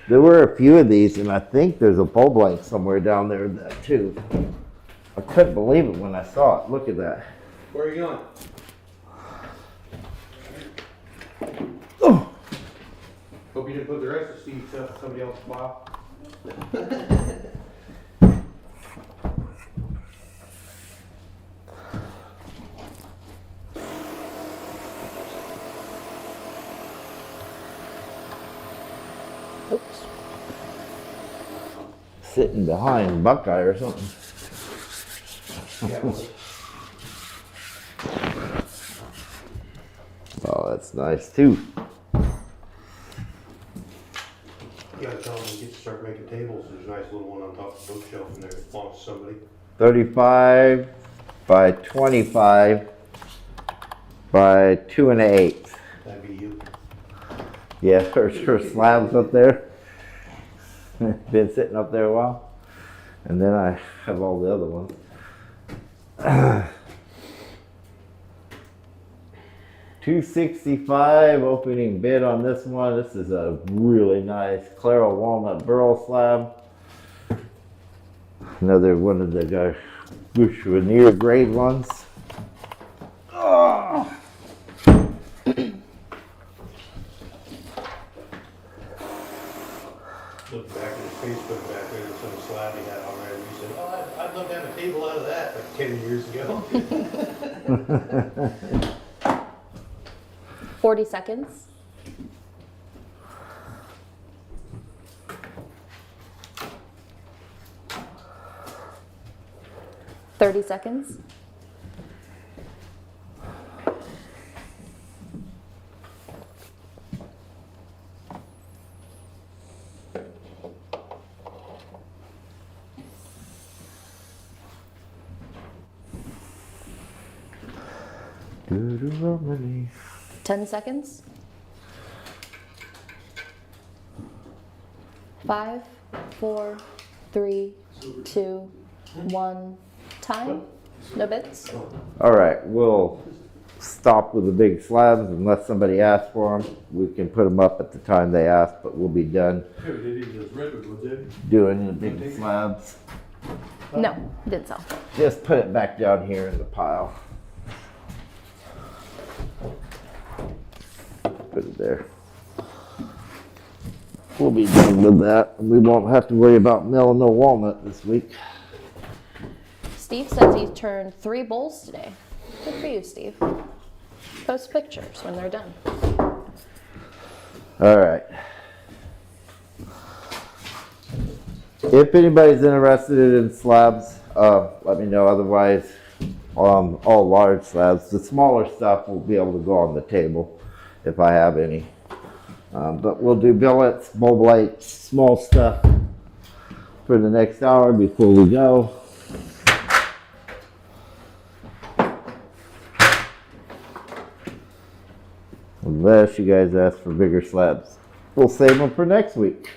There were a few of these, and I think there's a bowl blank somewhere down there that too. I couldn't believe it when I saw it. Look at that. Where are you going? Oh, Hope you didn't put the rest of Steve's stuff in somebody else's file. Oops. sitting behind Buckeye or something. Yeah. Oh, that's nice too. You gotta tell them when you get to start making tables, there's a nice little one on top of the bookshelf in there that belongs to somebody. 35 by 25 by 2 1/8. That'd be you. Yeah, her slabs up there. Been sitting up there a while. And then I have all the other ones. $265 opening bid on this one. This is a really nice Claro Walnut Burl slab. Another one of the veneer grade ones. Oh. Looked back at his Facebook back there, some slab he had already. He said, "Oh, I'd love to have a table out of that like 10 years ago." 40 seconds. Thirty seconds. Deuteronomy. 10 seconds. 5, 4, 3, 2, 1. Time. No bids. All right, we'll stop with the big slabs unless somebody asks for them. We can put them up at the time they ask, but we'll be done doing the big slabs. No, didn't sell. Just put it back down here in the pile. Put it there. We'll be done with that. We won't have to worry about milling no walnut this week. Steve says he turned 3 bowls today. Good for you, Steve. Post pictures when they're done. All right. If anybody's interested in slabs, let me know. Otherwise, all large slabs. The smaller stuff will be able to go on the table if I have any. But we'll do billets, mobilites, small stuff for the next hour before we go. Unless you guys ask for bigger slabs. We'll save them for next week.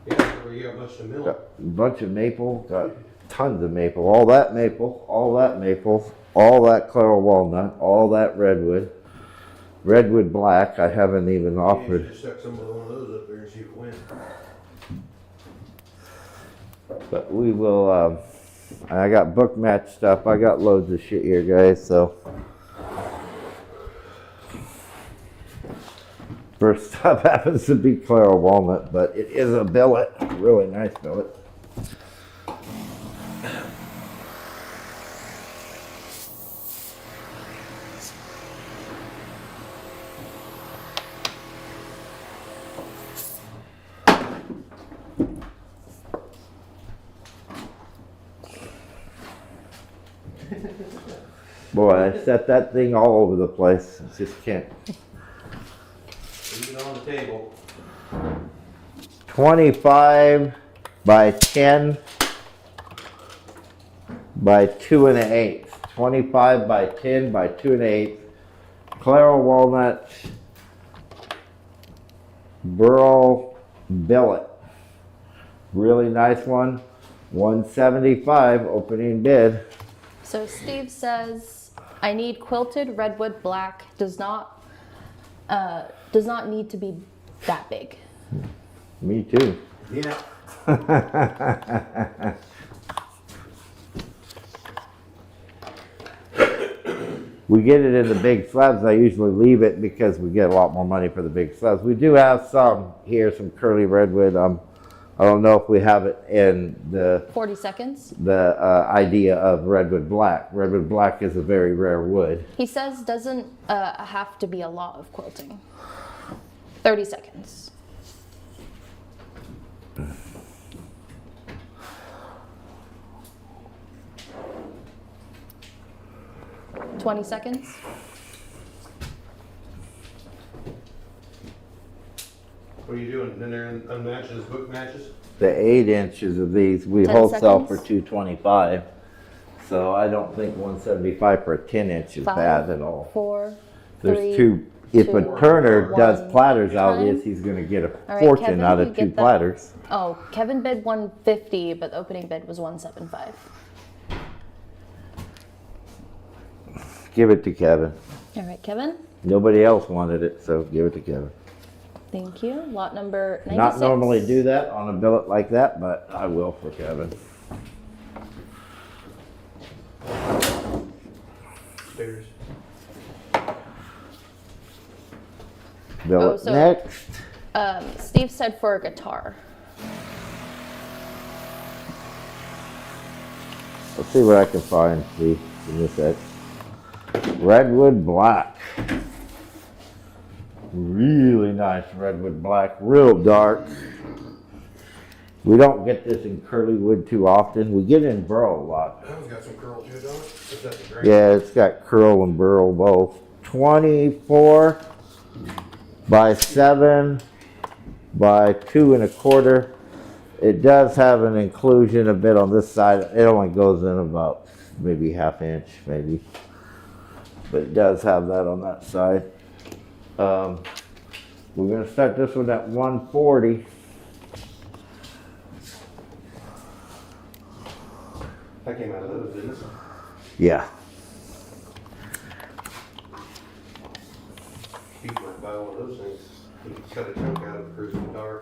Yeah, we got much to mill. Got a bunch of maple, got tons of maple, all that maple, all that maple, all that Claro walnut, all that redwood. Redwood black, I haven't even Yeah, offered. just stuck some of one of those up there and see if it wins. But we will, I got book match stuff. I got loads of shit here, guys, so. First stuff happens to be Claro walnut, but it is a billet, really nice billet. Boy, I set that thing all over the place. I just can't. Leave it on the table. 25 by 10 by 2 1/8. 25 by 10 by 2 1/8. Claro walnut Burl billet. Really nice one. 175 opening bid. So Steve says, I need quilted redwood black. Does not need to be that big. Me too. Yeah. We get it in the big slabs. I usually leave it because we get a lot more money for the big slabs. We do have some here, some curly redwood. I don't know if we have it in the 40 seconds. idea of redwood black. Redwood black is a very rare wood. He says doesn't have to be a lot of quilting. 30 seconds. $20 seconds. What are you doing? Then they're on matches, book matches? The 8 inches of these we 10 wholesale for seconds. $225. So I don't think 175 for a 10 inch is 5, bad at all. 4, There's 3, two. If a 2, turner does 1. platters out of Time. this, he's going to get a All right, fortune Kevin, out you of 2 get that? platters. Oh, Kevin bid 150, but the opening bid was 175. Give it to Kevin. All right, Kevin. Nobody else wanted it, so give it to Kevin. Thank you. Lot number 96. Not normally do that on a billet like that, but I will for Kevin. Stairs. Billet so- next. Steve said for a guitar. Let's see what I can find. See in this X. Redwood black. Really nice redwood black. Real dark. We don't get this in curly wood too often. We get it in burl a lot. That one's got some curl to it, don't it? Is that the grain? Yeah, it's got curl and burl both. 24 by 7 by 2 1/4. It does have an inclusion a bit on this side. It only goes in about maybe 1/2 inch, maybe. But it does have that on that side. We're gonna start this one at 140. That came out of those, didn't it? Yeah. People might buy one of those things. You can cut a chunk out of the cruise guitar.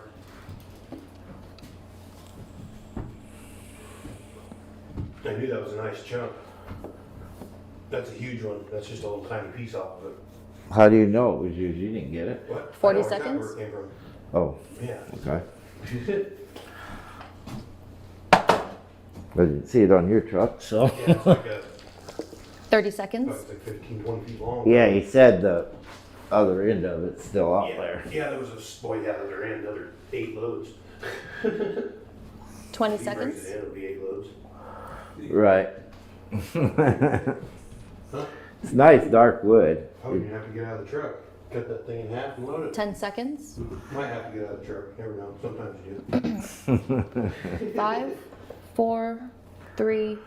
I knew that was a nice chunk. That's a huge one. That's just a little tiny piece off of it. How do you know it was used? You didn't get it? What? 40 I know exactly seconds? where it came from. Oh, Yeah. okay. I didn't see it on your truck, so. Yeah, it's like a, 30 it's seconds. like 15, 20 feet long. Yeah, he said the other end of it's still out Yeah, there. yeah, there was a, boy, yeah, there were another 8 loads. 20 If he brings seconds. it in, it'll be 8 loads. Right. Huh? It's nice dark wood. Oh, you have to get out of the truck. Cut that thing in half and load it. 10 seconds. Might have to get out of the truck. Never know. Sometimes you do. 5, 4, 3,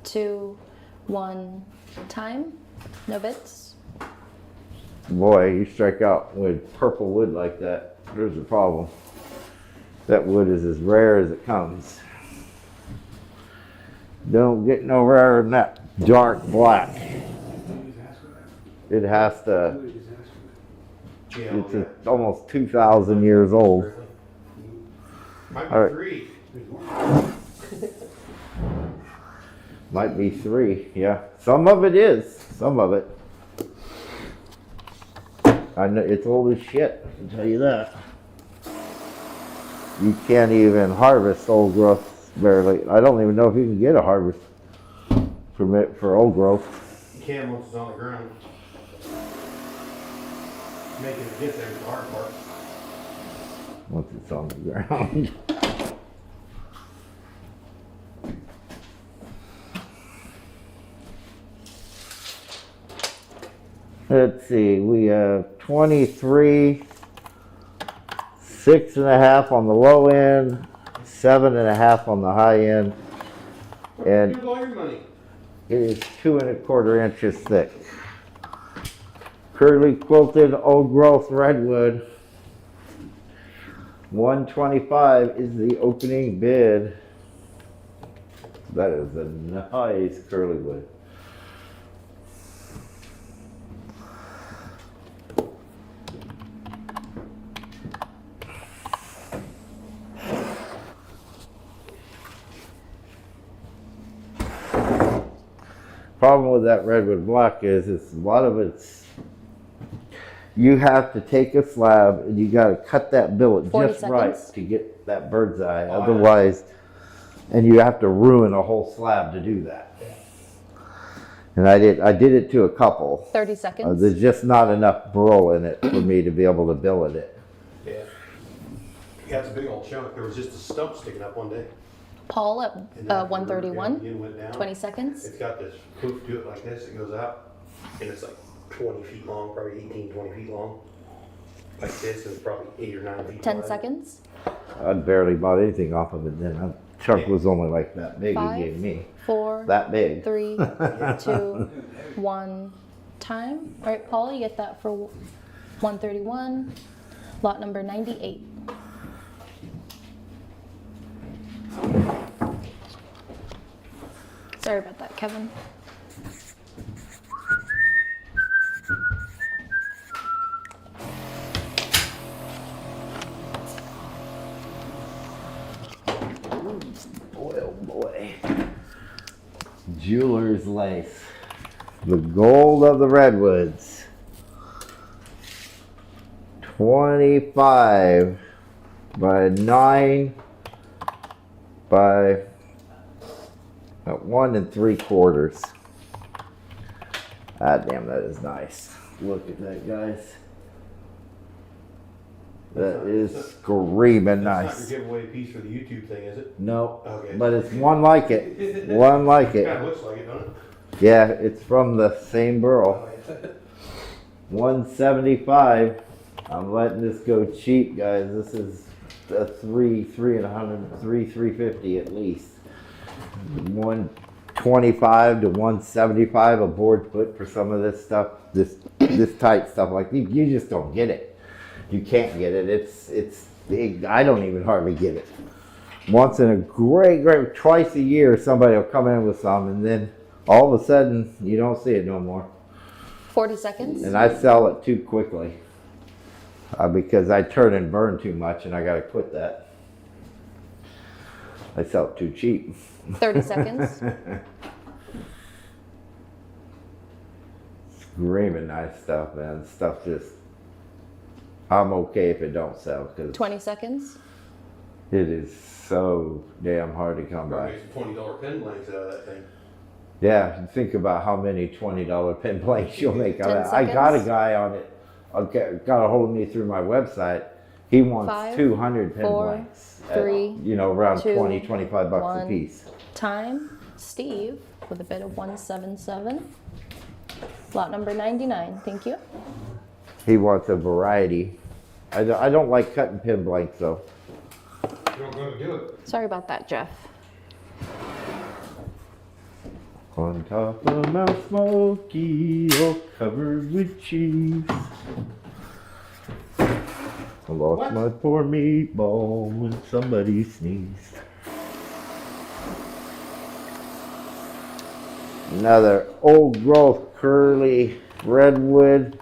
2, 1. Time. No bits. Boy, you strike out with purple wood like that, there's a problem. That wood is as rare as it comes. Don't get no rarer than that dark black. It has to, Yeah, it's almost 2,000 years old. Might All right. be 3. Might be 3, yeah. Some of it is, some of it. I know, it's old as shit, I can tell you that. You can't even harvest old growth barely. I don't even know if you can get a harvest permit for old growth. You can once it's on the ground. Making it get there is the hard part. Once it's on the ground. Let's see, we have 23, 6.5 on the low end, 7.5 on the high end, and Use all your money. it is 2 1/4 inches thick. Curly quilted old growth redwood. 125 is the opening bid. That is a nice curly wood. Problem with that redwood black is it's a lot of it's, you have to take a slab and you got to cut that billet 40 just right seconds. to get that bird's eye. Oh, yeah. Otherwise, and you have to ruin a whole slab to do that. And I did it to a couple. 30 seconds. There's just not enough burl in it for me to be able to billet it. Yeah. Yeah, it's a big old chunk. There was just a stump sticking up one day. Paul at And then 131. it went down. 20 seconds. It's got this poof to it like this. It goes out. And it's like 20 feet long, probably 18, 20 feet long. Like this, and it's probably 8 or 9 feet 10 wide. seconds. I barely bought anything off of it then. That chunk was only like that big he 5, gave me. 4, That big. 3, 2, 1. Time. All right, Paul, you get that for 131. Lot number 98. Sorry about that, Kevin. Boy, oh boy. Jeweler's lace. The gold of the redwoods. 25 by 9 by 1 3/4. Ah, damn, that is nice. Look at that, guys. That is screaming That's nice. not your giveaway piece for the YouTube thing, is it? No, Okay. but it's one like it. One like Kind it. of looks like it, doesn't it? Yeah, it's from the same burl. 175. I'm letting this go cheap, guys. This is a 350 at least. 125 to 175 a board foot for some of this stuff. This tight stuff like you just don't get it. You can't get it. It's I don't even hardly get it. Once in a great twice a year somebody will come in with some, and then all of a sudden you don't see it no more. 40 seconds. And I sell it too quickly because I turn and burn too much, and I got to quit that. I sell it too cheap. 30 seconds. Screaming nice stuff, man. Stuff just, I'm okay if it don't sell because 20 seconds. it is so damn hard to come by. Probably make some $20 pen blanks out of that thing. Yeah, think about how many $20 pen blanks you'll make out of 10 that. I got a seconds. guy on it, got a hold of me through my website. He wants 5, 200 pen 4, blanks. 3, Around 2, 20, 25 bucks 1. a piece. Time. Steve with a bid of 177. Lot number 99. Thank you. He wants a variety. I don't like cutting pen blanks though. You're not going to do it. Sorry about that, Jeff. On top of Mount Smoky, all covered with cheese. I lost What? my poor meatball when somebody sneezed. Another old growth curly redwood,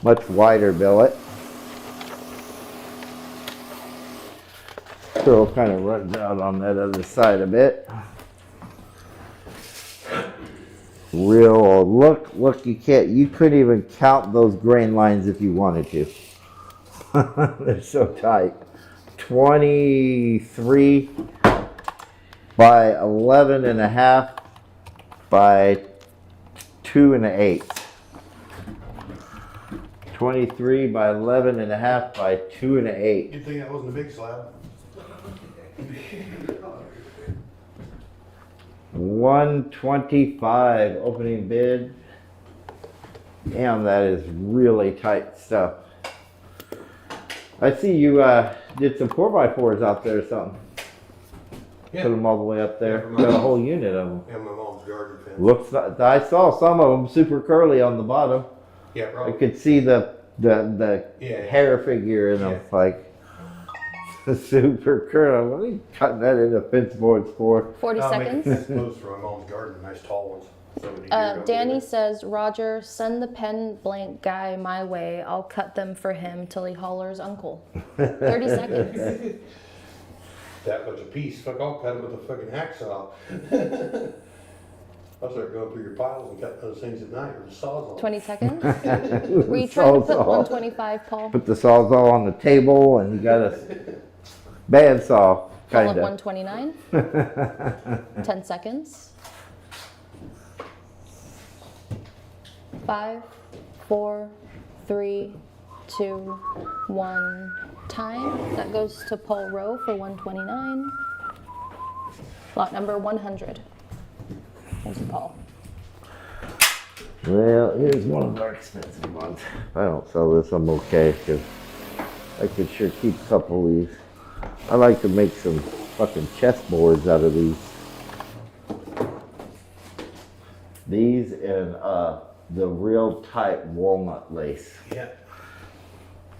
much wider billet. Curl kind of runs out on that other side a bit. Real look, you couldn't even count those grain lines if you wanted to. They're so tight. 23 by 11 and a half by 2 1/8. 23 by 11 and a half by 2 1/8. Good thing that wasn't a big slab. 125 opening bid. Damn, that is really tight stuff. I see you did some 4x4s out there or something. Yeah. Put them all the way up there. Yeah, Got a whole unit of them. Yeah, my mom's garden fence. Looks. I saw some of them super curly on the bottom. Yeah, I probably. could see the Yeah. hair figure in them, Yeah. like super curly. What are you cutting that into fence boards for? 40 I'll make seconds. fence posts for my mom's garden, nice tall ones. So when you do go Danny there- says, Roger, send the pen blank guy my way. I'll cut them for him till he hollers uncle. 30 seconds. that much a piece. Fuck, I'll cut them with a fucking hacksaw. I'll start going through your piles and cutting those things at night with the saws on. 20 seconds. Were you trying to put Sawzall. 125, Paul? Put the sawzall on the table, and you got a bandsaw, Paul at kind of. 129. 10 seconds. 5, 4, 3, 2, 1. Time. That goes to Paul Rowe for 129. Lot number 100. Thank you, Paul. Well, here's one of our expensive ones. If I don't sell this, I'm okay, because I could sure keep a couple of these. I like to make some fucking chessboards out of these. These and the real tight walnut lace. Yeah.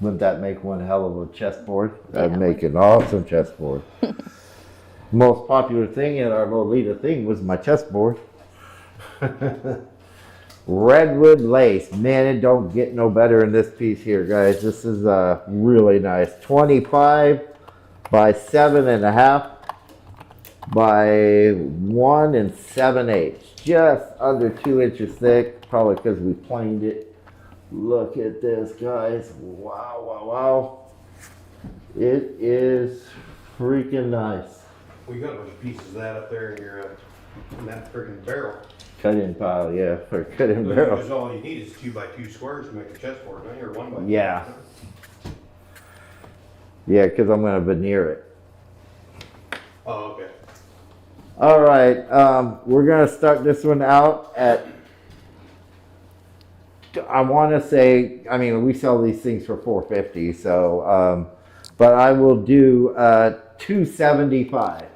Wouldn't that make one hell of a chessboard? That'd Yeah. make an awesome chessboard. Most popular thing in our Lolita thing was my chessboard. Redwood lace. Man, it don't get no better in this piece here, guys. This is really nice. 25 by 7 1/2 by 1 7/8, just under 2 inches thick, probably because we planed it. Look at this, guys. Wow, wow, wow. It is freaking nice. We got a bunch of pieces of that up there in your, in that freaking barrel. Cut-in pile, yeah, or cut-in Because barrel. all you need is 2x2 squares to make a chessboard, don't you? Or 1x2. Yeah. Yeah, because I'm going to veneer it. Oh, okay. All right, we're going to start this one out at, I want to say, I mean, we sell these things for $4.50, so, but I will do $2.75.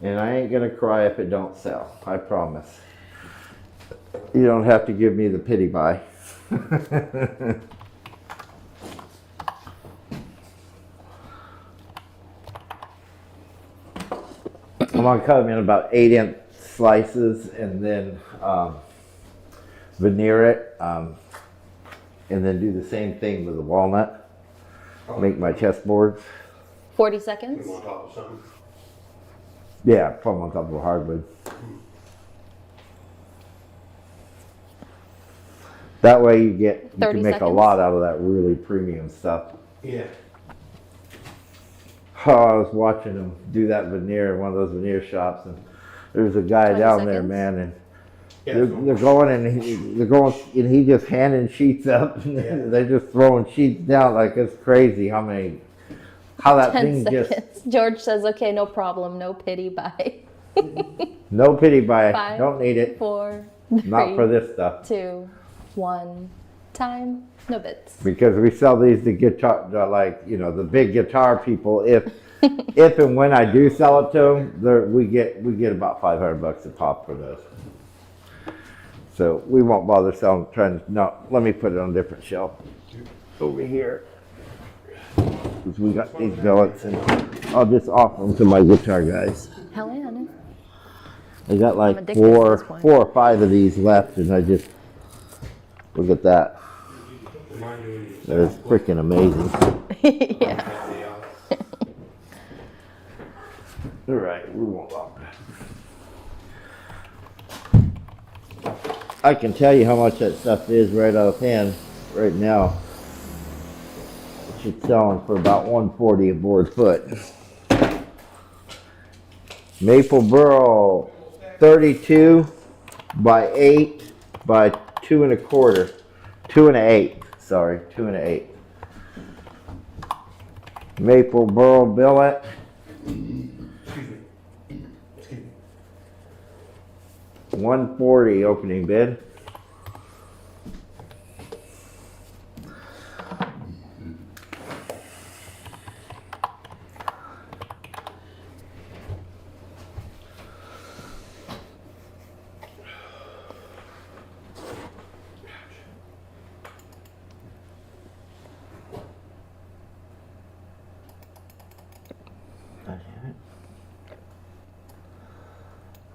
And I ain't going to cry if it don't sell, I promise. You don't have to give me the pity buy. I'm gonna cut them in about 8-inch slices and then veneer it, and then do the same thing with the walnut. Make my chessboards. 40 Put seconds. them on top of something. Yeah, put them on top of a hardwood. That way you can 30 make a seconds. lot out of that really premium stuff. Yeah. Oh, I was watching them do that veneer in one of those veneer shops, and there's a guy 20 down there, seconds. man, and Yeah, they're going and he just handing sheets up. Yeah. They're just throwing sheets down like it's crazy how that 10 thing seconds. just George says, okay, no problem. No pity, bye. no pity buy. 5, Don't need it. 4, 3, Not for this stuff. 2, 1. Time. No bits. Because we sell these to guitar, like, you know, the big guitar people. If and when I do sell it to them, we get about $500 a pop for those. So we won't bother selling. No, let me put it on a different shelf over here. Because we got these billets, and I'll just offer them to my guitar guys. Hell yeah, no. I got I'm like addicted to this point. 4 or 5 of these left, and I just look at that. That is freaking amazing. Yeah. All right, we won't lock that. I can tell you how much that stuff is right offhand right now. It's selling for about $140 a board foot. Maple burl, 32 by 8 by 2 1/4, 2 1/8. Sorry, 2 1/8. Maple burl billet. Excuse me. 140 opening bid.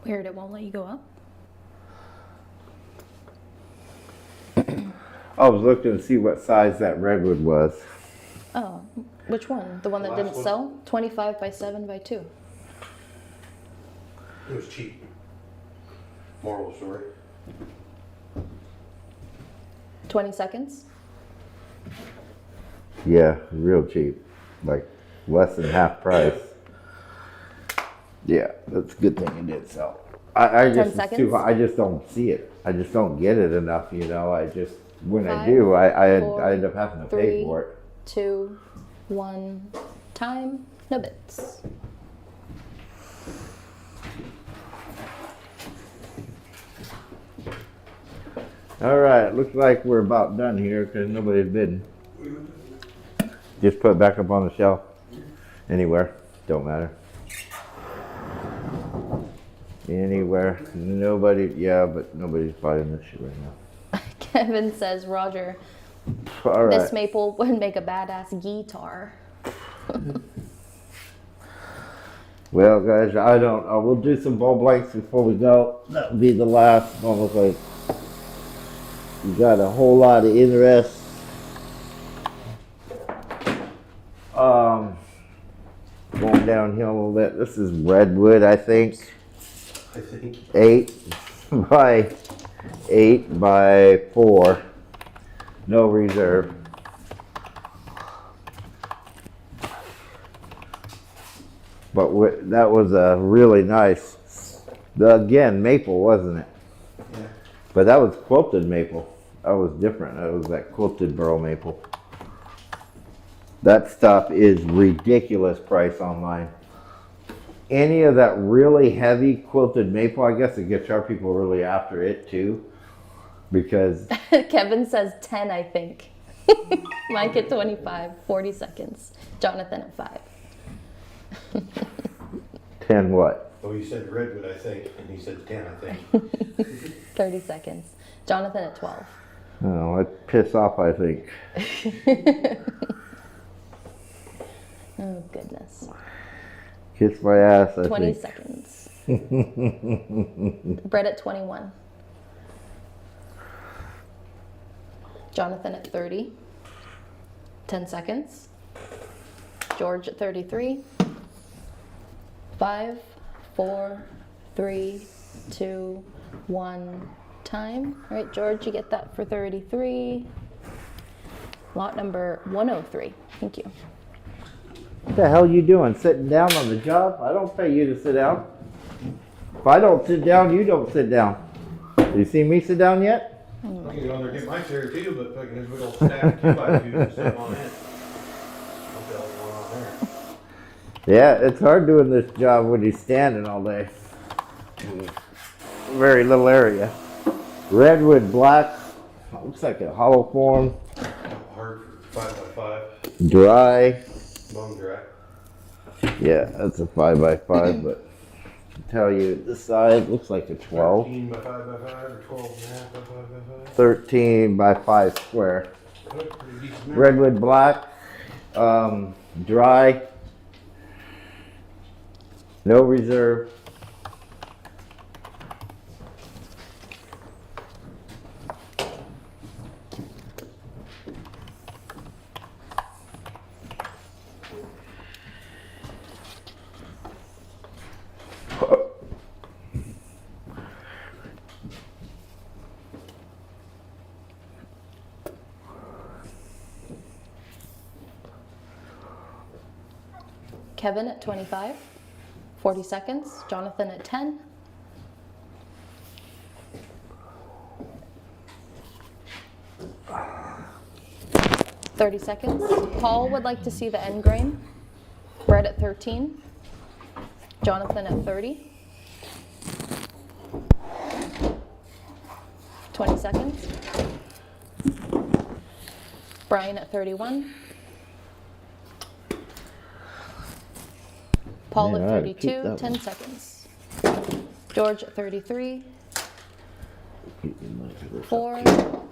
Weird, it won't let you go up. I was looking to see what size that redwood was. Oh, which one? The one that The didn't last one. sell? 25 by 7 by 2. It was cheap. Moral of the story. 20 seconds. Yeah, real cheap. Like less than half price. Yeah, that's a good thing it did sell. I 10 just it's seconds? too, I just don't see it. I just don't get it enough, you know. I just when I 5, do, I 4, end up having to pay 3, for it. 2, 1. Time. No bits. All right, looks like we're about done here because nobody's bidding. Just put it back up on the shelf. Anywhere, don't matter. Anywhere, nobody. Yeah, but nobody's buying this shit right now. Kevin says, Roger, All right. this maple would make a badass guitar. Well, guys, I don't. We'll do some ball blanks before we go. That'll be the last. Almost like you got a whole lot of interest. going downhill a little bit. This is Redwood, I think. I think. 8 by 8 by 4. No reserve. But that was a really nice, again, maple, wasn't it? Yeah. But that was quilted maple. That was different. That was that quilted burl maple. That stuff is ridiculous price online. Any of that really heavy quilted maple, I guess the guitar people are really after it too. Because Kevin says 10, I think. Mike at 25, 40 seconds. Jonathan at 5. 10 what? Oh, you said Redwood, I think, and he said 10, I think. 30 seconds. Jonathan at 12. Oh, I'd piss off, I think. Oh, goodness. Kiss my ass, I 20 think. seconds. Brett at 21. Jonathan at 30. 10 seconds. George at 33. 5, 4, 3, 2, 1, time. All right, George, you get that for 33. Lot number 103. Thank you. What the hell you doing? Sitting down on the job? I don't pay you to sit down. If I don't sit down, you don't sit down. You see me sit down yet? I can go on there and get my chair too, but fucking there's a big old stack of 2x2s and stuff on it. What the hell's going on there? Yeah, it's hard doing this job when you're standing all day. Very little area. Redwood black. Looks like a hollow form. Hard for 5x5. Dry. Bone dry. Yeah, that's a 5 by 5, but I can tell you the size looks like a 12. 13 by 5x5 or 12 and a half by 5x5. 13 by 5 square. Pretty decent there. Redwood black. Dry. No reserve. Kevin at 25. 40 seconds. Jonathan at 10. $30 seconds. Paul would like to see the end grain. Brett at 13. Jonathan at 30. 20 seconds. Brian at 31. Paul Man, at I had to keep 32, that 10 one. seconds. George at 33. 4,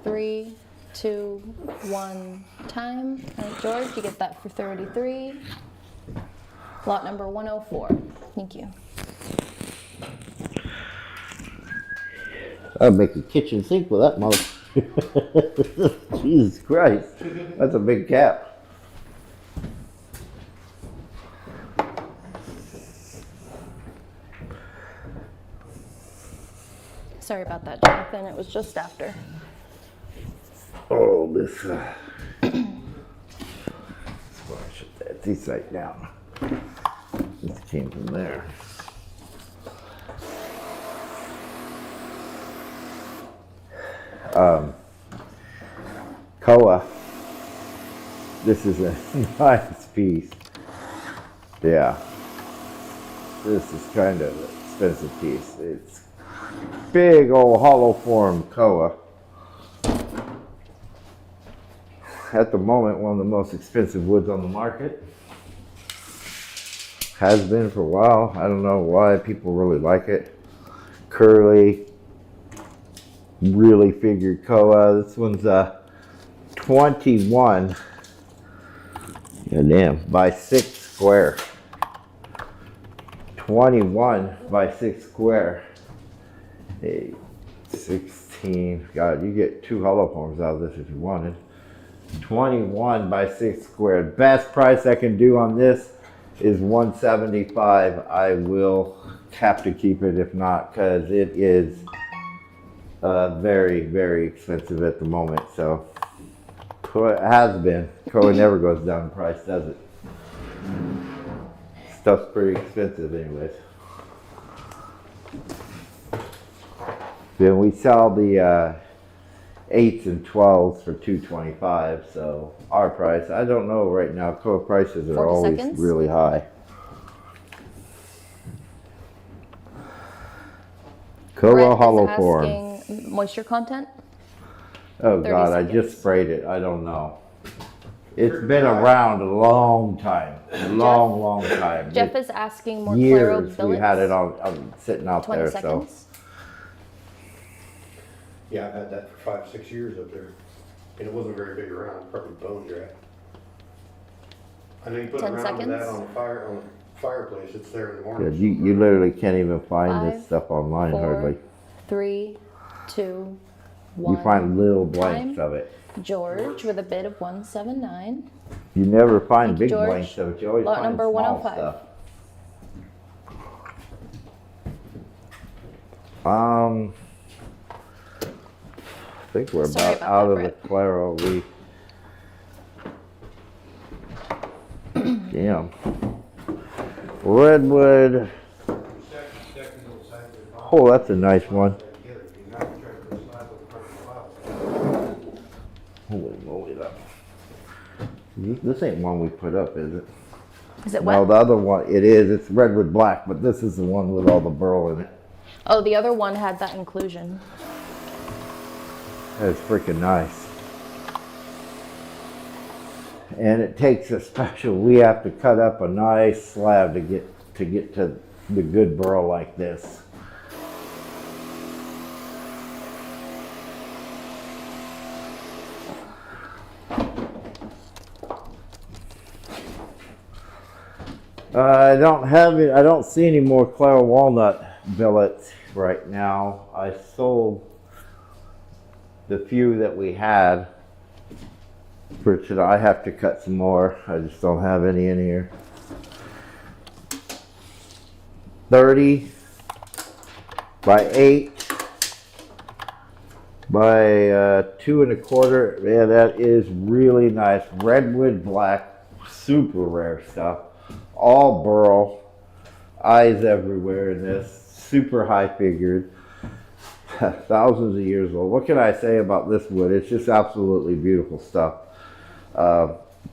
3, 2, 1, time. All right, George, you get that for 33. Lot number 104. Thank you. I'll make a kitchen sink with that mother. Jesus Christ. That's a big cap. Sorry about that, Jonathan. It was just after. Oh, this. That's why I should set these right down. This came from there. Koa. This is a nice piece. Yeah. This is kind of an expensive piece. It's big old hollow form koa. At the moment, one of the most expensive woods on the market. Has been for a while. I don't know why people really like it. Curly, really figured koa. This one's a 21, goddamn, by 6 square. 21 by 6 square. 8, 16. God, you get 2 hollow forms out of this if you wanted. 21 by 6 square. Best price I can do on this is 175. I will have to keep it if not, because it is very, very expensive at the moment. So it has been. It never goes down in price, does it? Stuff's pretty expensive anyways. Then we sell the 8s and 12s for $225. So our price, I don't know right now. Coa prices are 40 always seconds. really high. Coa Brett hollow is form. asking moisture content. Oh 30 God, I seconds. just sprayed it. I don't know. It's been around a long time. A long time. Jeff is asking more claro Years billets. we had it on sitting out 20 there. seconds. Yeah, I've had that for 5-6 years up there. And it wasn't very big around, probably bone dry. I know you put 10 around with that seconds. on the fireplace, it's there in the So morning. you literally can't even find 5, this stuff online 4, hardly. 3, 2, 1. You find little blanks Time. of it. George with a bid of 179. You never find Thank you, big George. blanks of it. You always Lot find number small 105. stuff. I think we're Sorry about about out that, of Brett. the claro. Damn. Redwood. Oh, that's a nice one. Holy moly, that. This ain't one we put up, is it? Is it No, wet? the other one, it is. It's Redwood Black, but this is the one with all the burl in it. Oh, the other one had that inclusion. That's freaking nice. And it takes a special, we have to cut up a nice slab to get to the good burl like this. I don't have it. I don't see any more Claro walnut billets right now. I sold the few that we had for today. I have to cut some more. I just don't have any in here. 30 by 8 by 2 1/4. Yeah, that is really nice. Redwood black, super rare stuff. All burl, eyes everywhere in this. Super high figured. Thousands of years old. What can I say about this wood? It's just absolutely beautiful stuff.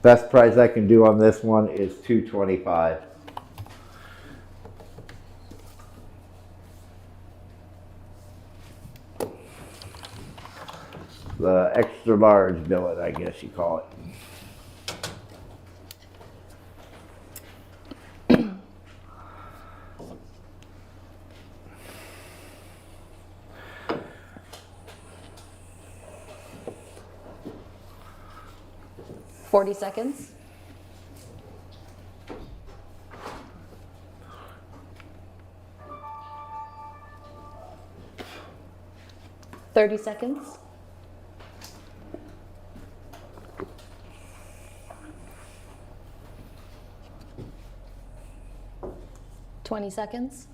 Best price I can do on this one is $225. The extra large billet, I guess you call it. $40 seconds. $30 seconds. $20 seconds.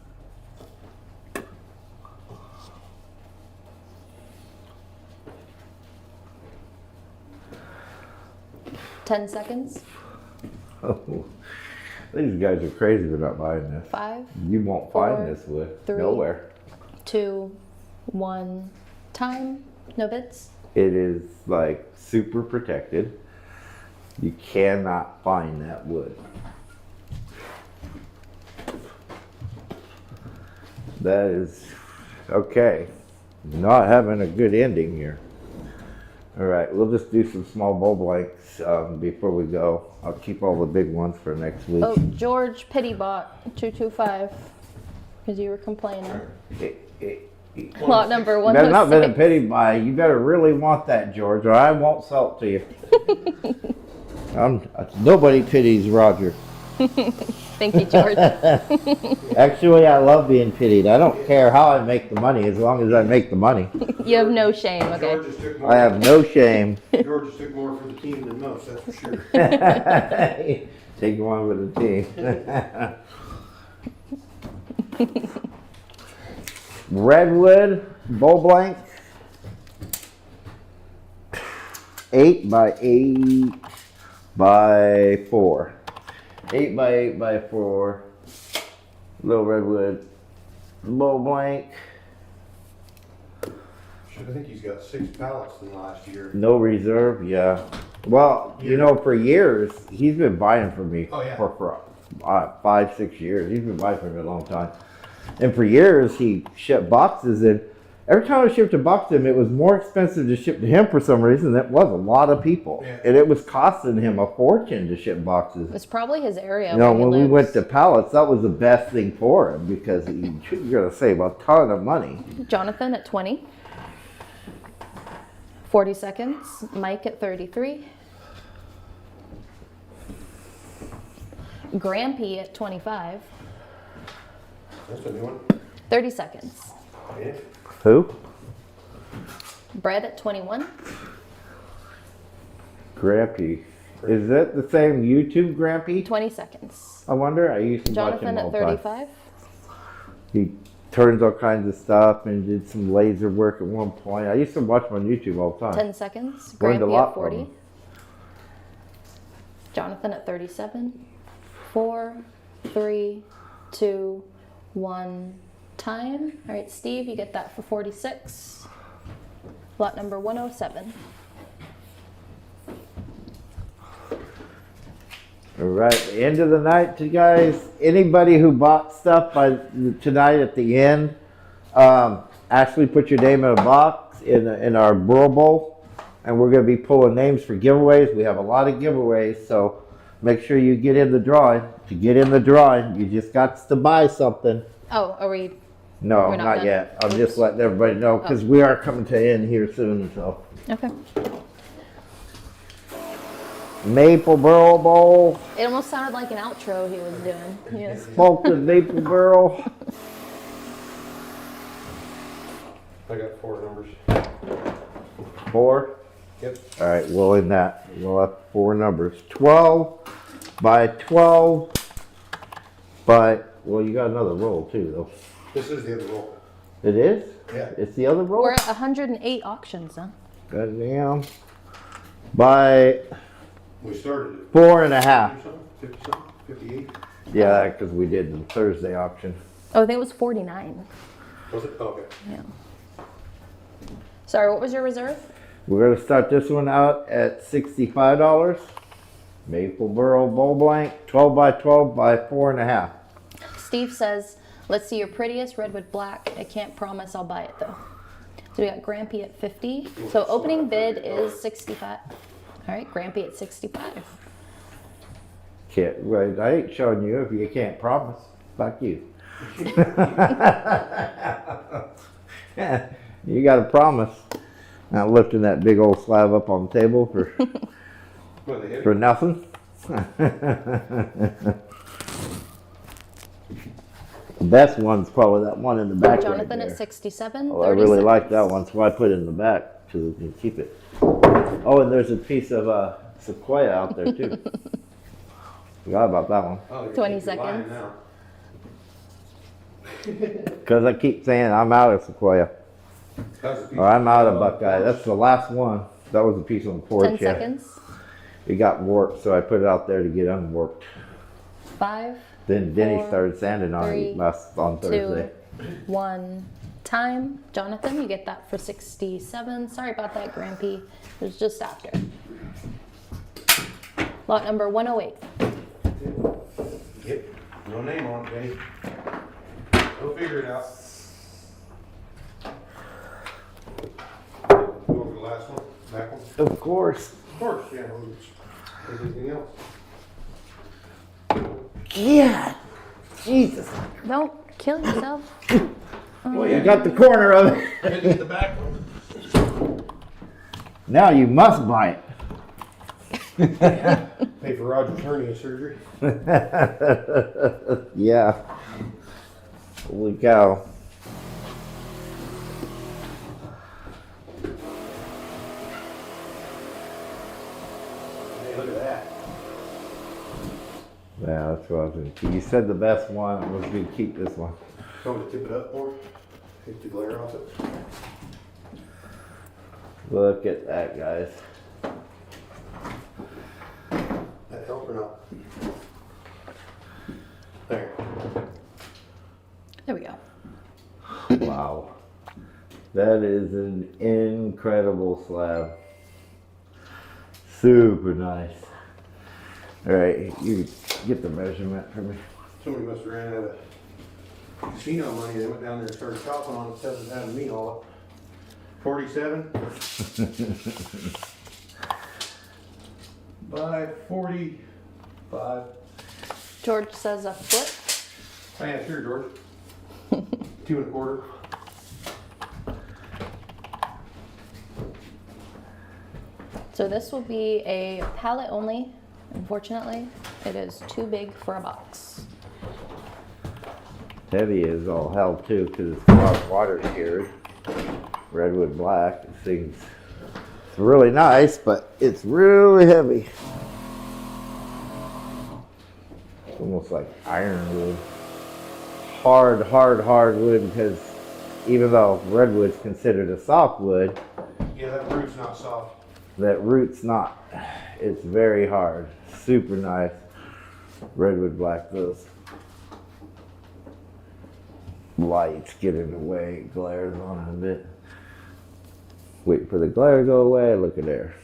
$10 seconds. Oh, these guys are crazy for not buying this. 5, You won't 4, find this wood 3, nowhere. 2, 1. Time. No bids. It is like super protected. You cannot find that wood. That is okay. Not having a good ending here. All right, we'll just do some small bowl blanks before we go. I'll keep all the big ones for next week. Oh, George Pity bought 225 because you were complaining. Lot number You better not been a 106. pity buy. You better really want that, George, or I won't sell it to you. Nobody pities Roger. Thank you, George. Actually, I love being pitied. I don't care how I make the money as long as I make the money. You have no shame, okay? George just took more. I have no shame. George just took more for the team than most, that's for sure. Take one with the team. Redwood Bull Blank. 8 by 8 by 4. 8 by 8 by 4. Little Redwood Bull Blank. I think he's got 6 pallets in the last year. No reserve, yeah. Well, you know, for years, he's been buying from me Oh, yeah. for 5, 6 years. He's been buying from me a long time. And for years, he shipped boxes, and every time I shipped a box to him, it was more expensive to ship to him for some reason. That was a lot of people. Yeah. And it was costing him a fortune to ship boxes. It's probably his area. You know, where he when we lives. went to pallets, that was the best thing for him because you're going to save a ton of money. Jonathan at 20. 40 seconds. Mike at 33. Grampy at 25. That's a new one. 30 seconds. Yeah. Who? Brett at 21. Grampy. Is that the same YouTube Grampy? 20 seconds. I wonder. I used to watch Jonathan him all at the time. 35. He turns all kinds of stuff and did some laser work at one point. I used to watch him on YouTube all the time. 10 seconds. Learned a Grampy lot at from 40. him. Jonathan at 37. 4, 3, 2, 1. Time. All right, Steve, you get that for 46. Lot number 107. All right, the end of the night, you guys. Anybody who bought stuff by tonight at the end, actually put your name in a box in our Burl Bowl, and we're going to be pulling names for giveaways. We have a lot of giveaways, so make sure you get in the drawing. To get in the drawing, you just got to buy something. Oh, are we? No, We're not not done? yet. I'm Oops. just letting everybody know because we are coming to end here soon. So Okay. Maple Burl Bowl, It almost sounded like an outro he was doing. Yes. malted maple Burl. I got 4 numbers. 4. Yep. All right, we'll in that. We'll have 4 numbers. 12 by 12 by. Well, you got another roll too, though. This is the other roll. It is. Yeah. It's the other roll. We're at 108 auctions now. Goddamn. By We started at 4.5. 50 something, 58. Yeah, because we did the Thursday auction. Oh, I think it was 49. Was it? Oh, okay. Yeah. Sorry, what was your reserve? We're gonna start this one out at $65. Maple Burl Bowl Blank, 12 by 12 by 4.5. Steve says, let's see your prettiest redwood black. I can't promise I'll buy it though. So we got Grampy at 50. So opening bid is 65. All right, Grampy at 65. Can't, well, I ain't showing you if you can't promise. Fuck you. You got to promise. Not lifting that big old slab up on the table for Well, they hit for it. nothing. The best one's probably that one in the back. Jonathan right at there. 67. Oh, I 30 really like seconds. that one, so I put it in the back so we can keep it. Oh, and there's a piece of sequoia out there too. Forgot about that one. Oh, you're 20 lying seconds. now. Because I keep saying I'm out of sequoia. That was a piece Or I'm out of of Buckeye. That's the last one. That was a piece on the porch. 10 Yeah. seconds. It got warped, so I put it out there to get unwarped. 5, Then Denny 4, started sanding on 3, it on 2, Thursday. 1. Time. Jonathan, you get that for 67. Sorry about that, Grampy. It was just after. Lot number 108. Yep. No name on it, Dave. We'll figure it out. Go over the last one, back one. Of course. Of course, yeah. Anything else? Yeah. Jesus. Don't kill yourself. Well, you got the corner of it. I didn't get the back one. Now you must buy it. Pay for Roger's hernia surgery. Yeah. Holy cow. Hey, look at that. Yeah, that's what I was gonna keep. You said the best one. I was gonna keep this one. Tell me to tip it up more. Take the glare off it. Look at that, guys. That help or not? There. There we go. Wow. That is an incredible slab. Super nice. All right, you get the measurement for me. Somebody must have ran out of casino money. They went down there and started shopping on it, instead of having me haul it. 47 by 45. George says a foot. Oh, yeah, sure, George. 2 1/4. So this will be a pallet only. Unfortunately, it is too big for a box. Heavy is all hell too, because it's a lot of water cured. Redwood black. This thing's it's really nice, but it's really heavy. It's almost like ironwood. Hard wood, because even though redwood's considered a softwood, Yeah, that root's not soft. that root's not. It's very hard. Super nice. Redwood black. Those lights get in the way. It glares on it a bit. Wait for the glare to go away. Look at there.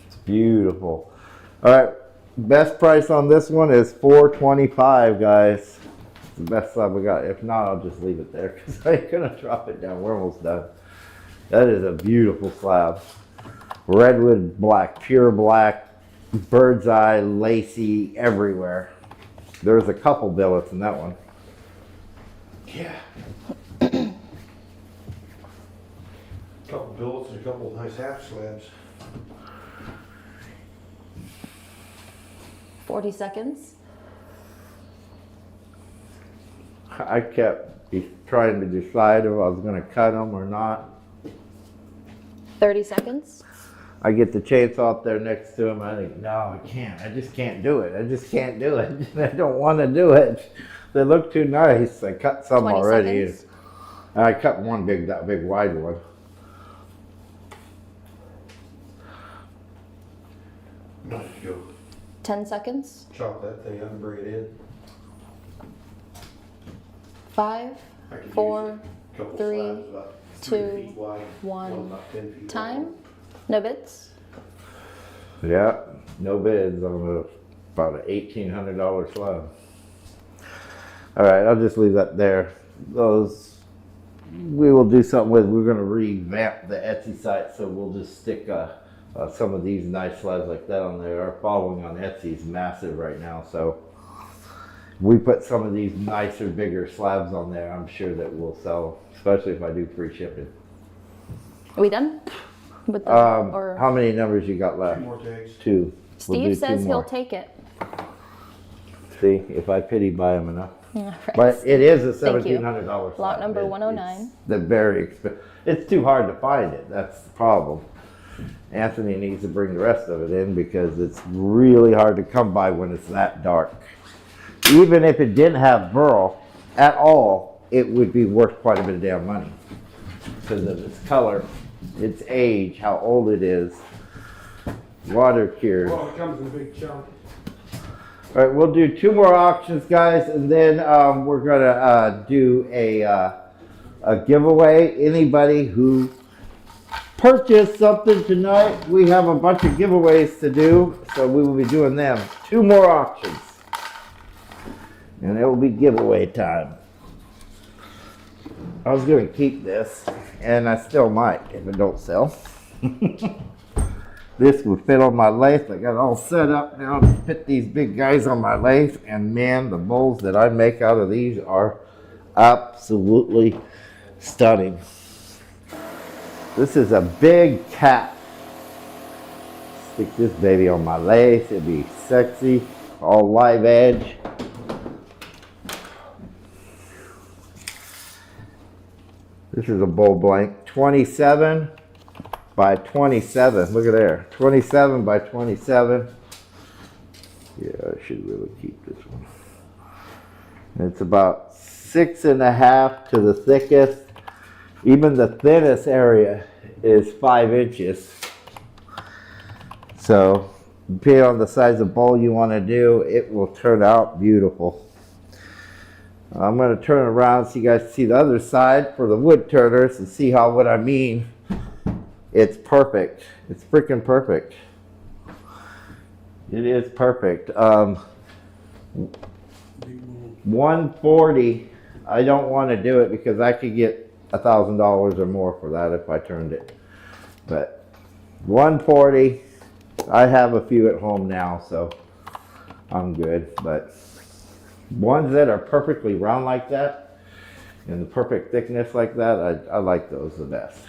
It's beautiful. All right. Best price on this one is $425, guys. It's the best slab we got. If not, I'll just leave it there because I ain't gonna drop it down. We're almost done. That is a beautiful slab. Redwood black, pure black, bird's eye, lacy everywhere. There's a couple billets in that one. Yeah. Couple billets and a couple nice half slabs. 40 seconds. I kept trying to decide if I was going to cut them or not. 30 seconds. I get the chainsaw up there next to him. I think, no, I can't. I just can't do it. I just can't do it. I don't want to do it. They look too nice. I cut some 20 already. seconds. I cut one that big wide one. Nice to go 10 seconds. chop that thing up and bring it in. 5, I could use 4, a couple 3, slabs about 3 2, feet wide, 1. about 10 feet Time. long. No bids. Yeah, no bids on about an $1,800 slab. All right, I'll just leave that there. Those we will do something with. We're going to revamp the Etsy site, so we'll just stick some of these nice slabs like that on there. Our following on Etsy is massive right now, so we put some of these nicer, bigger slabs on there. I'm sure that we'll sell, especially if I do free shipping. Are we done? With the, or How many numbers you got 2 left? more tags. 2. We'll do Steve says 2 he'll more. take it. See, if I pity buy him enough. All right. But it is a Thank you. $1,700 slab. Lot number 109. It's the very expensive. It's too hard to find it. That's the problem. Anthony needs to bring the rest of it in because it's really hard to come by when it's that dark. Even if it didn't have burl at all, it would be worth quite a bit of damn money because of its color, its age, how old it is, water cured. Well, it comes in a big chunk. All right, we'll do 2 more auctions, guys, and then we're gonna do a giveaway. Anybody who purchased something tonight, we have a bunch of giveaways to do, so we will be doing them. 2 more auctions, and it will be giveaway time. I was gonna keep this, and I still might if it don't sell. This would fit on my lathe. I got it all set up now to fit these big guys on my lathe. And man, the bowls that I make out of these are absolutely stunning. This is a big cap. Stick this baby on my lathe. It'd be sexy, all live edge. This is a bowl blank, 27 by 27. Look at there, 27 by 27. Yeah, I should really keep this one. It's about 6.5 to the thickest. Even the thinnest area is 5 inches. So, depending on the size of bowl you want to do, it will turn out beautiful. I'm going to turn around so you guys can see the other side for the wood turners and see what I mean. It's perfect. It's freaking perfect. It is perfect. 140, I don't want to do it because I could get $1,000 or more for that if I turned it. But 140, I have a few at home now, so I'm good. But ones that are perfectly round like that and the perfect thickness like that, I like those the best.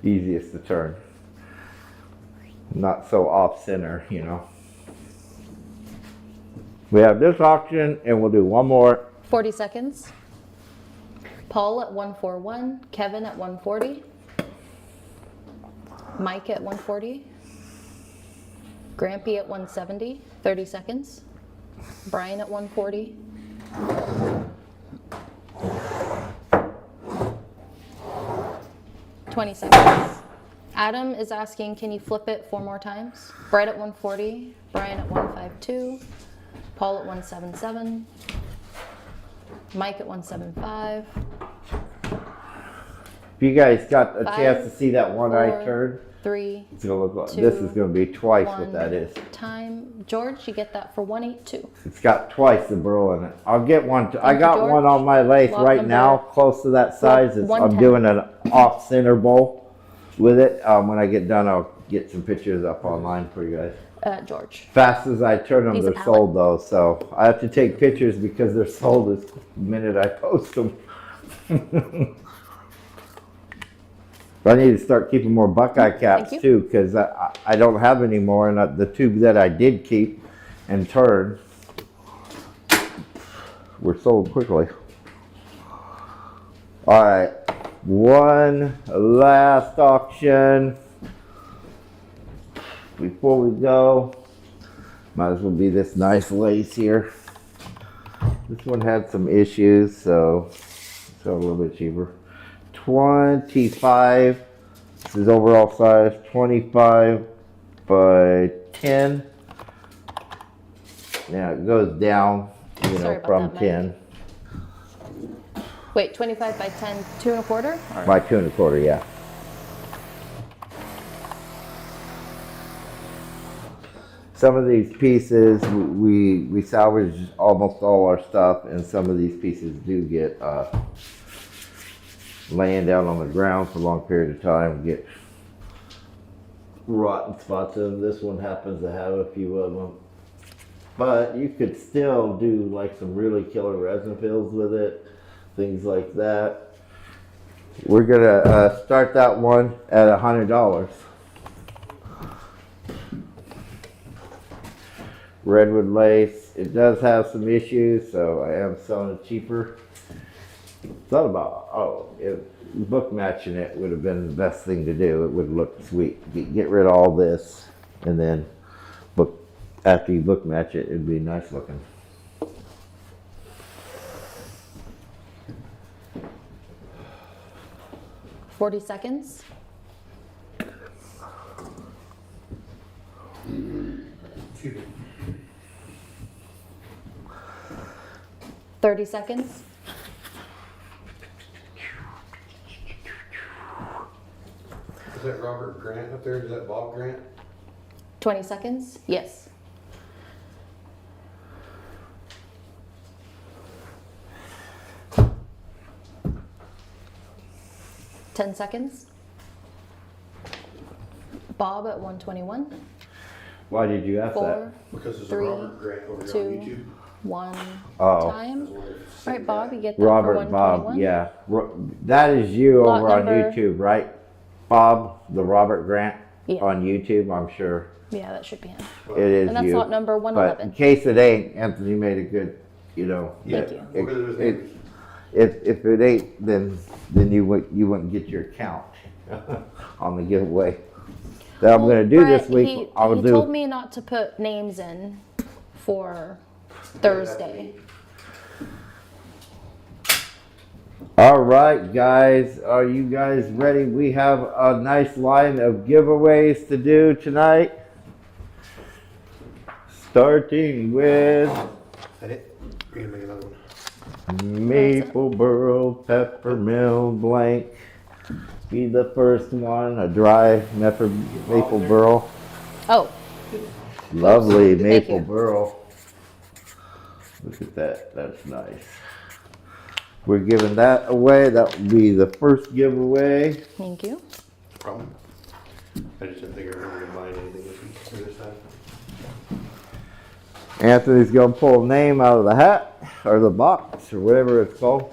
Easiest to turn. Not so off center, you know. We have this auction and we'll do one more. 40 seconds. Paul at 141, Kevin at 140, Mike at 140, Grampy at 170, 30 seconds, Brian at 140, $20 seconds. Adam is asking, can you flip it 4 more times? Brett at 140, Brian at 152, Paul at 177, Mike at 175. If you guys got a 5, chance to see that one I 4, turned, 3, it's gonna look like 2, this is gonna be twice 1 what that is. time. George, you get that for 182. It's got twice the burl in it. I'll get one. I you, got George. one on my lathe Lot right number- now, close to that size. I'm 110. doing an off center bowl with it. When I get done, I'll get some pictures up online for you guys. George. Fast as I turn them, Piece of they're pallet. sold though. So I have to take pictures because they're sold the minute I post them. I need to start keeping more Buckeye caps you. too, because I don't have any more, and the two that I did keep and turn were sold quickly. All right, one last auction before we go. Might as well be this nice lace here. This one had some issues, so it's a little bit cheaper. 25. This is overall size 25 by 10. Now it goes down, you Sorry know, about from that, Mike. 10 Wait, 25 by 10, 2 1/4? Or- by 2 1/4. Yeah. Some of these pieces we salvage almost all our stuff, and some of these pieces do get laying down on the ground for a long period of time, get rotten spots in them. This one happens to have a few of them, but you could still do like some really killer resin fills with it, things like that. We're gonna start that one at $100. Redwood lace. It does have some issues, so I am selling it cheaper. Thought about, book matching it would have been the best thing to do. It would look sweet. Get rid of all this, and then after you book match it, it'd be nice looking. $40 seconds. Excuse me. 30 seconds. Is that Robert Grant up there? Is that Bob Grant? 20 seconds. Yes. $10 seconds. Bob at 121. Why did you ask 4, that? Because there's 3, a Robert Grant over here 2, on YouTube. 1 Oh. time. I was wondering if it's the All same right, Bob, guy. you get that Robert for and 121. Bob, yeah. That is you Lot over on number- YouTube, right? Bob, the Robert Grant Yeah. on YouTube, I'm sure. Yeah, that should be him. It is And that's you. lot number But in 111. case it ain't, Anthony made a good, you know. Thank you. Look at his name. If it ain't, then you wouldn't get your count on the giveaway that I'm Well, gonna do this Brett, week. I'll he do. told me not to put names in for Thursday. All right, guys, are you guys ready? We have a nice line of giveaways to do tonight. Starting with That it? We're gonna make another one. Maple Burl Peppermill Blank. Be the first one, a dry Maple Burl. Oh, Lovely Thank Maple you. Burl. Look at that, that's nice. We're giving that away. That will be the first giveaway. thank you. Problem? I just didn't think I remembered buying anything this time. Anthony's gonna pull a name out of the hat or the box or whatever it's called.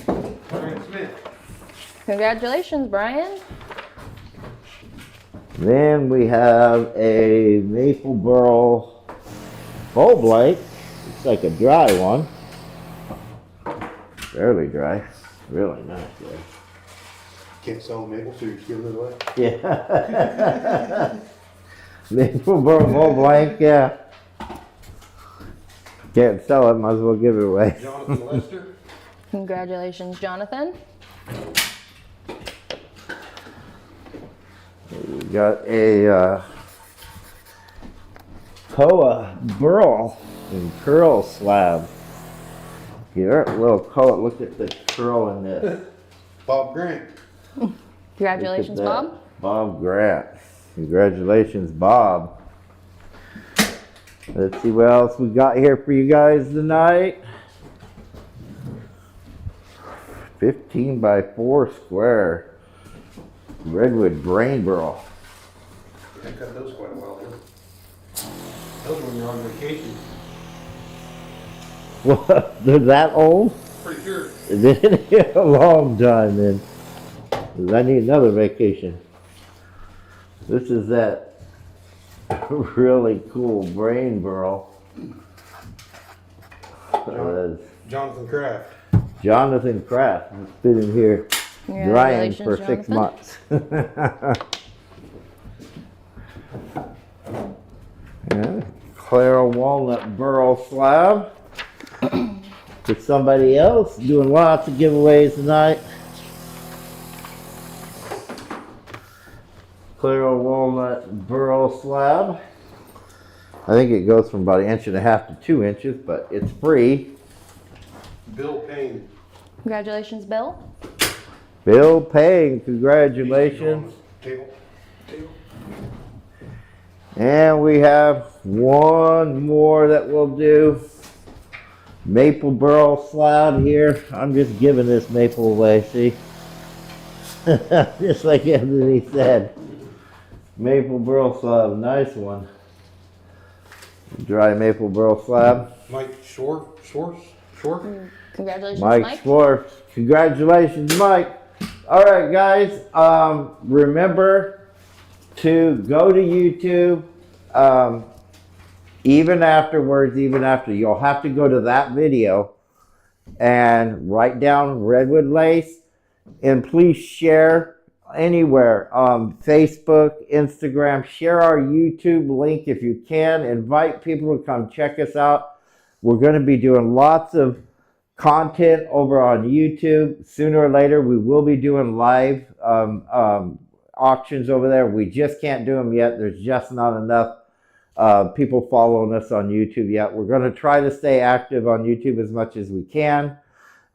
Brian Smith. Congratulations, Brian. Then we have a Maple Burl bowl blank. It's like a dry one. Fairly dry. Really nice. Can't sell the maple, so you're just giving it away? Yeah. Maple Burl bowl blank, yeah. Can't sell it, might as well give it away. Jonathan Lester. Congratulations, Jonathan. We got a Koa Burl and curl slab. Here, a little Koa. Look at the curl in this. Bob Grant. Congratulations, Look at that. Bob. Bob Grant. Congratulations, Bob. Let's see what else we got here for you guys tonight. 15 by 4 square. Redwood Burl. I cut those quite a while ago. Those when you're on vacation. What? They're that old? Pretty sure. It's been a long time then. 'Cause I need another vacation. This is that really cool brain burl. Jonathan Kraft. Jonathan Kraft. It's been in here drying Congratulations, for 6 Jonathan. months. Yeah. Clara Walnut Burl slab. For somebody else, doing lots of giveaways tonight. Clara Walnut Burl slab. I think it goes from about 1.5 inches to 2 inches, but it's free. Bill Payne. Congratulations, Bill. Bill Payne, congratulations. Table. And we have one more that we'll do. Maple Burl slab here. I'm just giving this maple away, see? Just like Anthony said. Maple Burl slab, nice one. Dry Maple Burl slab. Mike Shore. Congratulations, Mike Mike. Schwartz. Congratulations, Mike. All right, guys. Remember to go to YouTube. Even after, you'll have to go to that video and write down Redwood Lace. And please share anywhere. Facebook, Instagram. Share our YouTube link if you can. Invite people to come check us out. We're going to be doing lots of content over on YouTube. Sooner or later, we will be doing live auctions over there. We just can't do them yet. There's just not enough people following us on YouTube yet. We're going to try to stay active on YouTube as much as we can.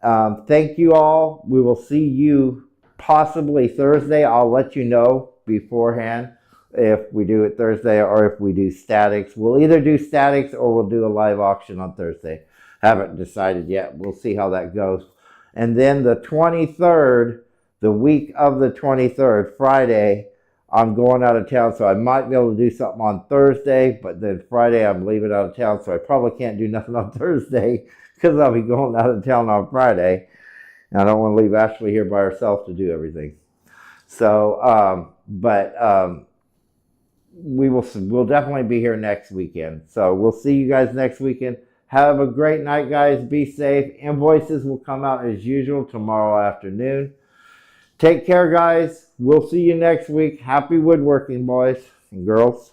Thank you all. We will see you possibly Thursday. I'll let you know beforehand if we do it Thursday or if we do statics. We'll either do statics or we'll do a live auction on Thursday. Haven't decided yet. We'll see how that goes. And then the 23rd, the week of the 23rd, Friday, I'm going out of town, so I might be able to do something on Thursday, but then Friday I'm leaving out of town, so I probably can't do nothing on Thursday because I'll be going out of town on Friday. And I don't want to leave Ashley here by herself to do everything. So, we'll definitely be here next weekend. So we'll see you guys next weekend. Have a great night, guys. Be safe. Invoices will come out as usual tomorrow afternoon. Take care, guys. We'll see you next week. Happy woodworking, boys and girls.